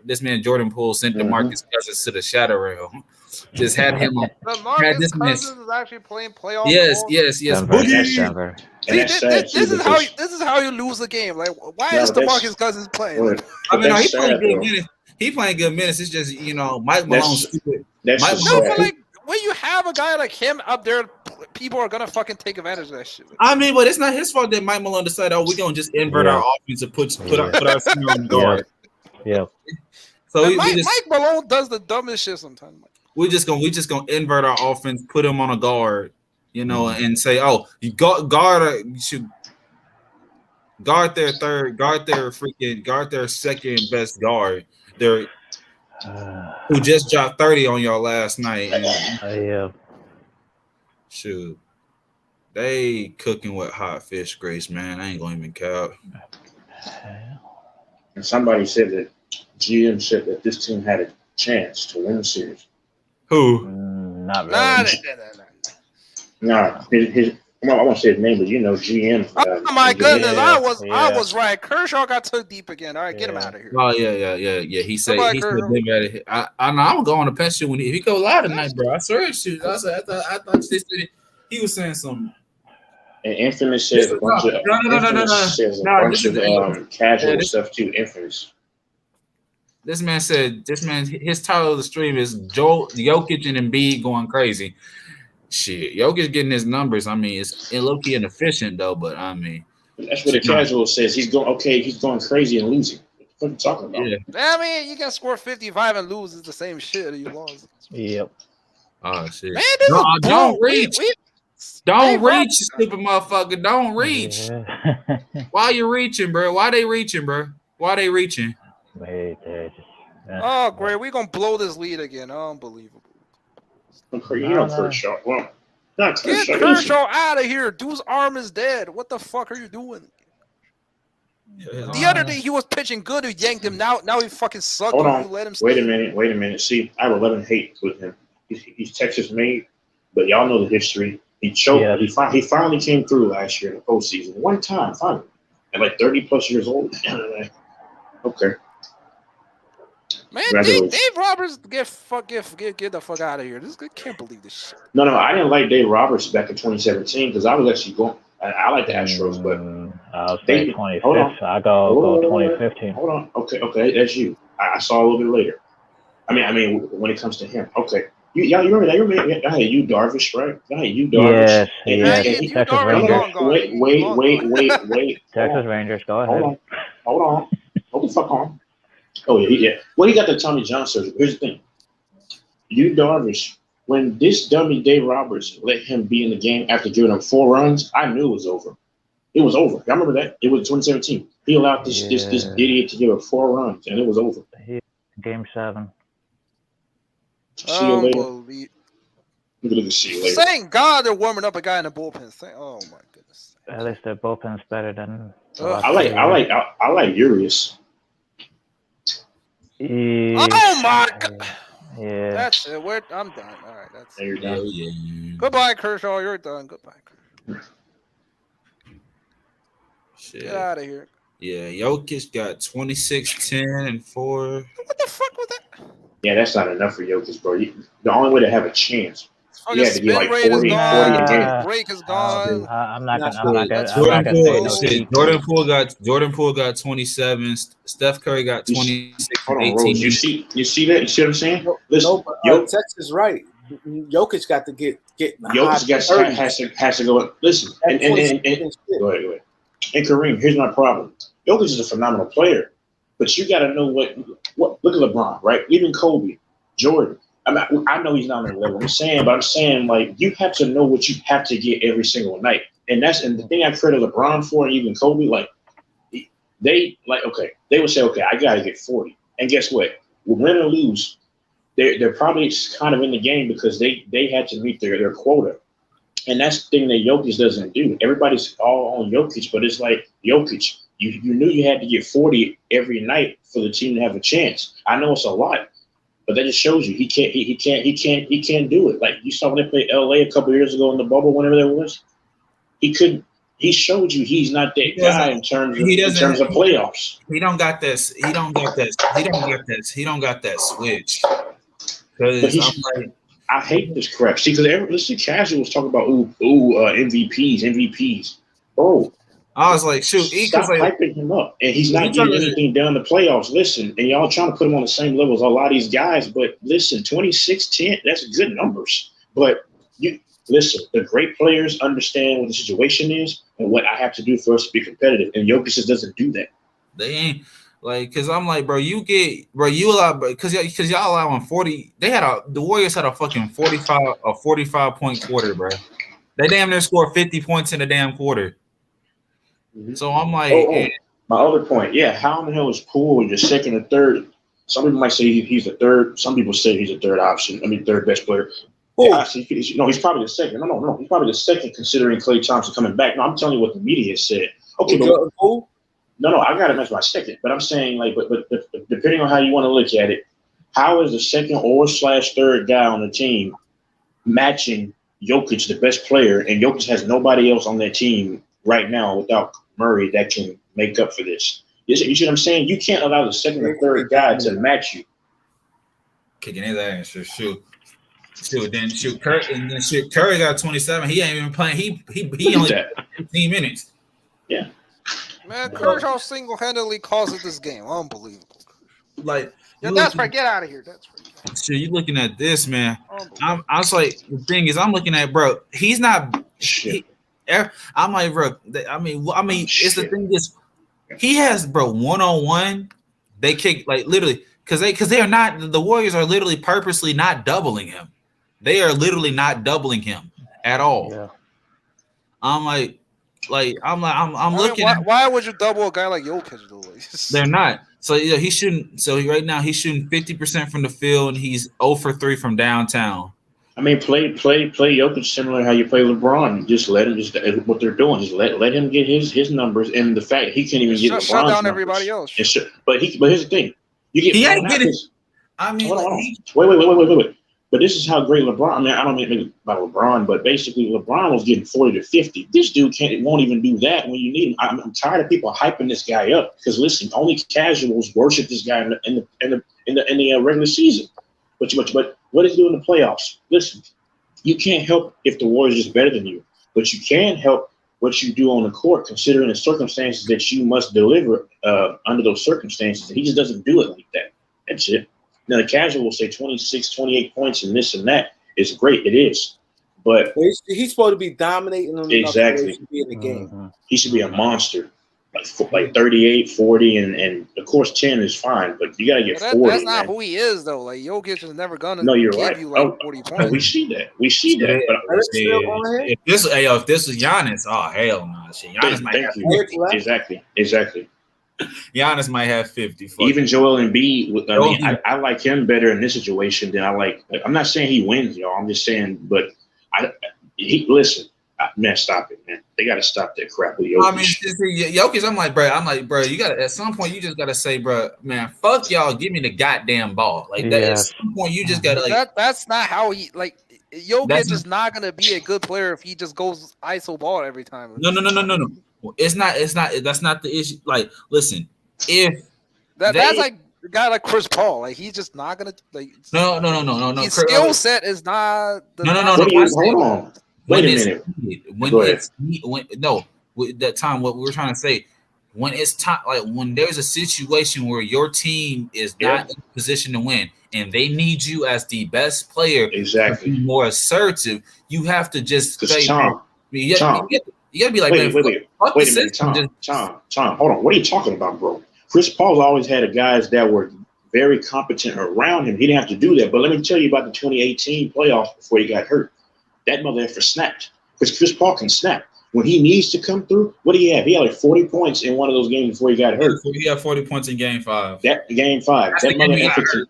this man Jordan Poole sent DeMarcus Cousins to the shadow realm. Just had him on. DeMarcus Cousins is actually playing playoff. Yes. Denver. This is how you lose the game. Like, why is DeMarcus Cousins playing? I mean, he playing good minutes. He playing good minutes. It's just Mike Malone's stupid. When you have a guy like him up there, people are gonna fucking take advantage of that shit. I mean, but it's not his fault that Mike Malone decided, we're gonna just invert our offense and put our finger on the guard. Yeah. So Mike Malone does the dumbest shit sometimes. We just gonna invert our offense, put him on a guard, and say, you should guard their second best guard. Who just dropped 30 on y'all last night. Yeah. Shoot. They cooking with hot fish grease, man. I ain't gonna even count. And somebody said that GM said that this team had a chance to win the series. Who? Not really. Nah, I won't say his name, but GM. Oh my goodness, I was right. Kershaw got too deep again. All right, get him out of here. Oh yeah. He said I know I'm going to pension if he go live tonight, bro. I swear, shoot. I thought he was saying something. And Infamous says a bunch of casual stuff too. Infamous. This man, his title of the stream is Jokic and Embiid going crazy. Shit, Jokic getting his numbers. I mean, it's low-key inefficient though, but I mean, that's what the casual says. He's going crazy and losing. What are you talking about? Yeah. I mean, you can score 55 and lose. It's the same shit you lost. Yep. Oh shit! Man, don't reach. Don't reach, stupid motherfucker. Don't reach. Yeah. Why you reaching, bro? Why they reaching, bro? Why they reaching? Oh, great. We're going to blow this lead again. Unbelievable. Kershaw. Well, not Kershaw. Get Kershaw out of here. Dude's arm is dead. What the fuck are you doing? The other day he was pitching good. You yanked him. Now he fucking sucked. Hold on. You let him Wait a minute. See, I have 11 hate with him. He's Texas made, but y'all know the history. He choked. Yeah. He finally came through last year in the postseason. One time, finally. At like 30 plus years old. Okay. Man, Congratulations. Dave Roberts, get the fuck out of here. I can't believe this shit. No, I didn't like Dave Roberts back in 2017 because I was actually going. I like the Astros, but I'll say 2015. I go 2015. Hold on. Okay, that's you. I saw a little bit later. I mean, when it comes to him, okay. You remember that? I had you Darvish, right? I had you Darvish. Yes. Texas Rangers. Wait. Texas Rangers. Go ahead. Hold on. Hold the fuck on. Oh yeah. Well, he got the Tommy John surgery. Here's the thing. You Darvish. When this dummy Dave Roberts let him be in the game after giving him 4 runs, I knew it was over. It was over. I remember that. It was 2017. He allowed this idiot to give him 4 runs, and it was over. Game 7. See you later. Look at see you later. Thank God they're warming up a guy in the bullpen. Oh my goodness. At least their bullpen's better than. I like Urias. Oh my God. Yeah. That's it. I'm done. All right. That's You're done. Yeah. Goodbye, Kershaw. You're done. Goodbye, Kershaw. Shit. Get out of here. Yeah, Jokic got 26, 10, and 4. What the fuck was that? Yeah, that's not enough for Jokic, bro. The only way to have a chance, you have to get like 40 is gone. a game. Break is gone. I'm not gonna say no. Jordan Poole got 27. Steph Curry got 26. Hold on, Rose. You see that? You see what I'm saying? Listen, Texas is right. Jokic got to get. Jokic has to go. Listen, and go ahead. And Kareem, here's my problem. Jokic is a phenomenal player, but you got to know what. Look at LeBron, right? Even Kobe, Jordan. I know he's not on their level. I'm saying like you have to know what you have to get every single night, and the thing I credit LeBron for, and even Kobe, like they would say, okay, I got to get 40, and guess what? Win or lose, they're probably kind of in the game because they had to meet their quota. And that's the thing that Jokic doesn't do. Everybody's all on Jokic, but it's like Jokic, you knew you had to get 40 every night for the team to have a chance. I know it's a lot, but that just shows you he can't do it. Like you saw when they played LA a couple of years ago in the bubble, whenever that was. He couldn't. He showed you he's not that guy in terms of playoffs. He don't got this. He don't got that switch. Because I hate this crap. See, because casuals talk about MVPs. Bro, I was like, shoot, stop hyping him up, and he's not getting anything down the playoffs. Listen, and y'all trying to put him on the same level as a lot of these guys, but listen, 26-10, that's good numbers. But you listen, the great players understand what the situation is and what I have to do for us to be competitive, and Jokic just doesn't do that. They ain't. Like, cause I'm like, you allow, cause y'all allowing 40. The Warriors had a fucking 45 point quarter, bro. They damn near scored 50 points in a damn quarter. Mm-hmm. So I'm like, my other point, how in the hell is Poole your second or third? Some people might say he's the third. Some people say he's a third option. I mean, third best player. He's probably the second. No, he's probably the second considering Klay Thompson coming back. No, I'm telling you what the media said. Okay, but Poole. No, I got him as my second, but I'm saying but depending on how you want to look at it, how is the second or /third guy on the team matching Jokic, the best player, and Jokic has nobody else on their team right now without Murray that can make up for this? You see what I'm saying? You can't allow the second or third guy to match you. Kicking his ass, shoot. Curry got 27. He ain't even playing. He only 15 minutes. Yeah. Man, Kershaw single-handedly causes this game. Unbelievable. Like, that's right. Get out of here. That's right. Shit, you looking at this, man? I was like, the thing is, I'm looking at, bro. He's not. I'm like, bro. I mean, it's the thing is, he has, bro, 1-on-1. They kick like literally because they are not. The Warriors are literally purposely not doubling him. They are literally not doubling him at all. Yeah. I'm looking. Why would you double a guy like Jokic though? They're not. So he shouldn't. So right now he's shooting 50% from the field, and he's 0 for 3 from downtown. I mean, play Jokic similar to how you play LeBron. Just let him. Just what they're doing. Just let him get his numbers, and the fact he can't even get LeBron's shut down numbers. Everybody else. But here's the thing. You get. He ain't getting. I mean, wait. But this is how great LeBron. I mean, I don't mean about LeBron, but basically LeBron was getting 40 to 50. This dude won't even do that when you need him. I'm tired of people hyping this guy up because listen, only casuals worship this guy in the regular season. But what does he do in the playoffs? Listen, you can't help if the Warriors is better than you, but you can help what you do on the court, considering the circumstances that you must deliver under those circumstances. He just doesn't do it like that. That's it. Now, the casual will say 26, 28 points and this and that is great. It is. But he's supposed to be dominating them. Exactly. To be in the game. He should be a monster. Like 38, 40, and of course 10 is fine, but you got to get 40. That's not who he is, though. Like, Jokic is never going to give right. you like 40 points. We see that. But if this was Giannis, oh, hell no. Shit. Giannis might have 50. Exactly. Giannis might have 50. Even Joel Embiid, I like him better in this situation than I like. I'm not saying he wins, y'all. I'm just saying, but listen, man, stop it, man. They got to stop that crap with Jokic. I mean, Jokic, I'm like, bro, you got to, at some point, you just got to say, bro, man, fuck y'all, give me the goddamn ball. Like, that at some point, you just got to, like. That's not how he, like, Jokic is not going to be a good player if he just goes ISO ball every time. No. It's not. That's not the issue. Like, listen, if that's like a guy like Chris Paul, like he's just not gonna like. No. His skill set is not. No. Hold on. Wait a minute. That time, what we were trying to say, when it's time, like when there's a situation where your team is not in a position to win, and they need you as the best player, to be more assertive, you have to just say, Tom. You gotta be like, wait a minute, Tom. Hold on. What are you talking about, bro? Chris Paul's always had guys that were very competent around him. He didn't have to do that. But let me tell you about the 2018 playoffs before he got hurt. That motherfucker snapped. Because Chris Paul can snap. When he needs to come through, what do he have? He had like 40 points in one of those games before he got hurt. He had 40 points in Game 5. Game 5. That motherfucker.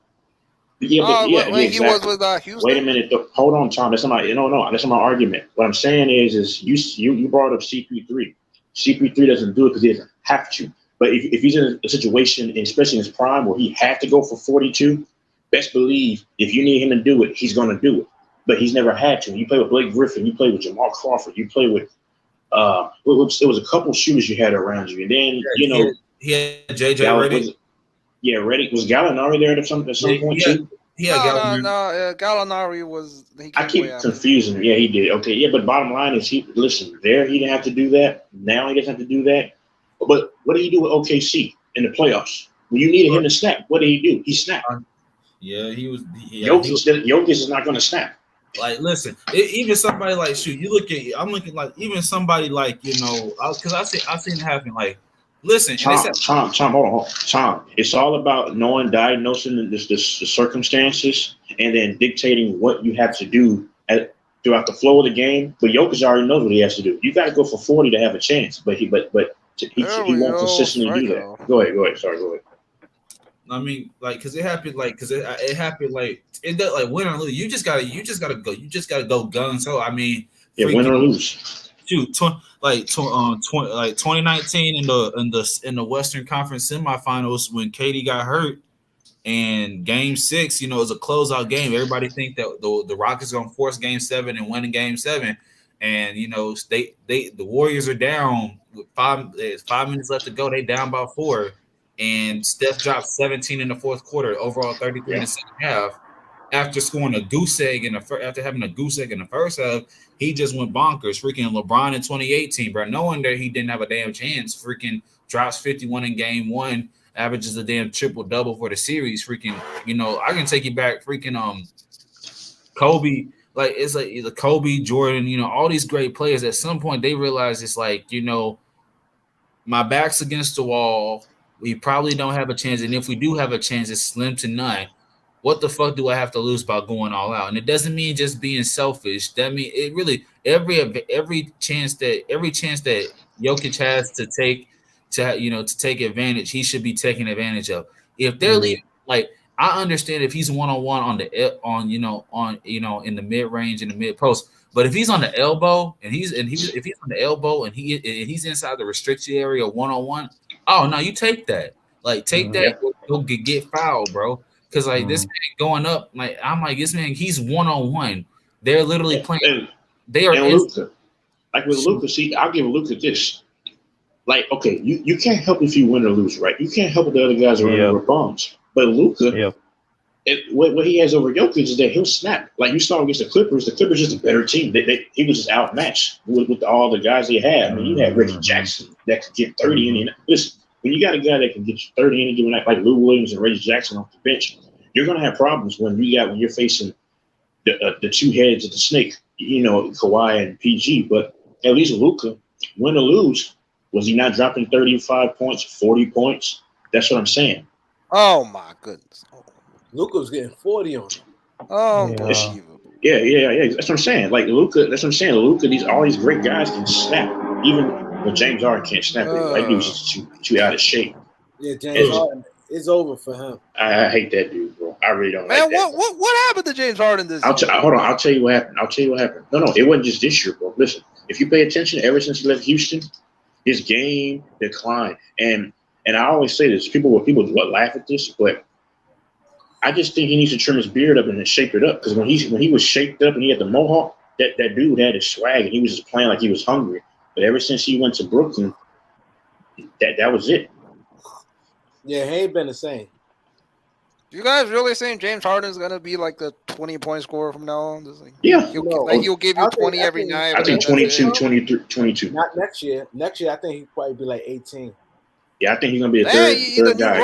He was with Houston. Wait a minute. Hold on, Tom. That's not my argument. What I'm saying is you brought up CP3. CP3 doesn't do it because he doesn't have to. But if he's in a situation, especially in his prime, where he had to go for 42, best believe if you need him to do it, he's going to do it. But he's never had to. You play with Blake Griffin. You play with Jamal Crawford. You play with it was a couple shooters you had around you, and then he had JJ Redick. Yeah, Redick. Was Gallinari there at some point too? No. Gallinari was. I keep confusing him. Yeah, he did. Okay, yeah, but bottom line is he didn't have to do that. Now he doesn't have to do that. But what did he do with OKC in the playoffs? When you needed him to snap, what did he do? He snapped. Yeah, he was. Jokic is not going to snap. Like, listen, even somebody like I'm looking like even somebody like because I seen it happen. Like, listen, Tom, hold on. Tom, it's all about diagnosing the circumstances and then dictating what you have to do throughout the flow of the game. But Jokic already knows what he has to do. You got to go for 40 to have a chance. But he won't consistently do that. Go ahead. Sorry, go ahead. I mean, like, because it happened, like, it does, like, win or lose. You just gotta go guns. So I mean, win or lose. Shoot, 2019 in the Western Conference semifinals when KD got hurt, and Game 6, it was a closeout game. Everybody think that the Rockets gonna force Game 7 and win in Game 7, and the Warriors are down with 5 minutes left to go. They down by 4. And Steph dropped 17 in the fourth quarter, overall 33 in the second half. After scoring after having a goose egg in the first half, he just went bonkers. Freaking LeBron in 2018, bro. No wonder he didn't have a damn chance. Freaking drops 51 in Game 1, averages a damn triple double for the series. Freaking, I can take you back. Freaking, Kobe. Like, it's like the Kobe, Jordan. All these great players. At some point, they realize it's like, my back's against the wall. We probably don't have a chance, and if we do have a chance, it's slim to none. What the fuck do I have to lose by going all out? And it doesn't mean just being selfish. That mean it really every chance that Jokic has to take advantage, he should be taking advantage of. If they're leaving, like, I understand if he's one-on-one in the mid range in the mid post, but if he's on the elbow and he's on the elbow and he's inside the restricted area one-on-one. Oh no, you take that. Like, take that. Go get fouled, bro. because like this man going up, like I'm like this man, he's 1-on-1. They're literally playing. They are Luka. Like with Luka, see, I'll give Luka this. Like, okay, you can't help if you win or lose, right? You can't help if the other guys are running with bombs. But Luka, what he has over Jokic is that he'll snap. Like you saw against the Clippers just a better team. He was just outmatched with all the guys they had. I mean, you had Reggie Jackson that could get 30 in. Listen, when you got a guy that can get you 30 in a given night, like Lou Williams and Reggie Jackson off the bench, you're gonna have problems when you're facing the two heads of the snake. You know, Kawhi and PG. But at least Luka, win or lose, was he not dropping 35 points, 40 points? That's what I'm saying. Oh my goodness. Luka was getting 40 on him. Oh, yeah. That's what I'm saying. Like Luka, that's what I'm saying. Luka, all these great guys can snap. Even when James Harden can't snap it. That dude's just too out of shape. Yeah, James Harden, it's over for him. I hate that dude, bro. I really don't like that. What happened to James Harden this year? Hold on. I'll tell you what happened. No, it wasn't just this year, bro. Listen, if you pay attention, ever since he left Houston, his game declined. And I always say this, people laugh at this, but I just think he needs to trim his beard up and shape it up. Because when he was shaped up and he had the mohawk, that dude had his swag and he was just playing like he was hungry. But ever since he went to Brooklyn, that was it. Yeah, he ain't been the same. You guys really saying James Harden's gonna be like the 20-point scorer from now on? He'll give you 20 every night. I think 22, 23, 22. Not next year. Next year, I think he'll probably be like 18. Yeah, I think he's gonna be a third guy.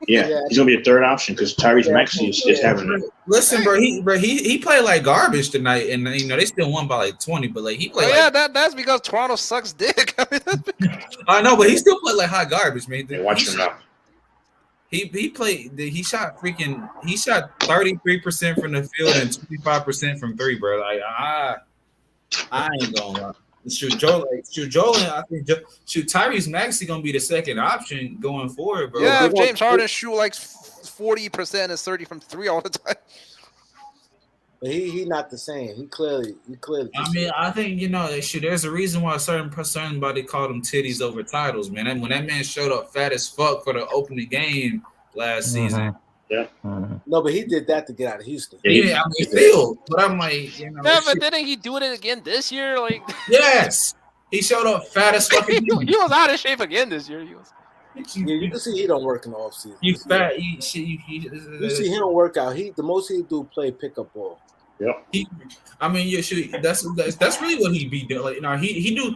Yeah, he's gonna be a third option because Tyrese Maxey is having it. Listen, bro, he played like garbage tonight, and they still won by like 20. But like he played. That's because Toronto sucks dick. I know, but he still played like hot garbage, man. Watch him now. He played. He shot 33% from the field and 25% from three, bro. Like I ain't gonna lie. Joel. I think Tyrese Maxey gonna be the second option going forward, bro. Yeah, if James Harden shoot like 40% and 30 from three all the time. But he not the same. He clearly. I mean, I think there's a reason why somebody called him titties over titles, man. And when that man showed up fat as fuck for the opening game last season. Yeah. No, but he did that to get out of Houston. Yeah, I mean, still, but I'm like, Yeah, but didn't he do it again this year? Like, yes, he showed up fat as fuck. He was out of shape again this year. You can see he don't work in the offseason. You fat. You see he don't work out. The most he do play pickup ball. Yeah. That's really what he be doing. Like, he do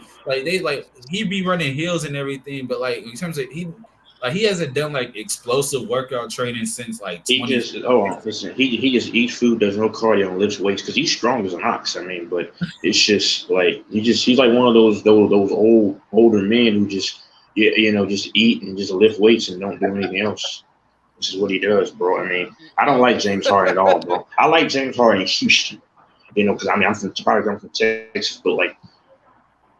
he be running hills and everything, but like in terms of he hasn't done like explosive workout training since like 20. He just eats food, does no cardio, and lifts weights because he's strong as an ox. I mean, but it's just like he's like one of those older men who just just eat and just lift weights and don't do anything else. This is what he does, bro. I mean, I don't like James Harden at all, bro. I like James Harden in Houston, because I mean I'm from Texas, but like.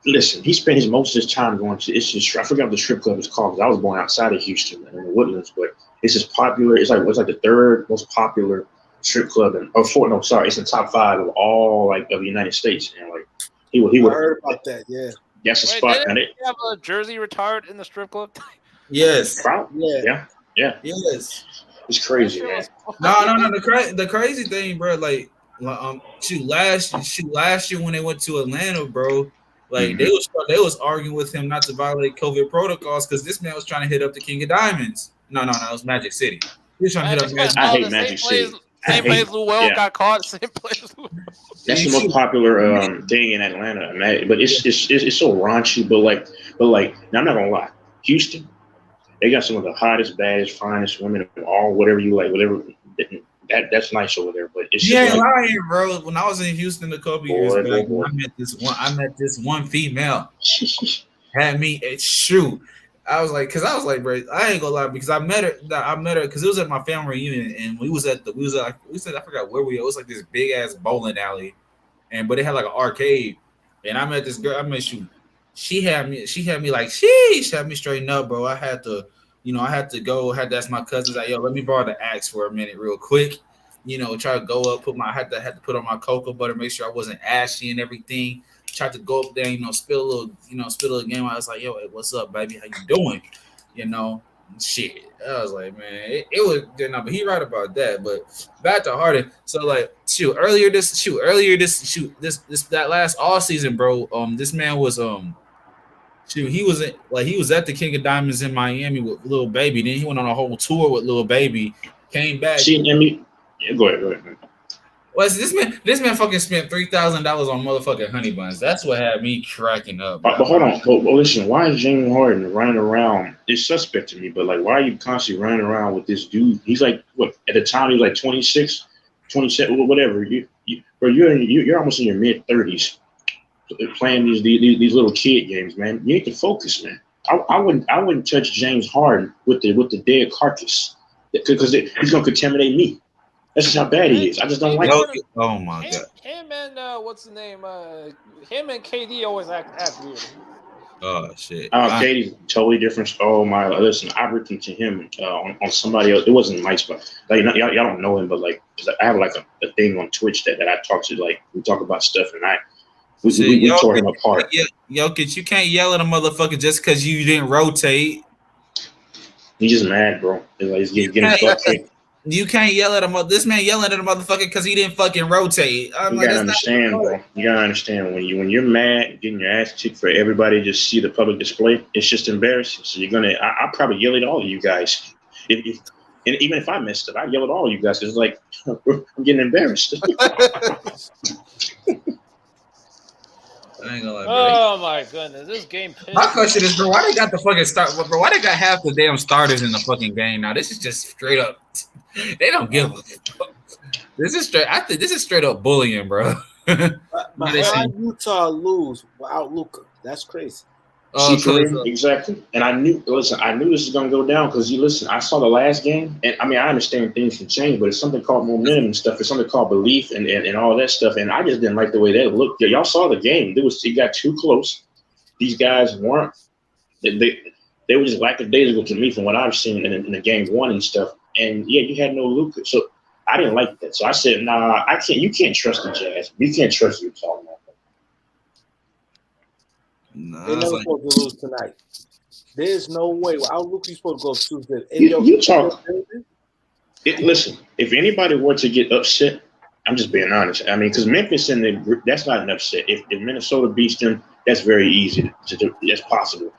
Listen, he spent most of his time going to. I forgot what the strip club is called because I was born outside of Houston in the Woodlands, but it's just popular. It's like the third most popular strip club it's in the top 5 of all of the United States. And like he would. I heard about that. Yeah, that's a spot. Didn't he have a jersey retired in the strip club? Yes. Yeah. Yes. It's crazy, man. No. The crazy thing, bro. Last year when they went to Atlanta, bro. Like they was arguing with him not to violate COVID protocols because this man was trying to hit up the King of Diamonds. No, it was Magic City. He was trying to hit up Magic. I hate Magic City. Same place Lou Will got caught. Same place. That's the most popular thing in Atlanta, but it's so raunchy. But now I'm not gonna lie, Houston, they got some of the hottest, baddest, finest women of all whatever you like, whatever. That's nice over there, but it's just lying, bro. When I was in Houston a couple years back, I met this one female. Had me shoot. I was like, bro, I ain't gonna lie because I met her because it was at my family reunion and we said I forgot where we were. It was like this big ass bowling alley, but it had like an arcade. And I met this girl. She had me like sheesh, had me straighten up, bro. I had to go. Had to ask my cousins like, yo, let me borrow the axe for a minute, real quick. Try to go up, had to put on my cocoa butter, make sure I wasn't ashy and everything. Tried to go up there, spill a little game. I was like, yo, hey, what's up, baby? How you doing? shit. I was like, man, it was good enough. But he right about that. But back to Harden. So like, that last all season, bro. This man was he was at the King of Diamonds in Miami with Lil Baby. Then he went on a whole tour with Lil Baby. Came back. See, I mean, go ahead. Well, this man fucking spent $3,000 on motherfucking honey buns. That's what had me cracking up. But hold on. But listen, why is James Harden running around? It's suspect to me, but like, why are you constantly running around with this dude? He's like, what, at the time he was like 26, 27, whatever. You're almost in your mid 30s playing these little kid games, man. You need to focus, man. I wouldn't touch James Harden with the dead carcass because he's gonna contaminate me. That's just how bad he is. I just don't like it. Oh my god. Him and what's the name? Him and KD always act weird. Oh shit. KD's totally different. Oh my! Listen, I ripped into him on somebody else. It wasn't Mike's, but like y'all don't know him, but like I have like a thing on Twitch that I talk to. Like we talk about stuff, and we tore him apart. Jokic, you can't yell at a motherfucker just because you didn't rotate. He's just mad, bro. He's getting fucked. You can't yell at him. This man yelling at a motherfucker because he didn't fucking rotate. You gotta understand, bro. You gotta understand when you're mad, getting your ass kicked for everybody to just see the public display. It's just embarrassing. So you're gonna. I'll probably yell at all of you guys. And even if I messed up, I'd yell at all of you guys. It's like I'm getting embarrassed. I ain't gonna lie, oh my goodness, this game. My question is, bro, why they got the fucking start? Bro, why they got half the damn starters in the fucking game now? This is just straight up. They don't give a fuck. This is straight. I think this is straight up bullying, bro. But why Utah lose without Luka? That's crazy. Exactly. And I knew this was gonna go down because I saw the last game, and I mean I understand things can change, but it's something called momentum and stuff. It's something called belief and all that stuff. And I just didn't like the way that looked. Y'all saw the game. It got too close. These guys weren't. They were just lackadaisical to me from what I've seen in the game one and stuff. And yeah, you had no Luka, so I didn't like that. So I said, nah, I can't. You can't trust the Jazz. You can't trust Utah. They're never supposed to lose tonight. There's no way. Without Luka, you're supposed to go Tuesday. Utah. Listen, if anybody were to get upset, I'm just being honest. I mean, because Memphis in the group, that's not an upset. If Minnesota beats them, that's very easy to do. That's possible.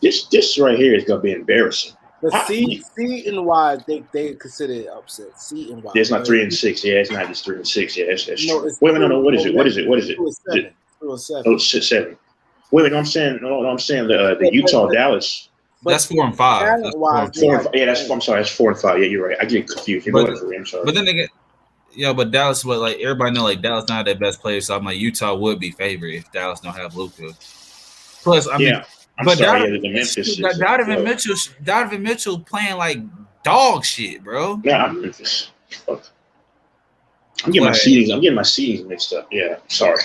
This right here is gonna be embarrassing. But C and Y, they consider it upset. C and Y. It's not 3-6. Yeah, it's not just 3-6. Yeah, that's no, true. Wait a minute, no. What is it? What is it? 2-7. Oh, 7. Wait a minute, I'm saying the Utah Dallas. That's 4 and 5. That's 4 and 5. Yeah, I'm sorry, that's 4 and 5. Yeah, you're right. I get confused. I'm sorry. But then they get but Dallas, but like everybody know, like Dallas not their best player, so I'm like Utah would be favored if Dallas don't have Luka. Plus, I mean, but Donovan Mitchell playing like dog shit, bro. Yeah, I'm Memphis. I'm getting my seedings mixed up. Yeah, sorry.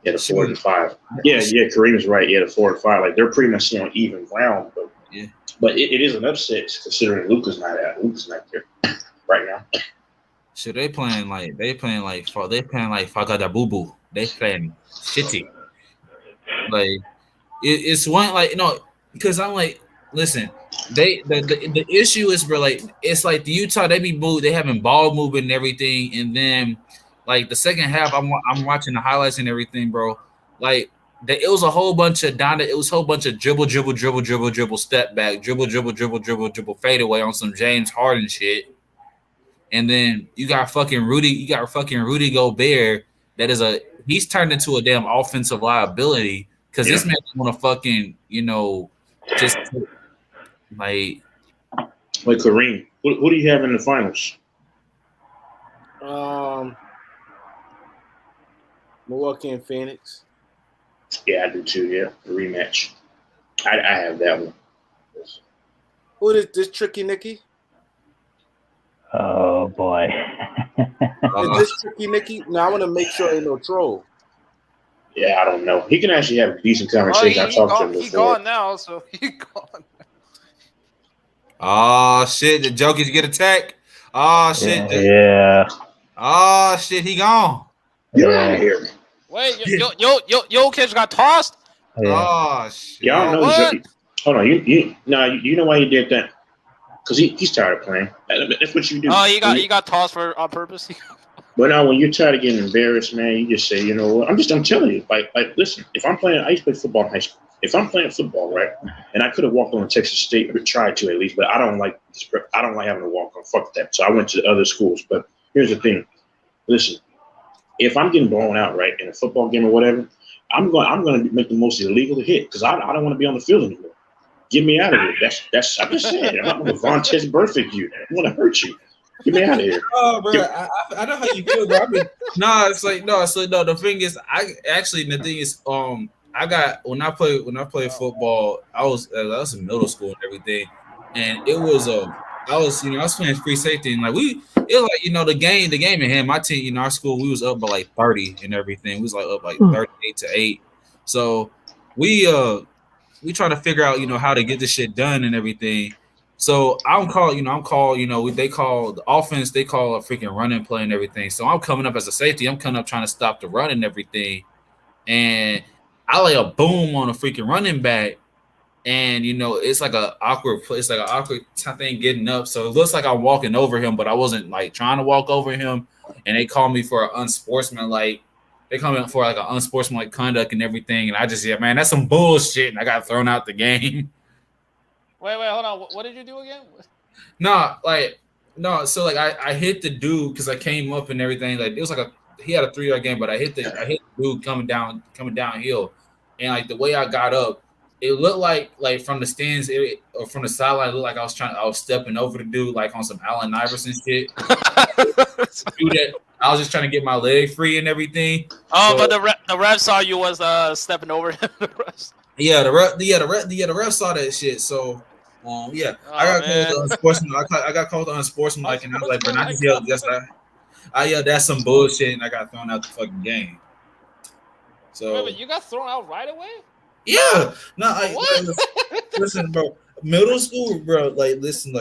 Yeah, the 4 and 5. Yeah, Kareem's right. Yeah, the 4 and 5. Like they're pretty much on even ground, but it is an upset considering Luka's not there right now. So they playing like Fagada Boo Boo. They playing shitty. Like it's one like because I'm like, listen, the issue is bro, like it's like the Utah they having ball movement and everything, and then like the second half I'm watching the highlights and everything, bro. Like it was a whole bunch of dribble, step back, dribble, fade away on some James Harden shit. And then you got fucking Rudy Gobert he's turned into a damn offensive liability because this man want to fucking, just like Kareem. Who do you have in the finals? Milwaukee and Phoenix. Yeah, I do too. Yeah, a rematch. I have that one. Who is this Tricky Nicky? Oh boy. Is this Tricky Nicky? No, I want to make sure ain't no troll. Yeah, I don't know. He can actually have a decent conversation. I talked to him before. He's gone now, so he's gone. Oh shit! The Jokic get attacked. Oh shit! Yeah. Oh shit! He gone. Get out of here. Wait, Jokic got tossed. Yeah. Oh shit! Y'all know. Hold on. You know why he did that? because he's tired of playing. That's what you do. Oh, you got tossed for on purpose. But now, when you're tired of getting embarrassed, man, you just say, you know what? I'm telling you, like, listen. If I'm playing, I used to play football in high school. If I'm playing football, right, and I could have walked on to Texas State, or tried to at least, but I don't like having to walk on. Fuck that. So I went to other schools. But here's the thing. Listen, if I'm getting blown out, right, in a football game or whatever, I'm going to make the most illegal hit because I don't want to be on the field anymore. Get me out of here. That's I'm just saying. I'm not going to Vontaze Burfict you. I want to hurt you. Get me out of here. Oh, bro, I know how you feel, bro. I mean, the thing is, the thing is, I got when I played football, I was in middle school and everything, and it was I was playing free safety and the game in hand. My team, our school, we was up by like 30 and everything. We was like up like 38-8. So we trying to figure out how to get this shit done and everything. So they call the offense, they call a freaking running play and everything. So I'm coming up as a safety. I'm coming up trying to stop the run and everything. And I lay a boom on a freaking running back. And, it's like an awkward thing getting up. So it looks like I'm walking over him, but I wasn't like trying to walk over him. And they call me for unsportsmanlike conduct and everything. And I just, man, that's some bullshit. And I got thrown out the game. Wait, hold on. What did you do again? So I hit the dude because I came up and everything. Like it was like he had a 3-yard game, but I hit the dude coming downhill, and like the way I got up, it looked like from the stands or from the sideline, it looked like I was stepping over the dude like on some Allen Iverson shit. I was just trying to get my leg free and everything. Oh, so, but the ref saw you was stepping over him. Yeah, the ref saw that shit. So, I got called unsportsmanlike. I got called unsportsmanlike, and I was like, "Bro, I just yelled, I yelled, that's some bullshit," and I got thrown out the fucking game. So, wait, you got thrown out right away? Yeah, listen, bro. Middle school, bro. Listen,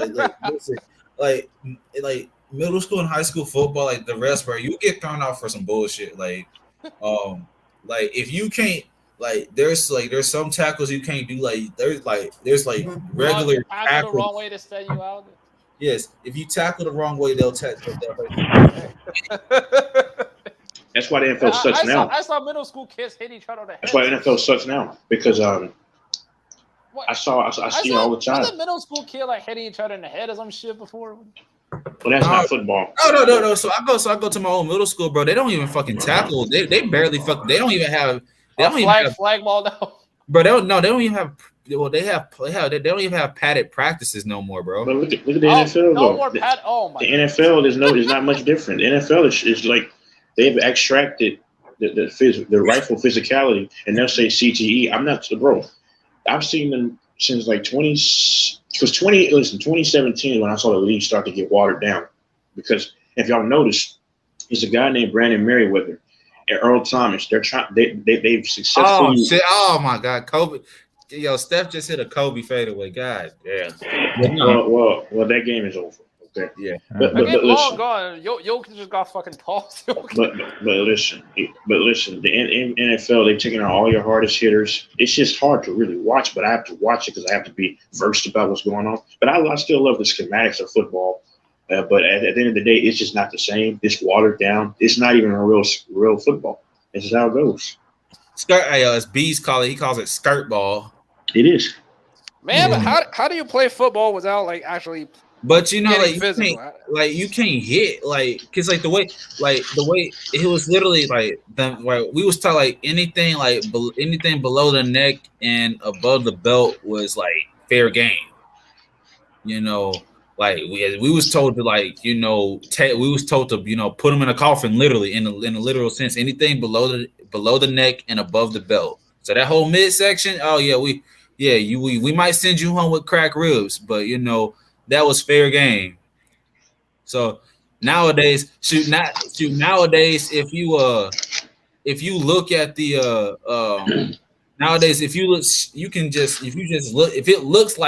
middle school and high school football, like the rest, bro. You get thrown out for some bullshit, if you can't. There's some tackles you can't do. There's regular tackles. The wrong way to set you out. Yes, if you tackle the wrong way, they'll hurt you. That's why the NFL sucks now. I saw middle school kids hit each other on the head. That's why the NFL sucks now because I see all the time. Was a middle school kid hitting each other in the head or some shit before? Well, that's not football. No. So I go to my old middle school, bro. They don't even fucking tackle. They barely fuck. They don't even have. They don't even have flag ball now. Bro, they don't even have. Well, they don't even have padded practices no more, bro. But look at the NFL. No more pad. Oh my. The NFL is not much different. The NFL is like they've extracted the rightful physicality, and they'll say CTE. I'm not, bro. I've seen them since 2017 when I saw the league start to get watered down. Because if y'all noticed, there's a guy named Brandon Merriweather and Earl Thomas. They've successfully. Oh shit! Oh my God, Kobe. Yo, Steph just hit a Kobe fadeaway. God damn. Well, that game is over. Okay. Yeah. But listen. Jokic just got fucking tossed. But listen. The NFL, they've taken out all your hardest hitters. It's just hard to really watch, but I have to watch it because I have to be versed about what's going on. But I still love the schematics of football. But at the end of the day, it's just not the same. It's watered down. It's not even a real football. This is how it goes. As Bees call it, he calls it skirt ball. It is. Man, but how do you play football without actually? But you can't hit, because the way it was literally we was taught anything below the neck and above the belt was fair game. We was told to we was told to put them in a coffin, literally in a literal sense. Anything below the neck and above the belt. So that whole midsection, we might send you home with cracked ribs, but that was fair game. So nowadays, nowadays if you look at the nowadays if you just look, if it looks like